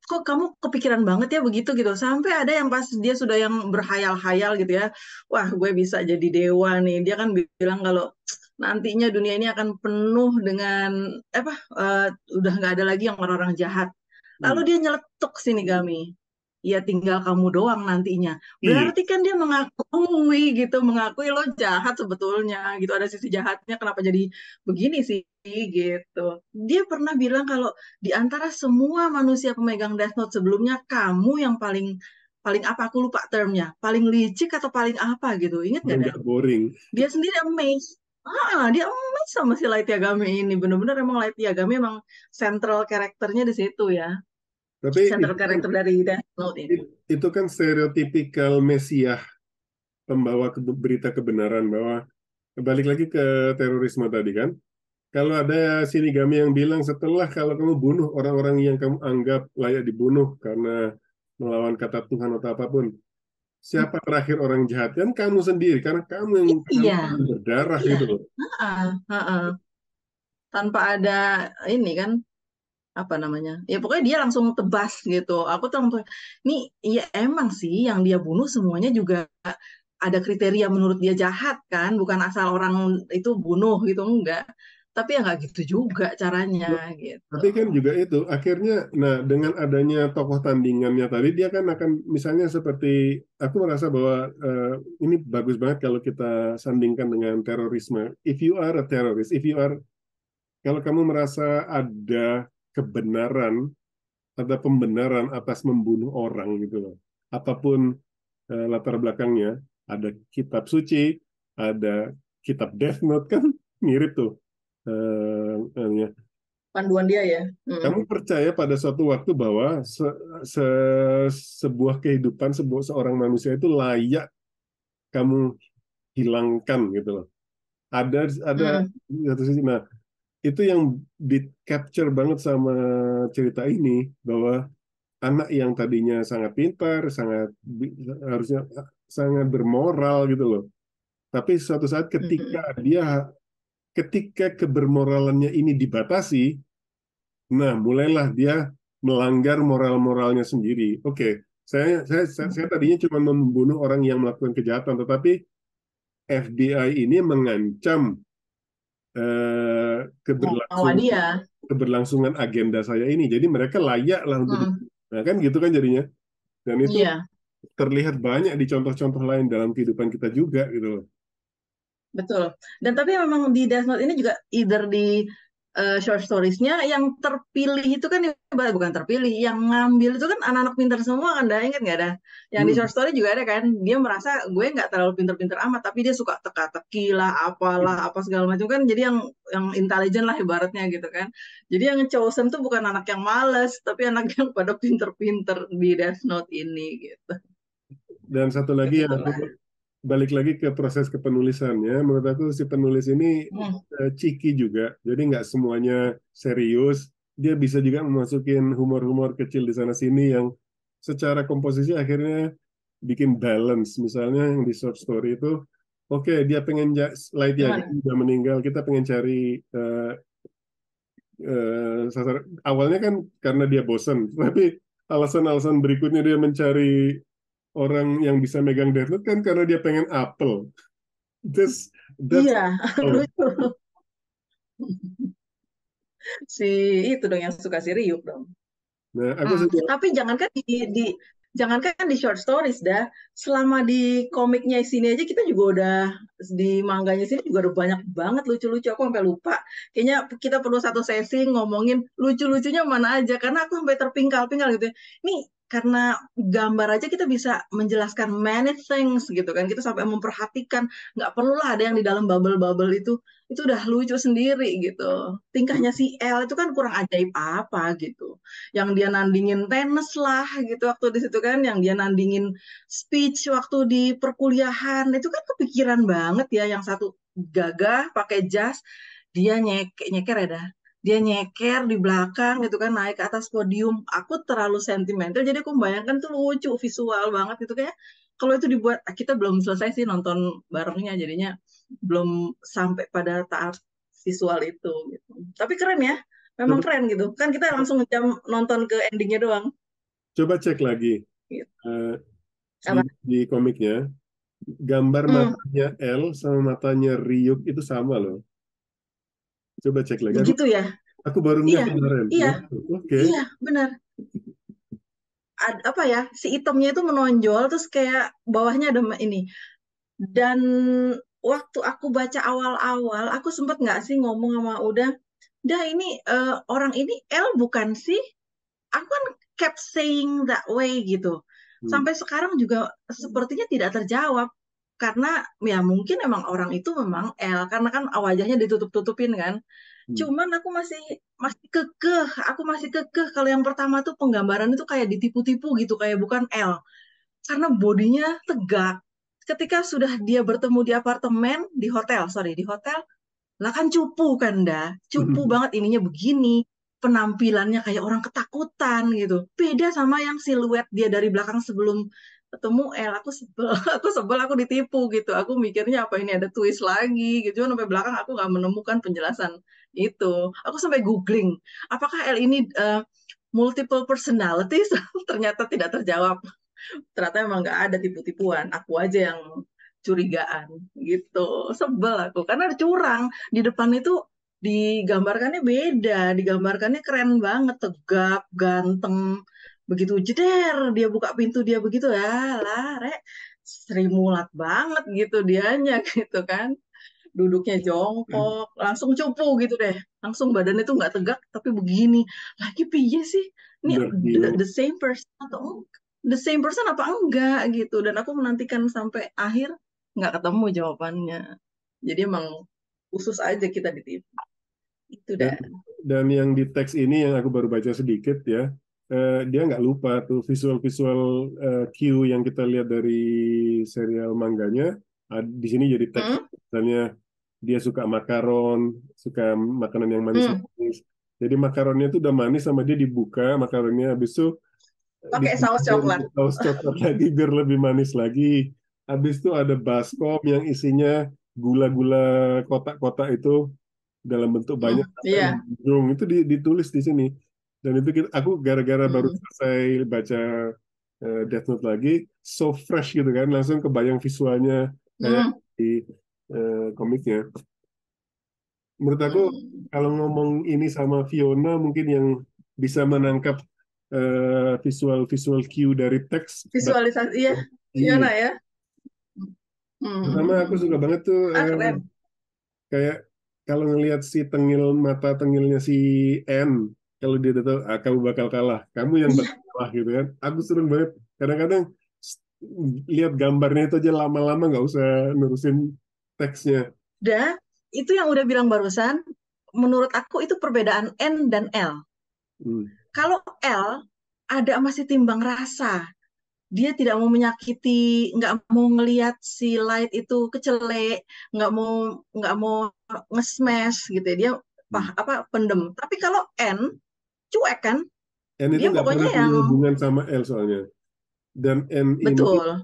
kok kamu kepikiran banget ya begitu gitu. Sampai ada yang pas dia sudah yang berhayal-hayal gitu ya. Wah, gue bisa jadi dewa nih. Dia kan bilang kalau nantinya dunia ini akan penuh dengan apa? Udah nggak ada lagi yang orang-orang jahat. Lalu Hmm. dia nyeletuk Shinigami. Ya tinggal kamu doang nantinya. Iya, Berarti kan dia mengakui gitu, mengakui lo jahat sebetulnya gitu. Ada sisi jahatnya, kenapa jadi begini sih gitu. Dia pernah bilang kalau di antara semua manusia pemegang Death Note sebelumnya, kamu yang paling paling apa aku lupa termnya, paling licik atau paling apa gitu. Ingat nggak dah? nggak boring. Dia sendiri amazed. Dia amazed sama si Light Yagami ini. Bener-bener emang Light Yagami emang central karakternya di situ ya. Tapi Central karakter dari Death Note ini. itu kan stereotipikal mesiah pembawa berita kebenaran bahwa balik lagi ke terorisme tadi kan. Kalau ada Shinigami yang bilang setelah kalau kamu bunuh orang-orang yang kamu anggap layak dibunuh karena melawan kata Tuhan atau apapun, siapa terakhir orang jahat? Kan kamu sendiri, karena kamu yang Iya, berdarah iya. gitu loh. Tanpa ada ini kan apa namanya ya pokoknya dia langsung tebas gitu aku tuh langsung nih ya emang sih yang dia bunuh semuanya juga ada kriteria menurut dia jahat kan bukan asal orang itu bunuh gitu enggak tapi ya nggak gitu juga caranya gitu. Tapi kan juga itu, akhirnya, nah dengan adanya tokoh tandingannya tadi, dia kan akan, misalnya seperti, aku merasa bahwa ini bagus banget kalau kita sandingkan dengan terorisme. If you are a terrorist, if you are, kalau kamu merasa ada kebenaran, ada pembenaran atas membunuh orang gitu loh. Apapun latar belakangnya, ada kitab suci, ada kitab Death Note kan mirip tuh. Panduan dia ya. Kamu percaya pada suatu waktu bahwa sebuah kehidupan seorang manusia itu layak kamu hilangkan gitu loh. Ada Mm. di satu sisi. Nah, itu yang di capture banget sama cerita ini bahwa anak yang tadinya sangat pintar, harusnya sangat bermoral gitu loh. Tapi suatu saat ketika Mm. ketika kebermoralannya ini dibatasi, nah, mulailah dia melanggar moral-moralnya sendiri. Oke, saya tadinya cuma membunuh orang yang melakukan kejahatan, tetapi FBI ini mengancam Nyawa dia. keberlangsungan agenda saya ini. Jadi mereka layak lah untuk Mm. nah kan gitu kan jadinya. Dan itu Iya. terlihat banyak di contoh-contoh lain dalam kehidupan kita juga gitu loh. Betul. Dan tapi memang di Death Note ini juga either di short storiesnya yang terpilih itu kan bukan terpilih, yang ngambil itu kan anak-anak pintar semua kan, dah inget nggak ada? Yang di Hmm. short story juga ada kan, dia merasa gue nggak terlalu pintar-pintar amat, tapi dia suka teka-teki lah, apalah, apa segala macam kan, jadi yang intelijen lah ibaratnya gitu kan. Jadi yang chosen tuh bukan anak yang males, tapi anak yang pada pinter-pinter di Death Note ini gitu. Dan satu lagi yang aku Begitulah. balik lagi ke proses kepenulisannya, menurut aku si penulis ini Hmm. cheeky juga, jadi nggak semuanya serius, dia bisa juga memasukin humor-humor kecil di sana sini yang secara komposisi akhirnya bikin balance. Misalnya yang di short story itu, oke, dia pengen Light Yagami Gimana? udah meninggal, kita pengen cari awalnya kan karena dia bosan, tapi alasan-alasan berikutnya dia mencari orang yang bisa megang Death Note kan karena dia pengen apel. Terus That's Iya, all. lucu. Si itu dong yang suka si Ryuk dong. Nah, aku suka. Tapi jangankan di short stories dah, selama di komiknya sini aja kita juga udah di mangganya sini juga udah banyak banget lucu-lucu. Aku sampai lupa. Kayaknya kita perlu satu sesi ngomongin lucu-lucunya mana aja karena aku sampai terpingkal-pingkal gitu ya. Ini karena gambar aja kita bisa menjelaskan many things gitu kan. Kita sampai memperhatikan nggak perlulah ada yang di dalam bubble-bubble itu udah lucu sendiri gitu. Tingkahnya si L itu kan kurang ajaib apa gitu yang dia nandingin tenis lah gitu waktu di situ kan, yang dia nandingin speech waktu di perkuliahan itu kan kepikiran banget ya, yang satu gagah pakai jas, dia nyeker nyeker ya dah. Dia nyeker di belakang gitu kan naik ke atas podium. Aku terlalu sentimental jadi aku membayangkan tuh lucu visual banget gitu kayak kalau itu dibuat kita belum selesai sih nonton barengnya jadinya belum sampai pada tahap visual itu gitu. Tapi keren ya. Memang Coba keren gitu. Kan kita langsung jam nonton ke endingnya doang. coba cek lagi Gitu. eh, di Apa? di komiknya, gambar Hmm, matanya L sama matanya Ryuk itu sama loh. Coba cek lagi. Aku begitu ya. aku baru Iya, ngeh kemarin. iya, Wow, oke. iya, benar. Apa ya? Si hitamnya itu menonjol terus kayak bawahnya ada ini. Dan waktu aku baca awal-awal, aku sempet nggak sih ngomong sama Uda, dah ini orang ini L bukan sih? Aku kan kept saying that way gitu. Hmm, Sampai sekarang juga sepertinya tidak terjawab. Karena ya mungkin emang orang itu memang L. Karena kan wajahnya ditutup-tutupin kan. hmm, Cuman aku masih masih kekeh. Aku masih kekeh kalau yang pertama tuh penggambaran itu kayak ditipu-tipu gitu. Kayak bukan L. Karena bodinya tegak. Ketika sudah dia bertemu di apartemen, di hotel, sorry, di hotel, lah kan cupu kan dah. Cupu hmm. banget ininya begini. Penampilannya kayak orang ketakutan gitu. Beda sama yang siluet dia dari belakang sebelum ketemu El. Aku sebel, aku sebel, aku ditipu gitu. Aku mikirnya apa ini ada twist lagi gitu. Cuma sampai belakang aku nggak menemukan penjelasan itu. Aku sampai googling, apakah El ini multiple personalities? Ternyata tidak terjawab. Ternyata emang nggak ada tipu-tipuan. Aku aja yang curigaan gitu. Sebel aku karena ada curang di depan itu, digambarkannya beda, digambarkannya keren banget, tegap, ganteng. Begitu jeder dia buka pintu dia begitu ya lah, rek Sri Mulat banget gitu dianya gitu kan. Duduknya jongkok, langsung cupu gitu deh. Langsung badannya tuh nggak tegak tapi begini. Lagi piye sih? Ini Bener, Gio. the same person atau the same person apa enggak gitu. Dan aku menantikan sampai akhir nggak ketemu jawabannya. Jadi emang khusus aja kita ditipu. Itu Dan dah. dan yang di teks ini yang aku baru baca sedikit ya, dia nggak lupa tuh visual-visual cue yang kita lihat dari serial mangganya, di sini jadi teks. Hmm? Misalnya dia suka makaron, suka makanan yang Hmm. manis-manis. Jadi makaronnya itu udah manis sama dia dibuka makaronnya, habis itu Pakai saus ditambahin coklat. saus coklat lagi biar lebih manis lagi. Habis itu ada baskom yang isinya gula-gula kotak-kotak itu dalam bentuk Hmm. banyak sampai Iya. ujung itu ditulis di sini. Dan itu aku gara-gara baru Hmm. selesai baca Death Note lagi, so fresh gitu kan, langsung kebayang visualnya kayak Hmm. di komiknya. Menurut aku Hmm. kalau ngomong ini sama Fiona mungkin yang bisa menangkap visual-visual cue dari teks. Visualisasi ya, Iya. Fiona ya. Pertama aku suka Hmm. banget tuh Ah, keren. kayak kalau ngelihat si tengil mata tengilnya si N, kalau dia udah tahu ah, kamu bakal kalah, kamu yang bakal Iya, kalah gitu kan. Aku seneng banget. Kadang-kadang lihat gambarnya itu aja lama-lama nggak usah nurusin teksnya. dah. Itu yang udah bilang barusan, menurut aku itu perbedaan N dan L. Hmm. Kalau L ada masih timbang rasa. Dia tidak mau menyakiti, nggak mau ngelihat si Light itu kecelek, nggak mau nge-smash gitu ya. Dia Hmm. apa pendem. Tapi kalau N cuek kan, N itu dia nggak pokoknya pernah punya yang hubungan sama L soalnya. Dan betul.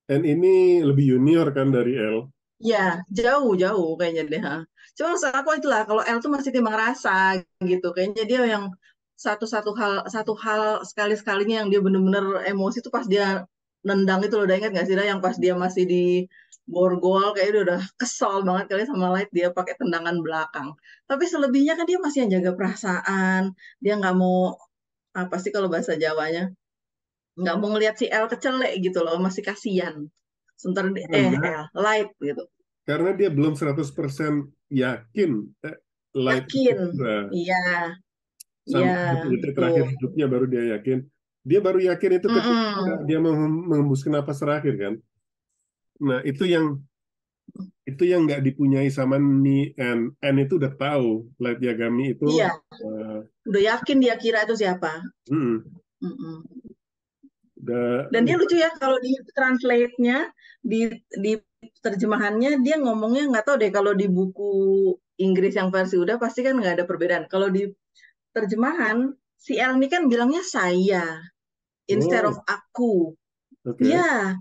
N ini lebih junior kan dari L. Ya, jauh-jauh kayaknya deh. Ha. Cuma maksud aku itulah, kalau L tuh masih timbang rasa gitu. Kayaknya dia yang satu-satu hal, satu hal sekali-sekalinya yang dia bener-bener emosi tuh pas dia nendang itu loh, udah ingat nggak sih dah yang pas dia masih di borgol kayak dia udah kesel banget kali sama Light, dia pakai tendangan belakang. Tapi selebihnya kan dia masih yang jaga perasaan, dia nggak mau apa sih kalau bahasa Jawanya, nggak mau ngelihat si El kecelek gitu loh, masih kasihan. Sebentar Karena Light gitu. karena dia belum 100% yakin Light itu Yakin. cedera. Iya, iya, Sampai detik terakhir betul. hidupnya baru dia yakin. Dia baru yakin itu ketika Mm-mm. dia menghembuskan napas terakhir kan. Nah, itu yang nggak dipunyai sama Ni and N itu udah tahu Light Yagami itu Iya, uh, udah yakin dia kira itu siapa. mm, Mm-mm. udah Dan dia lucu ya kalau di translate-nya, di terjemahannya dia ngomongnya nggak tahu deh, kalau di buku Inggris yang versi udah pasti kan nggak ada perbedaan. Kalau di terjemahan si El ini kan bilangnya saya instead of oh aku. oke. Ya,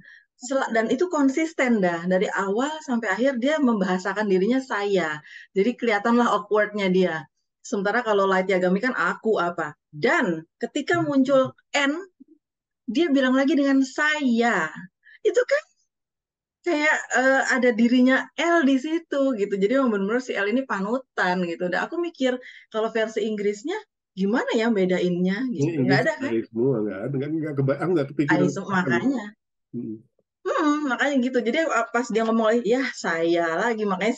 dan itu konsisten dah dari awal sampai akhir dia membahasakan dirinya saya. Jadi kelihatanlah awkward-nya dia. Sementara kalau Light Yagami kan aku apa. Dan ketika muncul N, dia bilang lagi dengan saya. Itu kan kayak ada dirinya L di situ gitu. Jadi memang benar-benar si L ini panutan gitu. Dan aku mikir kalau versi Inggrisnya gimana ya bedainnya Ini gitu. Nggak Inggris ada kan? baik semua nggak ada nggak kepikiran sama sekali. Makanya. Mm. Makanya gitu. Jadi pas dia ngomong lagi, ya saya lagi. Makanya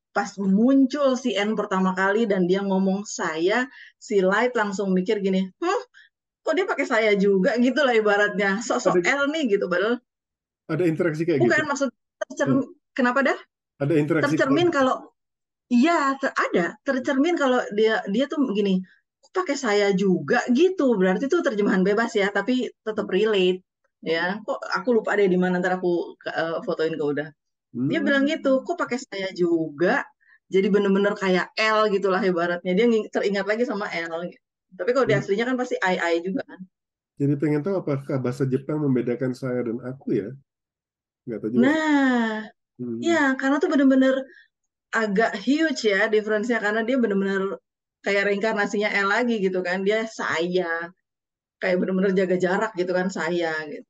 pas muncul si N pertama kali dan dia ngomong saya, si Light langsung mikir gini, kok dia pakai saya juga gitu lah ibaratnya. Sosok Ada L nih gitu. Padahal ada interaksi kayak gitu. bukan maksud Hmm. kenapa dah? Ada interaksi kayak Tercermin gitu. kalau iya ada tercermin kalau dia dia tuh gini, kok pakai saya juga gitu. Berarti itu terjemahan bebas ya, tapi tetap relate ya. Kok aku lupa deh di mana, ntar aku fotoin ke udah. Dia bilang gitu, Hmm. kok pakai saya juga. Jadi bener-bener kayak L gitulah ibaratnya. Dia teringat lagi sama L gitu. Tapi kalau di Jadi, aslinya kan pasti I juga kan. jadi pengen tahu apakah bahasa Jepang membedakan saya dan aku ya? Nggak tahu juga sih. Nah, ya Hmm. karena tuh bener-bener agak huge ya difference-nya, karena dia bener-bener kayak reinkarnasinya L lagi gitu kan. Dia saya, kayak bener-bener jaga jarak gitu kan saya gitu.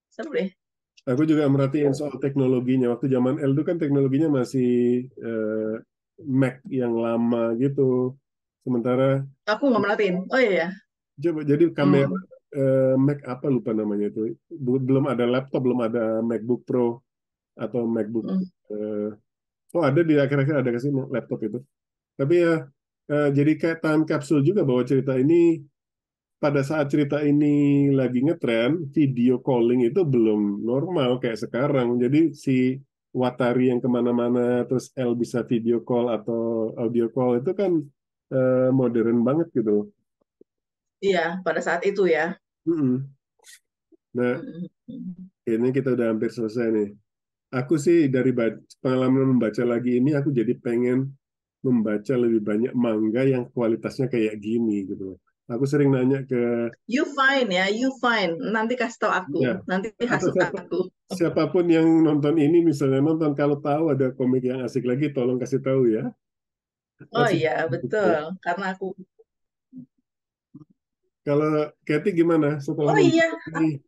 Seru deh. Aku juga merhatiin soal teknologinya. Waktu zaman L itu kan teknologinya masih Mac yang lama gitu. Sementara Aku nggak merhatiin. Oh iya ya. coba jadi kamera Hmm. Mac apa lupa namanya itu. Belum ada laptop, belum ada MacBook Pro atau MacBook. Hmm. eh, oh ada di akhir-akhir ada kesini laptop itu. Tapi ya jadi kayak time capsule juga bahwa cerita ini pada saat cerita ini lagi ngetren, video calling itu belum normal kayak sekarang. Jadi si Watari yang kemana-mana, terus L bisa video call atau audio call itu kan modern banget gitu. Iya, pada saat itu ya. Mm-mm. Nah, Hmm. Hmm. ini kita udah hampir selesai nih. Aku sih dari pengalaman membaca lagi ini, aku jadi pengen membaca lebih banyak manga yang kualitasnya kayak gini gitu. Aku sering nanya ke You fine ya, you fine. Nanti kasih tau aku, ya nanti atau hasut aku. siapapun yang nonton ini misalnya nonton kalau tahu ada komik yang asik lagi tolong kasih tahu ya. Oh Asik. iya, betul. Karena aku, Kalau Kathy gimana setelah oh iya, membaca ini?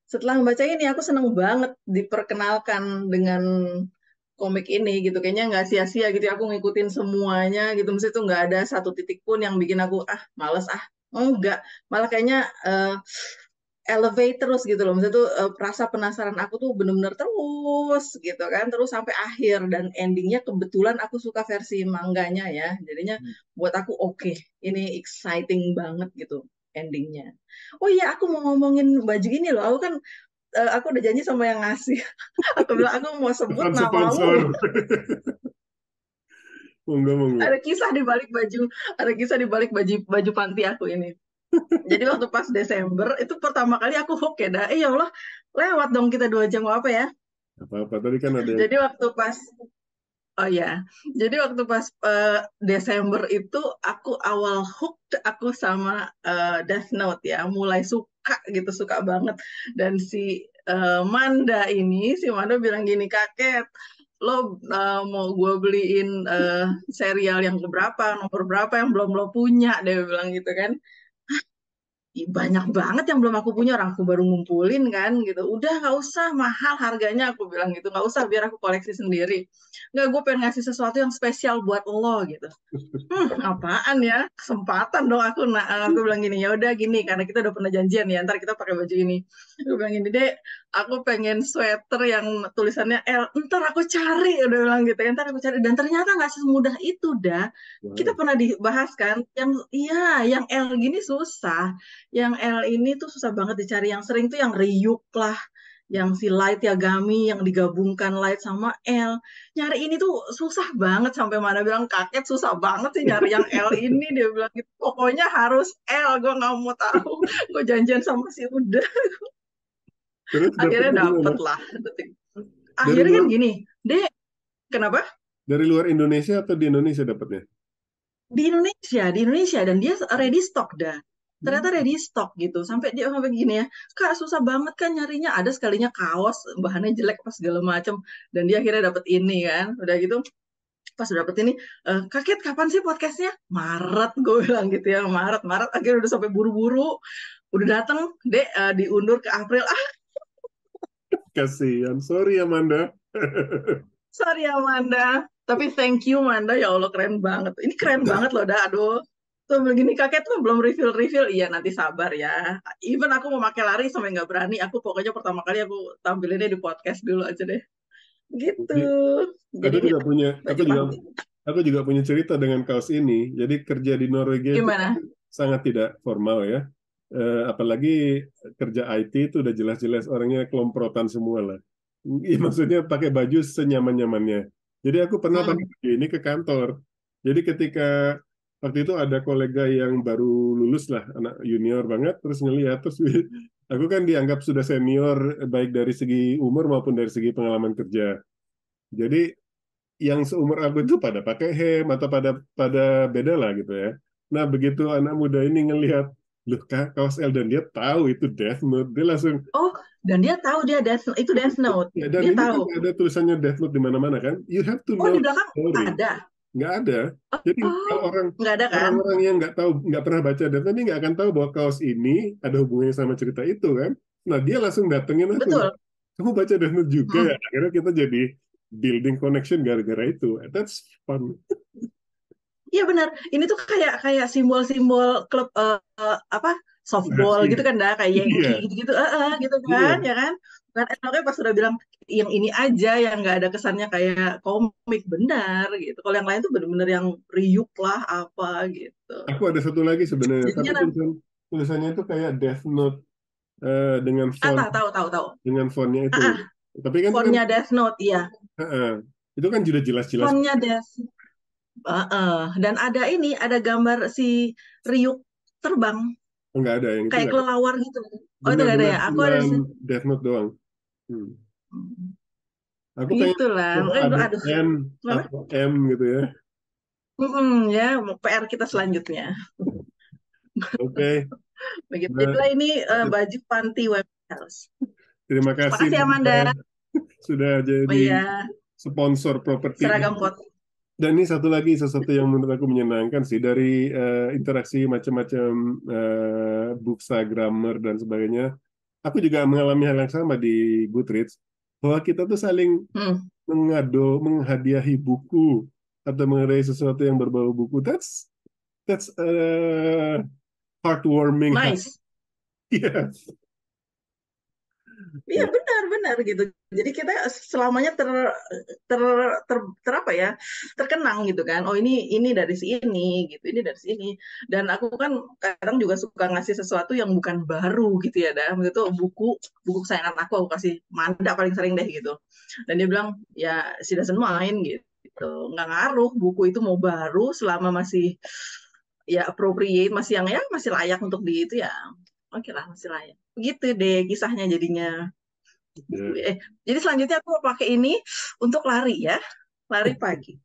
setelah membaca ini aku seneng banget diperkenalkan dengan komik ini gitu. Kayaknya nggak sia-sia gitu ya, aku ngikutin semuanya gitu. Mesti itu nggak ada satu titik pun yang bikin aku males enggak. Malah kayaknya elevate terus gitu loh. Maksudnya tuh rasa penasaran aku tuh bener-bener terus gitu kan. Terus sampai akhir dan endingnya kebetulan aku suka versi mangganya ya. Jadinya buat aku oke, ini exciting banget gitu endingnya. Oh iya, aku mau ngomongin baju ini loh. Aku kan aku udah janji sama yang ngasih. Aku bilang aku mau sebut Bukan namamu. sponsor. Monggo, monggo. Ada kisah di balik baju, ada kisah di balik baju baju panti aku ini. Jadi waktu pas Desember itu pertama kali aku hook ya, dah. Ya Allah, lewat dong kita 2 jam apa ya. Apa-apa tadi kan ada yang Jadi waktu pas Oh ya, jadi waktu pas Desember itu aku awal hooked aku sama Death Note ya, mulai suka gitu, suka banget. Dan si Manda bilang gini, kakek, lo mau gue beliin serial yang keberapa, nomor berapa yang belum lo punya, dia bilang gitu kan. banyak banget yang belum aku punya, orang aku baru ngumpulin kan gitu. Udah nggak usah mahal harganya, aku bilang gitu, nggak usah biar aku koleksi sendiri. Nggak, gue pengen ngasih sesuatu yang spesial buat lo gitu. Apaan ya? Kesempatan dong aku. Nah, aku bilang gini, ya udah gini, karena kita udah pernah janjian ya, ntar kita pakai baju ini. Aku bilang gini, Dek, aku pengen sweater yang tulisannya L. Ntar aku cari, udah bilang gitu. Ntar aku cari. Dan ternyata nggak semudah itu, dah. Kita Wow. pernah dibahas kan, yang L gini susah. Yang L ini tuh susah banget dicari. Yang sering tuh yang Ryuk lah, yang si Light Yagami, yang digabungkan Light sama L. Nyari ini tuh susah banget, sampai mana bilang kakek susah banget sih nyari yang L ini, dia bilang gitu, pokoknya harus L, gue nggak mau tahu. Gue janjian sama si Uda, Terus akhirnya dapetnya di mana? dapet lah. Dari Akhirnya kan luar gini, Dek, kenapa? dari luar Indonesia atau di Indonesia dapetnya? Di Indonesia, dan dia ready stock dah. Hmm. Ternyata ready stock gitu. Sampai gini ya, Kak susah banget kan nyarinya. Ada sekalinya kaos bahannya jelek pas segala macam, dan dia akhirnya dapet ini kan. Udah gitu pas udah dapet ini, kaget kapan sih podcastnya? Maret, gue bilang gitu ya, Maret. Maret akhirnya udah sampai buru-buru, udah dateng, Dek, diundur ke April. Kasihan. Sorry Amanda. Sorry Amanda, tapi thank you Amanda, ya Allah keren banget, ini keren banget loh dah. Aduh, tuh begini kakek tuh belum refill, iya nanti sabar ya. Even aku mau pakai lari sampai nggak berani, aku pokoknya pertama kali aku tampilinnya di podcast dulu aja deh, gitu. Jadi, Jadi ini aku baju juga panti. punya cerita dengan kaos ini. Jadi kerja di Norwegia itu Gimana? sangat tidak formal ya. Apalagi kerja IT itu udah jelas-jelas orangnya kelomprotan semua lah. Iya, maksudnya pakai baju senyaman-nyamannya. Jadi aku pernah pakai Hmm. baju ini ke kantor. Jadi ketika waktu itu ada kolega yang baru lulus lah, anak junior banget, terus ngeliat, terus aku kan dianggap sudah senior baik dari segi umur maupun dari segi pengalaman kerja. Jadi yang seumur aku itu pada pakai hem atau pada pada beda lah gitu ya. Nah begitu anak muda ini ngelihat, loh kaos L dan dia tahu itu Death Note, dia langsung, Oh, dan dia tahu dia itu Death Note, ya dan dia ini kan tahu. ada tulisannya Death Note di mana-mana kan, you have to Oh, know di the belakang story. ada. Nggak ada. Jadi Oh, kalau nggak ada kan? orang-orang yang nggak tahu, nggak pernah baca Death Note, ini nggak akan tahu bahwa kaos ini ada hubungannya sama cerita itu kan. Nah dia langsung datengin aku, Betul. kamu baca Death Note juga ya? Hmm. Akhirnya kita jadi building connection gara-gara itu. That's fun. Iya benar. Ini tuh kayak kayak simbol-simbol klub, apa, softball gitu Rahasia. kan dah, kayak Yankee Iya, gitu-gitu, gitu kan, iya. ya kan? Kan enaknya pas udah bilang yang ini aja, yang nggak ada kesannya kayak komik, benar gitu. Kalau yang lain tuh bener-bener yang riuh lah apa gitu. Aku ada satu lagi sebenarnya, tapi Jadinya nanti, tulisannya itu kayak Death Note dengan tahu tahu tahu tahu. fontnya itu. Ah, ah, Tapi kan itu kan, fontnya Death Note, iya. itu kan sudah jelas-jelas. Fontnya Death. Dan ada ini, ada gambar si Ryuk terbang Enggak ada yang itu kayak enggak ada. kelelawar gitu. Oh itu nggak ada Benar-benar ya? Aku ada cuman sih. Death Note doang. Hmm. Aku pengen Gitulah. coba Makanya gue, ada aduh, N kenapa? atau M gitu ya. Ya, mau PR kita selanjutnya. Oke. Begitu. Nah, Jadilah ini baju panti web house. terima kasih Makasih Nanda Amanda. sudah Oh jadi iya, sponsor properti. seragam pot. Dan ini satu lagi sesuatu yang menurut aku menyenangkan sih dari interaksi macam-macam bookstagramer dan sebagainya. Aku juga mengalami hal yang sama di Goodreads bahwa kita tuh saling Hmm, menghadiahi buku atau mengenai sesuatu yang berbau buku. That's heartwarming. nice. Iya. Iya benar-benar gitu. Jadi kita selamanya ter, apa ya, terkenang gitu kan. Oh ini dari sini gitu, ini dari sini. Dan aku kan kadang juga suka ngasih sesuatu yang bukan baru gitu ya. Dan itu buku kesayangan aku kasih Manda paling sering deh gitu. Dan dia bilang ya she doesn't mind gitu. Nggak ngaruh buku itu mau baru, selama masih ya appropriate, masih yang ya masih layak untuk di itu ya. Oke lah, masih layak. Begitu deh kisahnya jadinya. Ya. Jadi selanjutnya aku mau pakai ini untuk lari ya, lari pagi.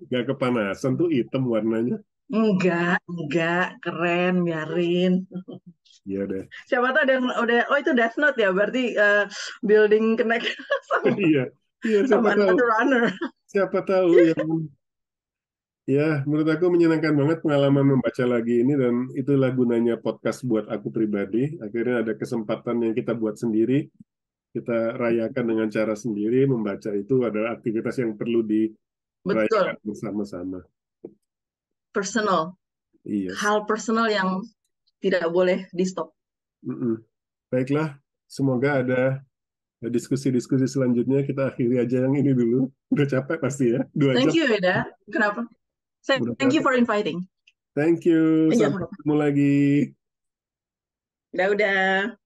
Nggak kepanasan tuh hitam warnanya. Enggak, keren, biarin. Iya deh. Siapa tahu ada yang udah, oh itu Death Note ya, berarti building connect sama, Iya, iya sama another runner. siapa tahu yang Ya, menurut aku menyenangkan banget pengalaman membaca lagi ini dan itulah gunanya podcast buat aku pribadi. Akhirnya ada kesempatan yang kita buat sendiri, kita rayakan dengan cara sendiri. Membaca itu adalah aktivitas yang perlu dirayakan Betul, bersama-sama. personal. Iya. Hal personal yang tidak boleh di stop. Mm-mm. Baiklah, semoga ada diskusi-diskusi selanjutnya. Kita akhiri aja yang ini dulu. Udah capek pasti ya, 2 jam. Thank you, Weda. Kenapa? Udah Thank you capek. for inviting. Thank you, Iya, sampai ketemu lagi. udah.